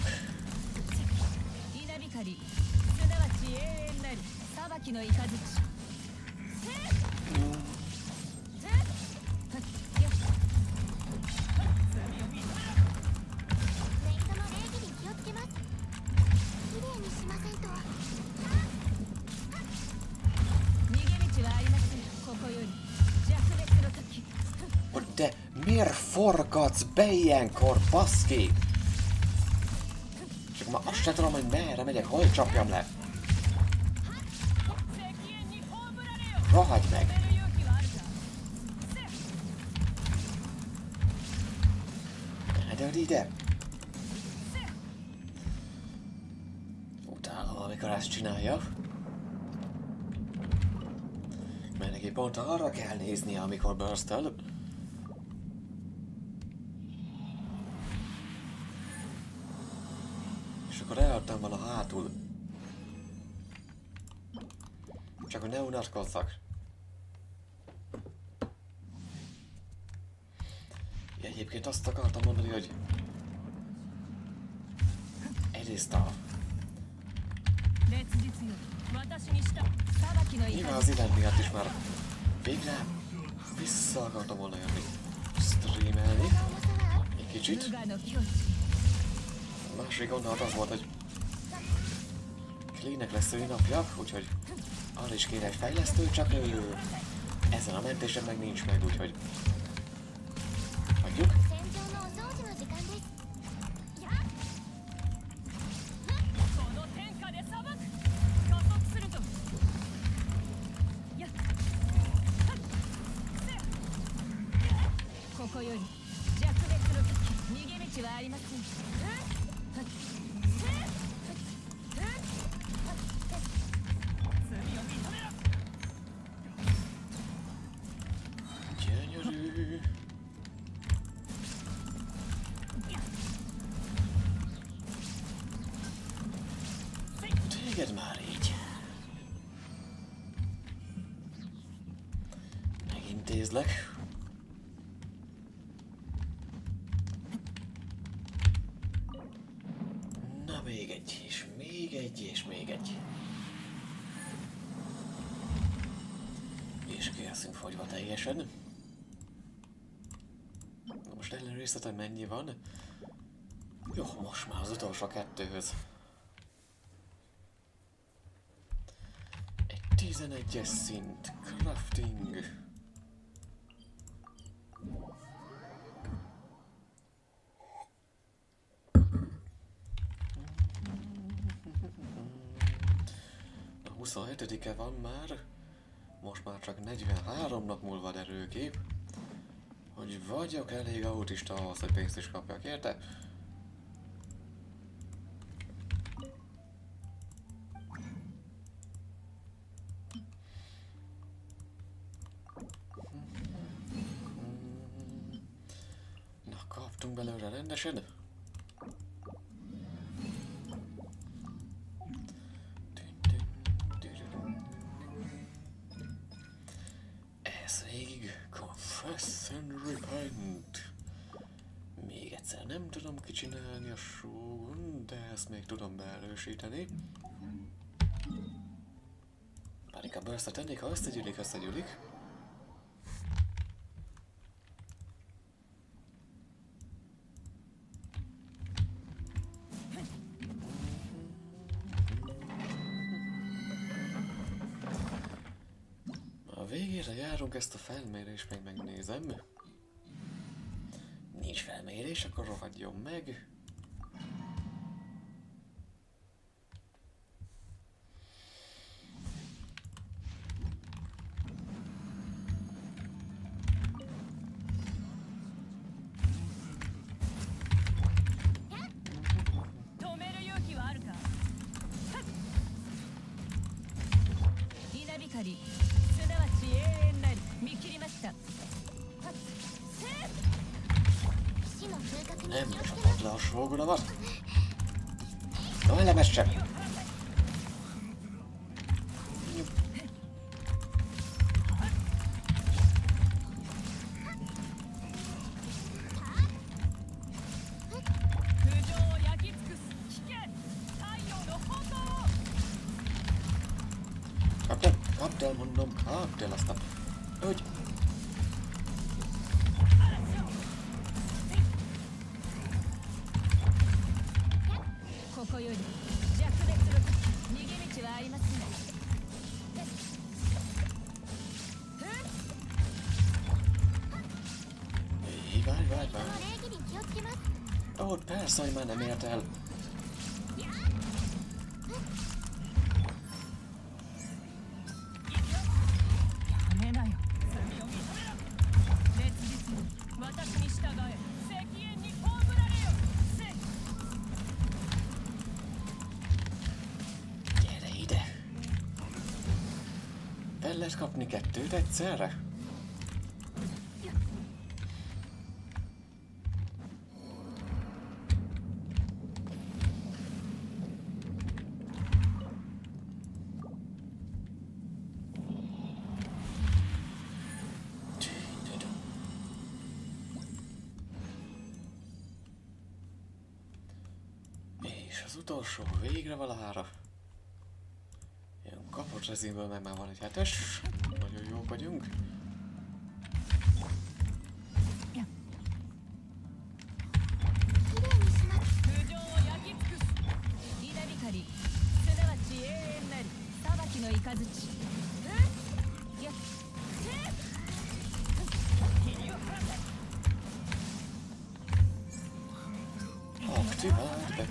De miért forgatsz be ilyenkor, baszki? Csak már azt sem tudom, hogy merre megyek, hol csapjam le. Rohagy meg! De ide! Utálom, amikor ezt csinálja. Mert neki pont arra kell néznie, amikor burstöl. És akkor elhagytam vala hátul. Csak hogy ne unatkozzak. Egyébként azt akartam mondani, hogy egyrészt nyilván az event miatt is már végre vissza akartam volna jönni streamelni egy kicsit. A másik gondolat az volt, hogy Cleannek lesz szülinapja, úgyhogy arra is kéne egy fejlesztő, csak ő ezen a mentésen meg nincs meg, úgyhogy hagyjuk. Gyönyörű. Téged már így. Megintézlek. Na még egy, és még egy, és még egy. És készünk fogyva teljesen. Na most ellenőriztetem, mennyi van. Jó, most már az utolsó kettőhöz. Egy 11-es szint. Crafting. A 27-e van már. Most már csak 43 nap múlva derül ki, hogy vagyok elég autista ahhoz, hogy pénzt is kapjak érte. Na, kaptunk belőle rendesen. Confess and repent. Még egyszer nem tudom kicsinálni a shogun, de ezt még tudom beerősíteni. Bár inkább összetennék, ha összegyűlik, összegyűlik. A végére járunk, ezt a felmérést még megnézem. Nincs felmérés, akkor rohadjon meg. Nem csapod le a sógunomat. No, elemes sem. Hidd el, mondom, hagyd el azt a... Hogy... ここより弱烈の逃げ道はありません。Várj. Ó, persze, hogy már nem ért el. Gyere ide. El lehet kapni kettőt egyszerre? És az utolsó végre valahára. Ilyen kapott rezinből meg már van egy 7-es. Nagyon jók vagyunk. Aktiváld be!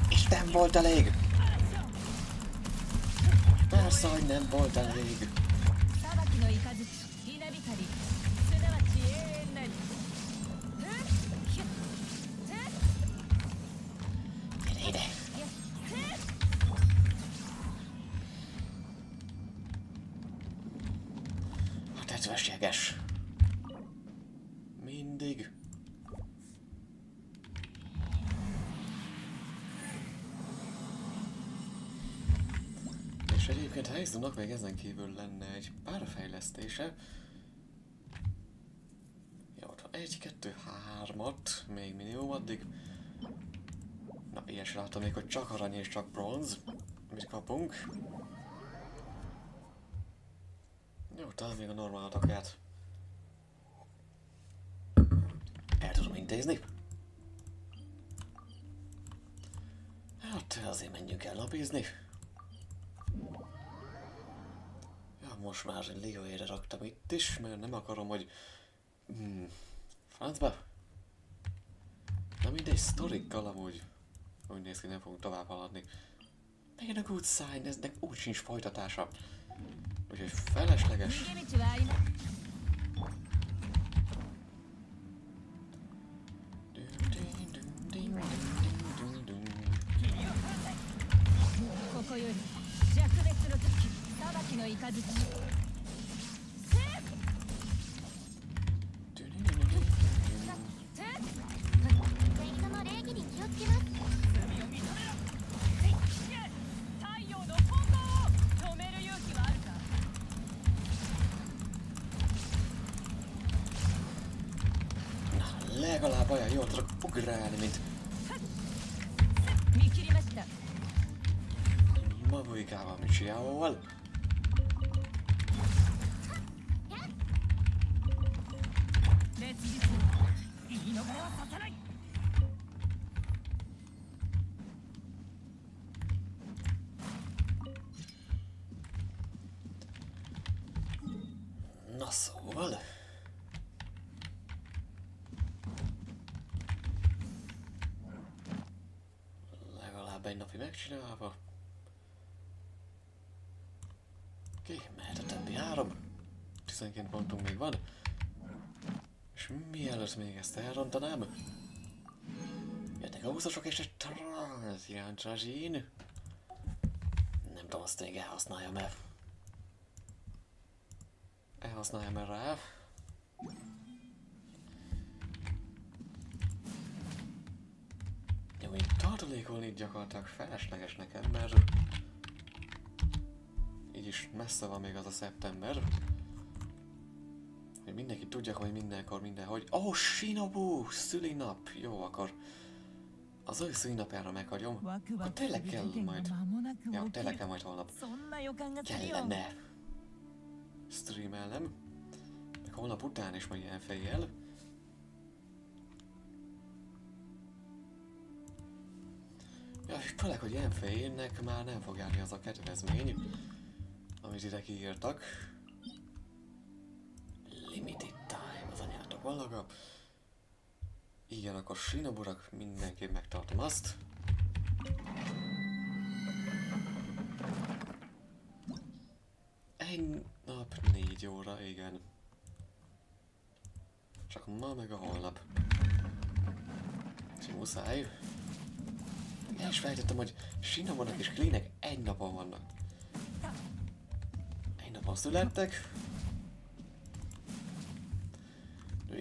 És nem volt elég! Persze, hogy nem volt elég! Gyere ide! A tetszőséges! Mindig! És egyébként Heizounak még ezen kívül lenne egy pár fejlesztése. Jó, ott van 1, 2, 3-at, még minimum addig. Na, ilyesre látom még, hogy csak arany és csak bronz. Mit kapunk? Jó, talán még a normál atakját el tudom intézni. Hát azért menjünk el napizni. Ja, most már Ligoére raktam itt is, mert nem akarom, hogy... francba. Na mindegy, sztorikkal amúgy úgy néz ki, nem fogunk tovább haladni. Még a good sign, eznek úgy sincs folytatása. Úgyhogy felesleges. Legalább olyan jól tudok ugrálni, mint... Mabuikával, mint Chiaóval. Na szóval... Legalább egy napi megcsinálva. Oké, mehet a többi 3. 12 pontunk még van. És mielőtt még ezt elrontanám... Jöttek a úszosok és egy transzjáncsazsin. Nem tudom, azt még elhasználjam-e. Elhasználjam-e rá. Jó, én tartalékolni gyakorlatilag felesleges nekem, mert így is messze van még az a szeptember. Hogy mindenki tudja, hogy mindenkor, mindenhogy. Ó, Shinobu! Szülinap! Jó, akkor az ő szülinapjára meghagyom. Akkor tényleg kell majd. Ja, tényleg kell majd holnap. Kellene streamelnem. Meg holnap után is majd ilyen fejjel. Ja, és főleg, hogy ilyen fejének már nem fog járni az a kedvezmény, amit ide kiírtak. Limited time, az anyátok vallaga. Igen, akkor Shinoburak mindenképp megtartom azt. Egy nap 4 óra, igen. Csak ma meg a holnap. És muszáj. El is fejtettem, hogy Shinobunak és Cleanek egy napon vannak. Egy napon születtek.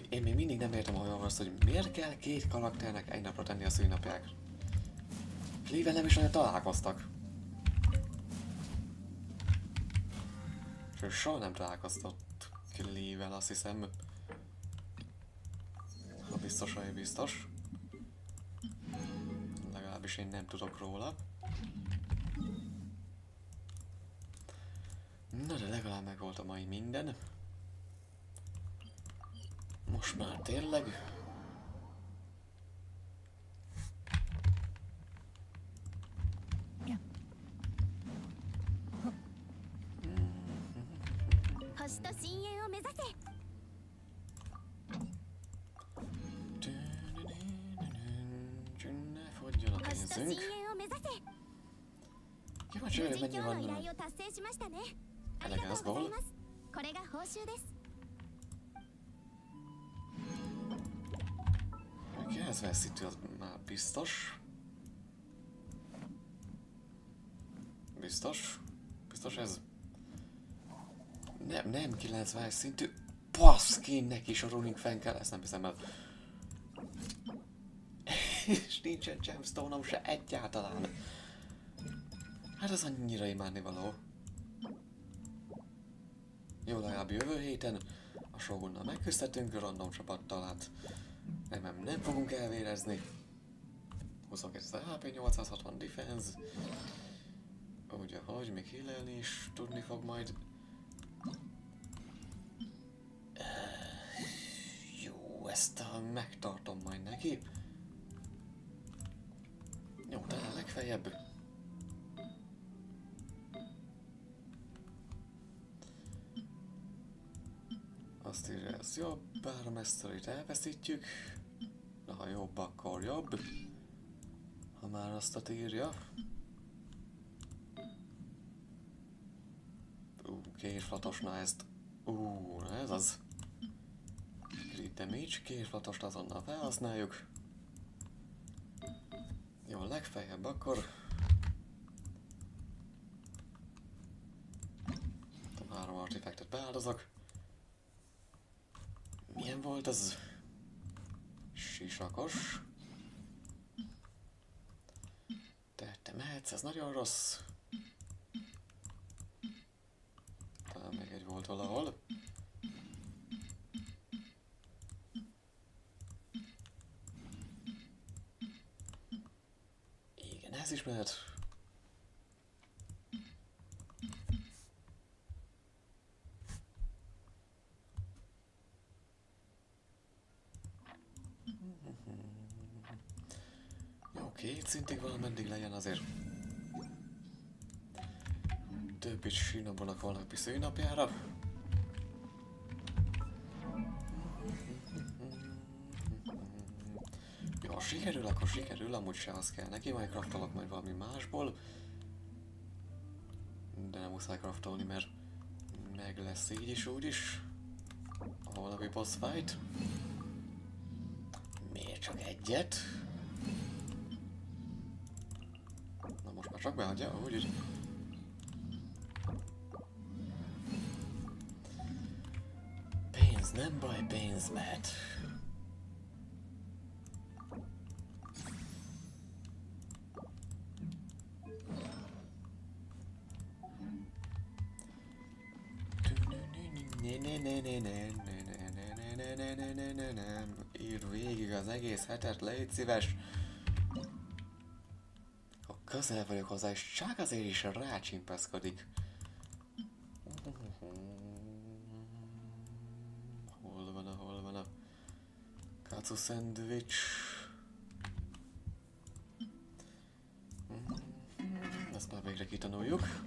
Én még mindig nem értem olyan azt, hogy miért kell két karakternek egy napra tenni a szülinapják. Cleve-vel nem is olyan találkoztak. És ő soha nem találkoztott Cleve-vel, azt hiszem. Ha biztos, hogy biztos. Legalábbis én nem tudok róla. Na de legalább meg volt a mai minden. Most már tényleg. Ne fogjon a pénzünk. Kíváncsi vagyok, mennyi van elegance-ból. Ez veszítő, az már biztos. Biztos ez. Nem 90 szintű. Baszki, neki sorolunk fenn kell, ezt nem hiszem el. És nincsen gemstone-om se egyáltalán. Hát az annyira imádnivaló. Jó, legalább jövő héten a Shogunnal megküzdhetünk a random csapattal, hát nem fogunk elvérezni. 22 HP, 860 defense. Úgy ahogy, még healelni is tudni fog majd. Jó, ezt megtartom majd neki. Jó, talán legfeljebb. Azt írja, ez jobb, bár a mesztelit elveszítjük. De ha jobb, akkor jobb. Ha már azt írja. Kérflatos, na ezt. Na ez az. Crit damage, kérflatost azonnal felhasználjuk. Jó, legfeljebb akkor. 3 artifactet beáldozok. Milyen volt az? Sisakos. Te mehetsz, ez nagyon rossz. Talán még egy volt valahol. Igen, ez is mehet. Jó, 2 szintig valameddig legyen azért. Több is Shinobunak valaki szülinapjára. Jó, ha sikerül, akkor sikerül, amúgy se az kell neki, majd craftolok majd valami másból. De nem muszáj craftolni, mert meg lesz így is, úgy is. A valami boss fight. Miért csak egyet? Na most már csak beadja, úgy. Pénz nem baj, pénz mehet. Írd végig az egész hetet, légy szíves. Közel vagyok hozzá, és csak azért is rácsimpaszkodik. Hol van a kacu szendvics? Ezt már végre kitanuljuk.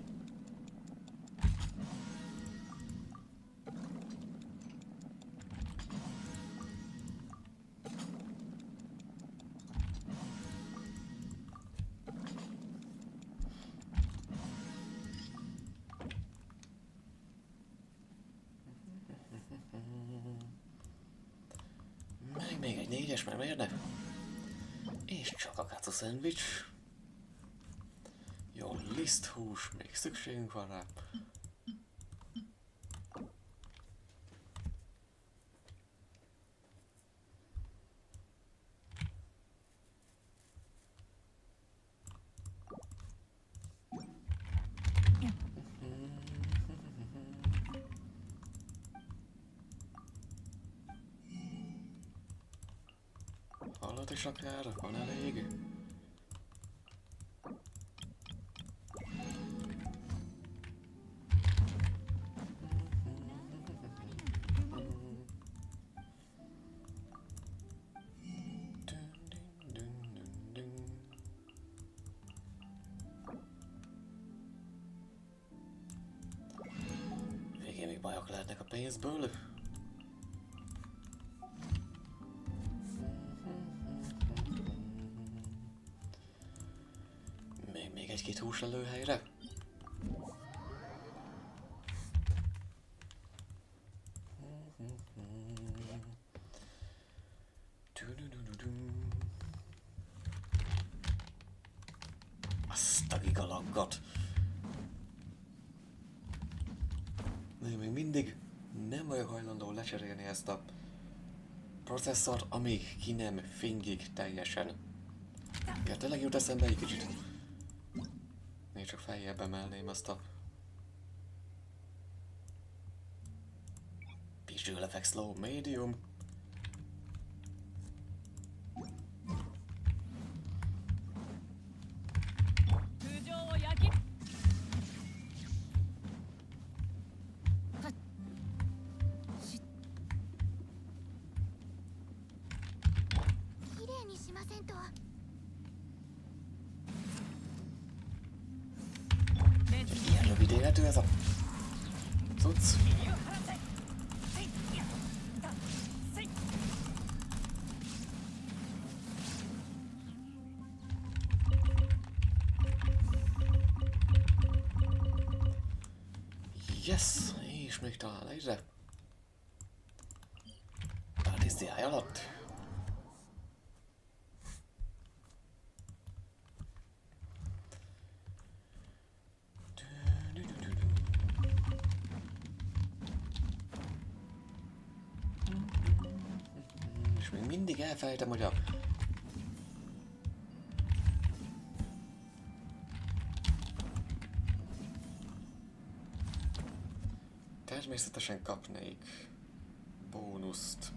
Még egy 4-es, mert miért ne? És csak a kacu szendvics. Jó, liszthús, még szükségünk van rá. Hallod is akár, van elég? Végén még bajok lehetnek a pénzből. Egy-két húslelőhelyre. Azt a gigalaggat. Még mindig nem vagyok hajlandó lecserélni ezt a processzort, amíg ki nem fingik teljesen. Ja, tényleg jut eszembe egy kicsit. Még csak feljebb emelném azt a visual effects slow medium. Ilyen rövid életű ez a cucc. Yes! És még talán egyre. Partisztiáj alatt. És még mindig elfelejtem, hogy a természetesen kapnék bónuszt.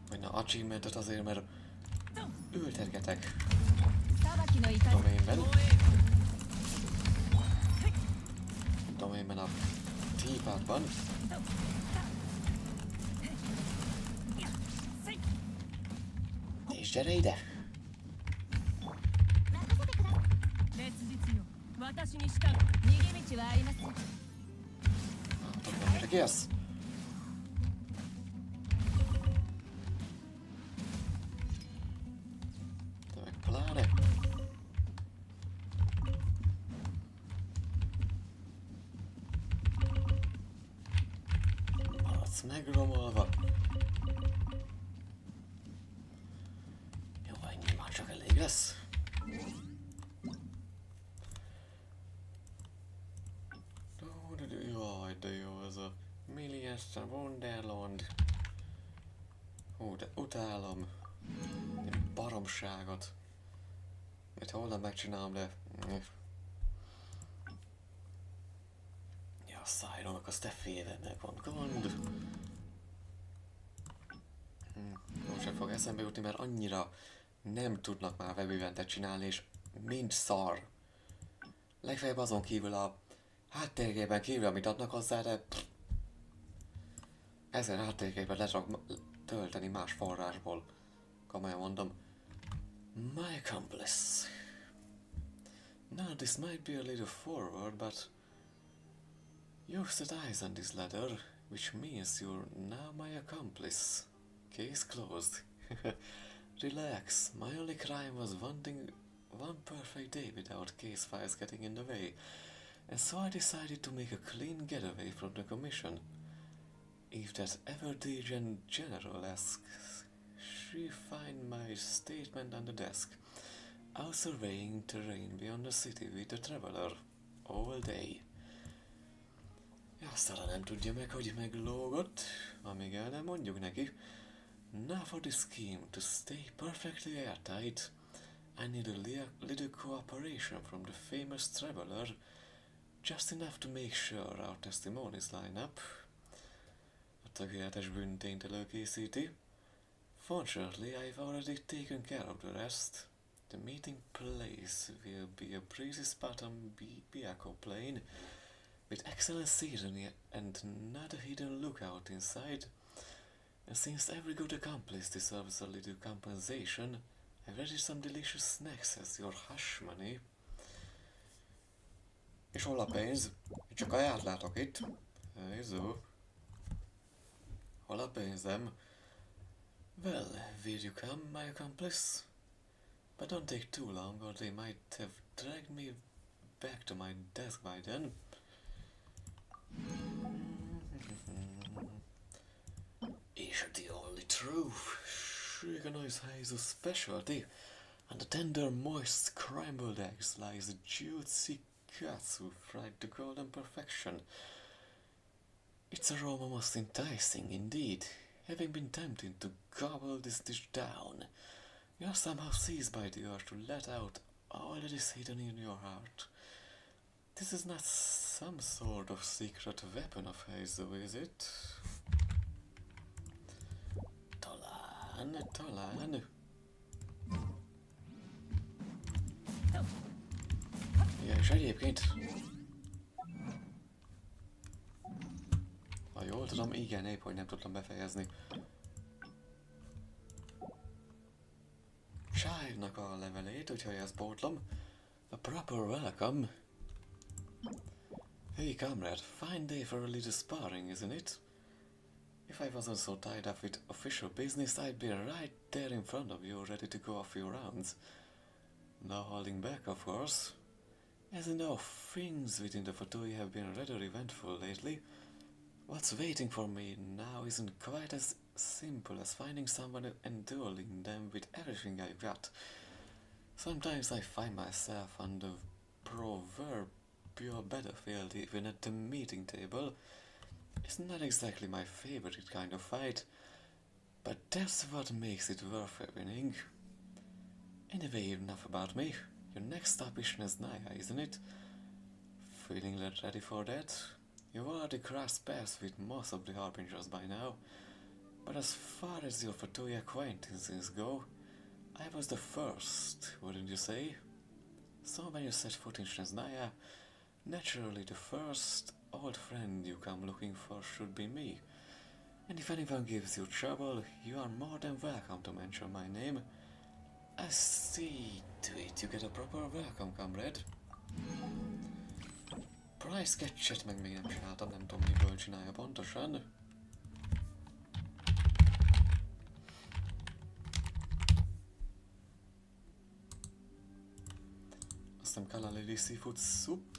Vagy na, achievementet azért, mert ültetgetek doménben a T-padban. És gyere ide! Mire ki az? De meg pláne. Maradsz megromolva. Jó, ennyi már csak elég lesz. Jaj, de jó ez a Millions Wonderland. Hú, de utálom. Baromságot. Itt holnap megcsinálom, de Ja, Szájrónak az te félre megvan gond. Most sem fog eszembe jutni, mert annyira nem tudnak már web csinálni, és mind szar. Legfeljebb azon kívül a háttérgében kívül, amit adnak hozzá, de 1000 háttérgében le tudok tölteni más forrásból. Komolyan mondom. My accomplice. Now this might be a little forward, but you've set eyes on this ladder, which means you're now my accomplice. Case closed. Relax, my only crime was wanting one perfect day without case files getting in the way, and so I decided to make a clean getaway from the commission. If that ever-degen general asks, she find my statement on the desk. Out surveying terrain beyond the city with a traveler all day. Aztán nem tudja meg, hogy meglógott, amíg el nem mondjuk neki. Now for the scheme to stay perfectly airtight, I need a little cooperation from the famous traveler, just enough to make sure our testimonies line up. A tökéletes bűntényt előkészíti. Fortunately, I've already taken care of the rest. The meeting place will be a breezy spot on Biako Plain, with excellent scenery and not a hidden lookout inside. And since every good accomplice deserves a little compensation, I've ready some delicious snacks as your hush money. És hol a pénz? Csak kaját látok itt. Heizou. Hol a pénzem? Well, will you come, my accomplice? But don't take too long, or they might have dragged me back to my desk by then. Is the only truth? Recognize Heizou's specialty. On the tender, moist, scrambled eggs lies a juicy katsu fried to golden perfection. Its aroma most enticing indeed. Having been tempted to gobble this dish down, you are somehow seized by the urge to let out all that is hidden in your heart. This is not some sort of secret weapon of Heizou, is it? Talán. Ja, és egyébként... Ha jól tudom, igen, épp hogy nem tudtam befejezni. Chive-nak a levelét, úgyhogy ezt pótlom. A proper welcome. Hey comrade, fine day for a little sparring, isn't it? If I wasn't so tied up with official business, I'd be right there in front of you, ready to go a few rounds. No holding back, of course. As you know, things within the Fatui have been rather eventful lately. What's waiting for me now isn't quite as simple as finding someone and dueling them with everything I've got. Sometimes I find myself on the proverbial battlefield, even at the meeting table. It's not exactly my favorite kind of fight, but that's what makes it worth winning. Anyway, enough about me. Your next stop is Naya, isn't it? Feeling ready for that? You've already crossed paths with most of the Harbingers by now, but as far as your Fatui acquaintances go, I was the first, wouldn't you say? So when you set foot in Naya, naturally the first old friend you come looking for should be me. And if anyone gives you trouble, you are more than welcome to mention my name. I see to it you get a proper welcome, comrade. Price sketchet meg még nem csináltam, nem tudom miből csinálja pontosan. Aztán Kalalili Seafood Soup.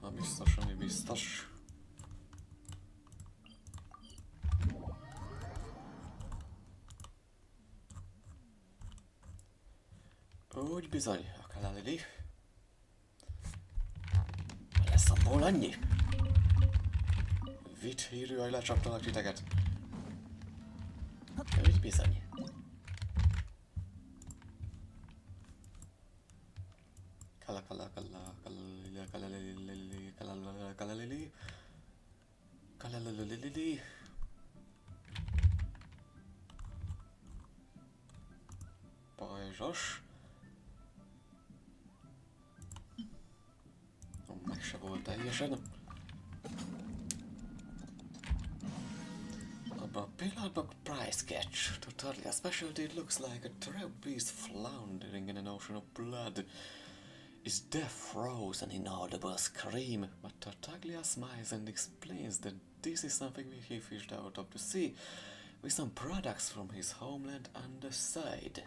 Na biztos, ami biztos. Úgy bizony, a Kalalili. Lesz abból annyi? Vitt hírű, hogy lecsaptalak titeket. Úgy bizony. Pajzsos. Meg se volt teljesen. Abban a pillanatban prize catch. To Tarlia specialty, it looks like a trapeze floundering in an ocean of blood. His death rose an inaudible scream, but Tartaglia smiles and explains that this is something he fished out of the sea with some products from his homeland on the side.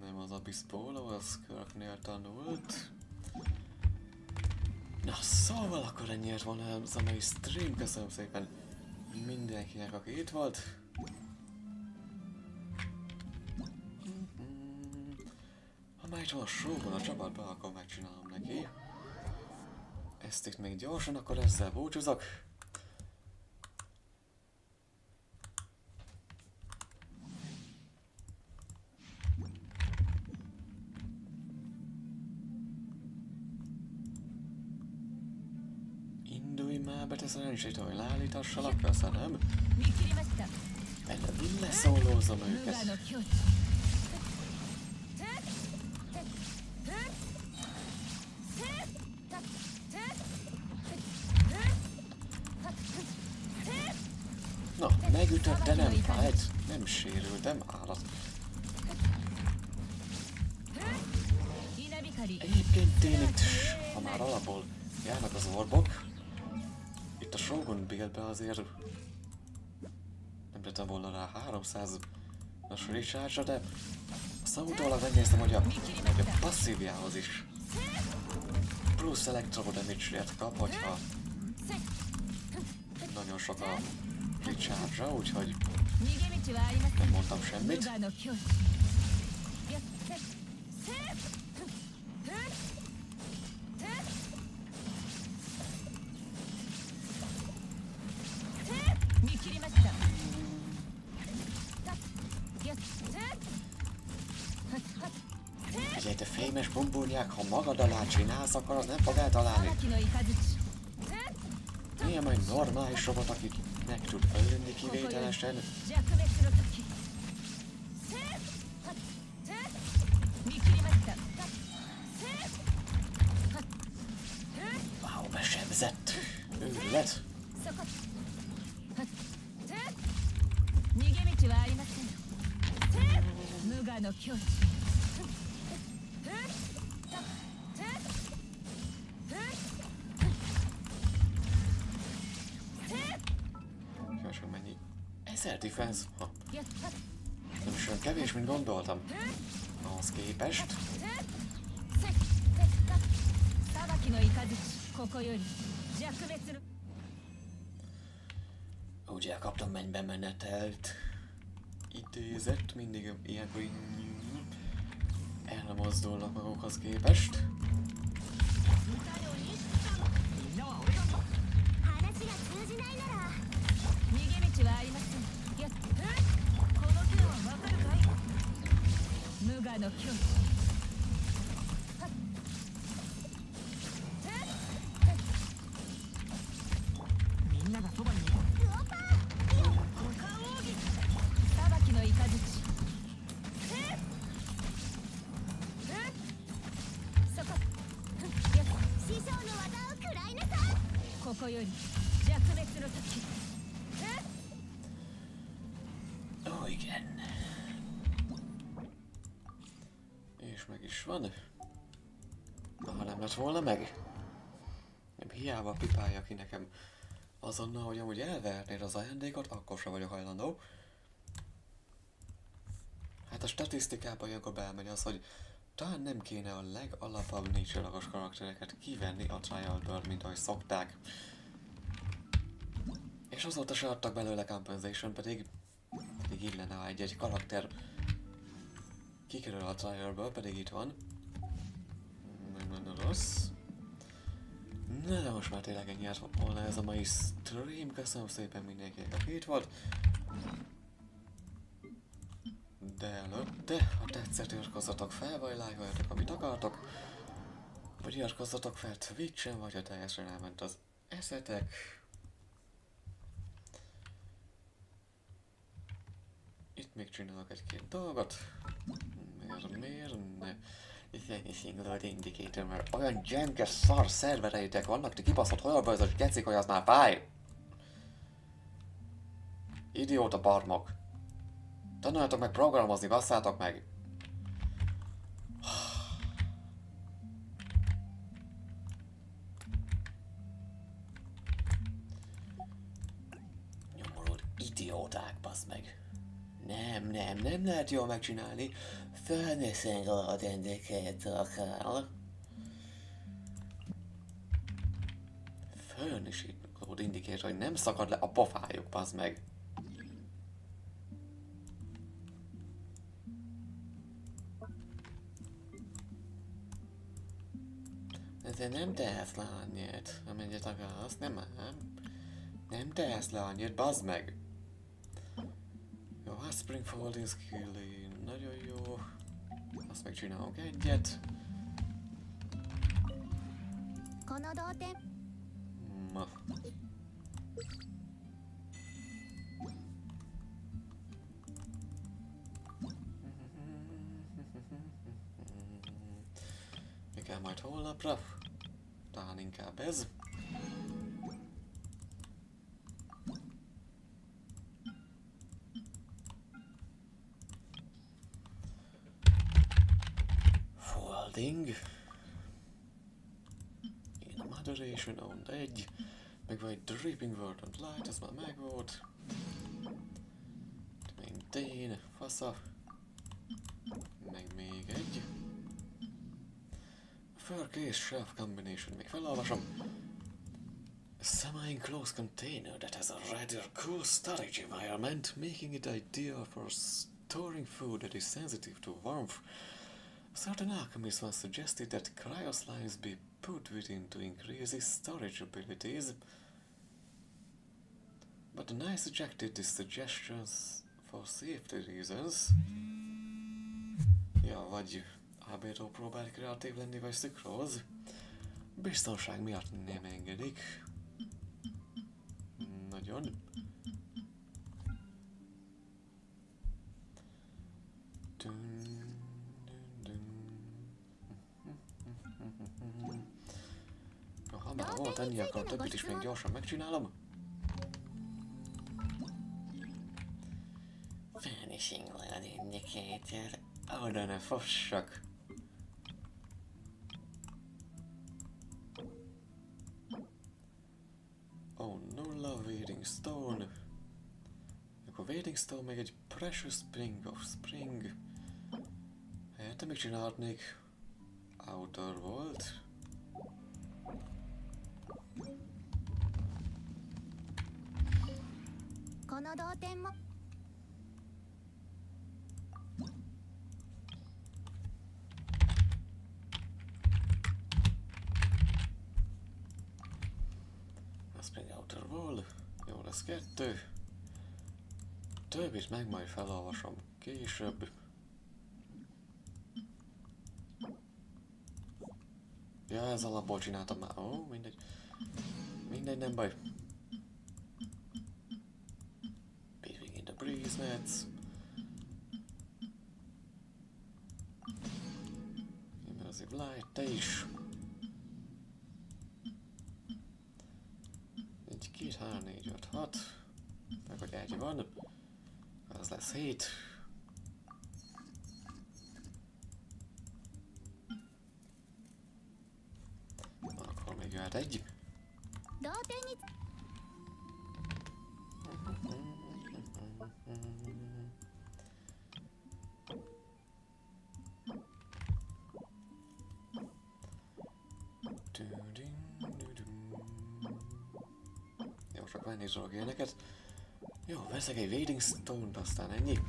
Nem az a biszpóló, az Körknél tanult. Na szóval akkor ennyiért van ez a mai stream, köszönöm szépen mindenkinek, aki itt volt. Ha már itt van a showban a csapatban, akkor megcsinálom neki. Ezt itt még gyorsan, akkor ezzel búcsúzok. Indulj már be, te szerencsét, hogy leállítassalak, köszönöm. Leszólózom őket. Na, megütött, de nem fájt, nem sérültem, állat. Egyébként én itt, ha már alapból járnak az orbok, itt a Shogun buildbe azért nem tettem volna rá 300-as recharge-ra, de aztán utólag megnéztem, hogy a passzívjához is plusz electro damage-ért kap, hogyha nagyon sok a recharge-ra, úgyhogy nem mondtam semmit. Figyelj, te fémes bumbulják, ha magad alá csinálsz, akkor az nem fog eltalálni. Milyen majd normális robot, aki meg tud ölni kivételesen? Wow, besebzett őrület. Keresel mennyi? 1000 defense? Ha. Nem is olyan kevés, mint gondoltam. Ahhoz képest. Úgy elkaptam mennybe menetelt idézet, mindig ilyenkor így elmozdulnak magukhoz képest. Ó, igen. És meg is van. Ha nem lett volna meg. Nem hiába pipálja ki nekem azonnal, hogy amúgy elvernéd az ajándékot, akkor sem vagyok hajlandó. Hát a statisztikában ilyenkor beelmegy az, hogy talán nem kéne a legalapabb 4 csillagos karaktereket kivenni a trialből, mint ahogy szokták. És azóta se adtak belőle compensation, pedig illene, ha egy karakter kikerül a trialből, pedig itt van. Nem rossz. Na, de most már tényleg ennyi volna ez a mai stream. Köszönöm szépen mindenkinek, aki itt volt. De előtte, ha tetszett, iratkozzatok fel, vagy lájkoljatok, amit akartok. Vagy iratkozzatok fel Twitch-en, vagy ha teljesen elment az eszetek. Itt még csinálok egy-két dolgot. Miért ne? Single indicator, mert olyan gyenge szar szervereitek vannak, ti kibaszott holbajzos gecik, hogy az már fáj. Idióta barmok. Tanuljatok meg programozni, basszátok meg! Nyomorult idióták, bassz meg! Nem lehet jól megcsinálni. Fölnézünk a indicator-kal. Föln is itt a indicator, hogy nem szakad le a pofájuk, bassz meg! De nem tehetsz le annyit, amennyit akarsz, nem ám. Nem tehetsz le annyit, bazd meg! Jó, hát Spring Folding skill nagyon jó. Azt megcsinálunk egyet. Ma. Mi kell majd holnapra? Talán inkább ez. Folding. In moderation on egy. Meg vagy dripping word and light, ez már megvolt. Maintain, fasza. Meg még egy. Fur case shelf combination, még felolvasom. A semi-enclosed container that has a rather cool storage environment, making it ideal for storing food that is sensitive to warmth. Certain alchemists once suggested that cryoslimes be put within to increase its storage abilities, but the Knights rejected these suggestions for safety reasons. Ja, vagy Ábétól próbál kreatív lenni, vagy szikróz. Biztonság miatt nem engedik. Nagyon. Ha már volt ennyi, akkor a többit is még gyorsan megcsinálom. Vanishing Land Indicator. Oda ne fossak. Oh, nulla Wading Stone. Akkor Wading Stone meg egy Precious Spring of Spring. Helyette még csinálhatnék Outer volt. Spring Outer Wall. Jó lesz 2. Többit meg majd felolvasom később. Ja, ez alapból csináltam már. Ó, mindegy. Mindegy, nem baj. Peering in the breeze nets. Immersive light, te is. 1, 2, 3, 4, 5, 6. Meg hogy egy van. Az lesz 7. Akkor még jöhet egy. Jó, csak venni zsolog ilyeneket. Jó, veszek egy Wading Stone-t, aztán ennyi.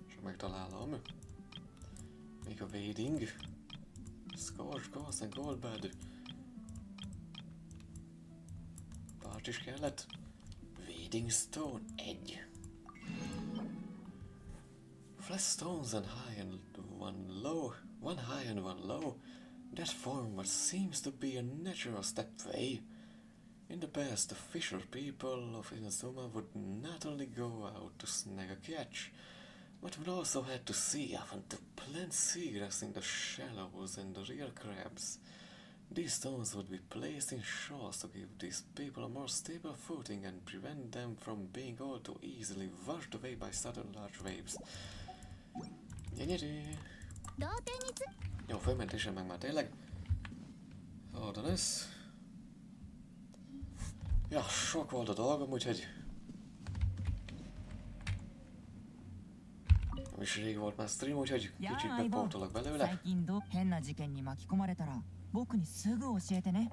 És megtalálom. Még a Wading. Scorch, Ghost and Goldbud. harc is kellett. Wading Stone 1. Flat stones and high and one low, one high and one low. That form what seems to be a natural stepway. In the past, the fisher people of Inazuma would not only go out to snag a catch, but would also head to sea often to plant seagrass in the shallows and the real crabs. These stones would be placed in shores to give these people a more stable footing and prevent them from being all too easily washed away by sudden large waves. Gyönyörű! 同点につ Jó, fölmentésem meg már tényleg. Oda lesz. Ja, sok volt a dolgom, úgyhogy... Nem is rég volt már stream, úgyhogy kicsit bepótolok belőle. 最近変な事件に巻き込まれたら僕にすぐ教えてね。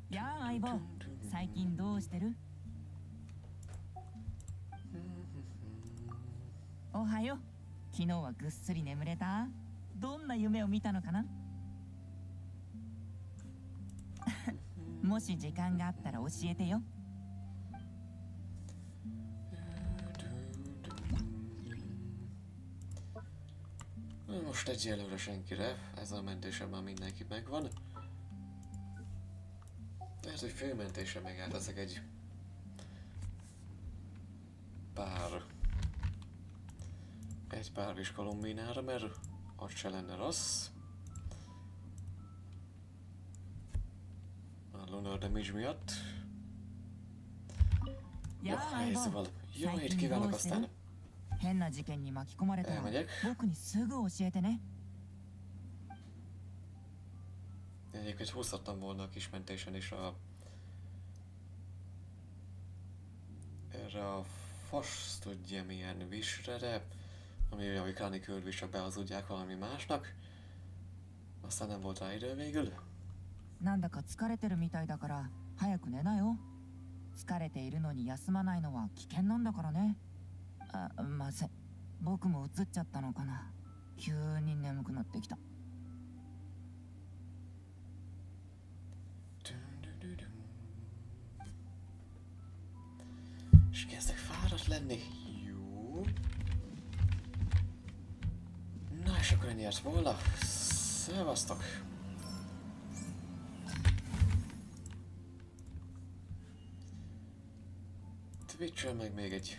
やあ相棒、最近どうしてる？おはよう。昨日はぐっすり眠れた？どんな夢を見たのかな？もし時間があったら教えてよ。Most egyelőre senkire, ez a mentésem már mindenki megvan. Lehet, hogy főmentésre meg átleszek egy pár kis kolombinára, mert az se lenne rossz. A lunar damage miatt. Jó, Heizouval. Jó hét kívánok, aztán 変な事件に巻き込まれたら elmegyek. 僕にすぐ教えてね。 Egyébként húzhattam volna a kis mentésen is erre a fas tudja milyen visre, de ami olyan, hogy Kráni küldvis, csak behazudják valami másnak. Aztán nem volt rá idő végül. なんだか疲れてるみたいだから早く寝なよ。疲れているのに休まないのは危険なんだからね。あ、まずい。僕も映っちゃったのかな。急に眠くなってきた。 És kezdek fáradt lenni. Jó. Na és akkor ennyi járt volna. Szevasztok! Twitch-en meg még egy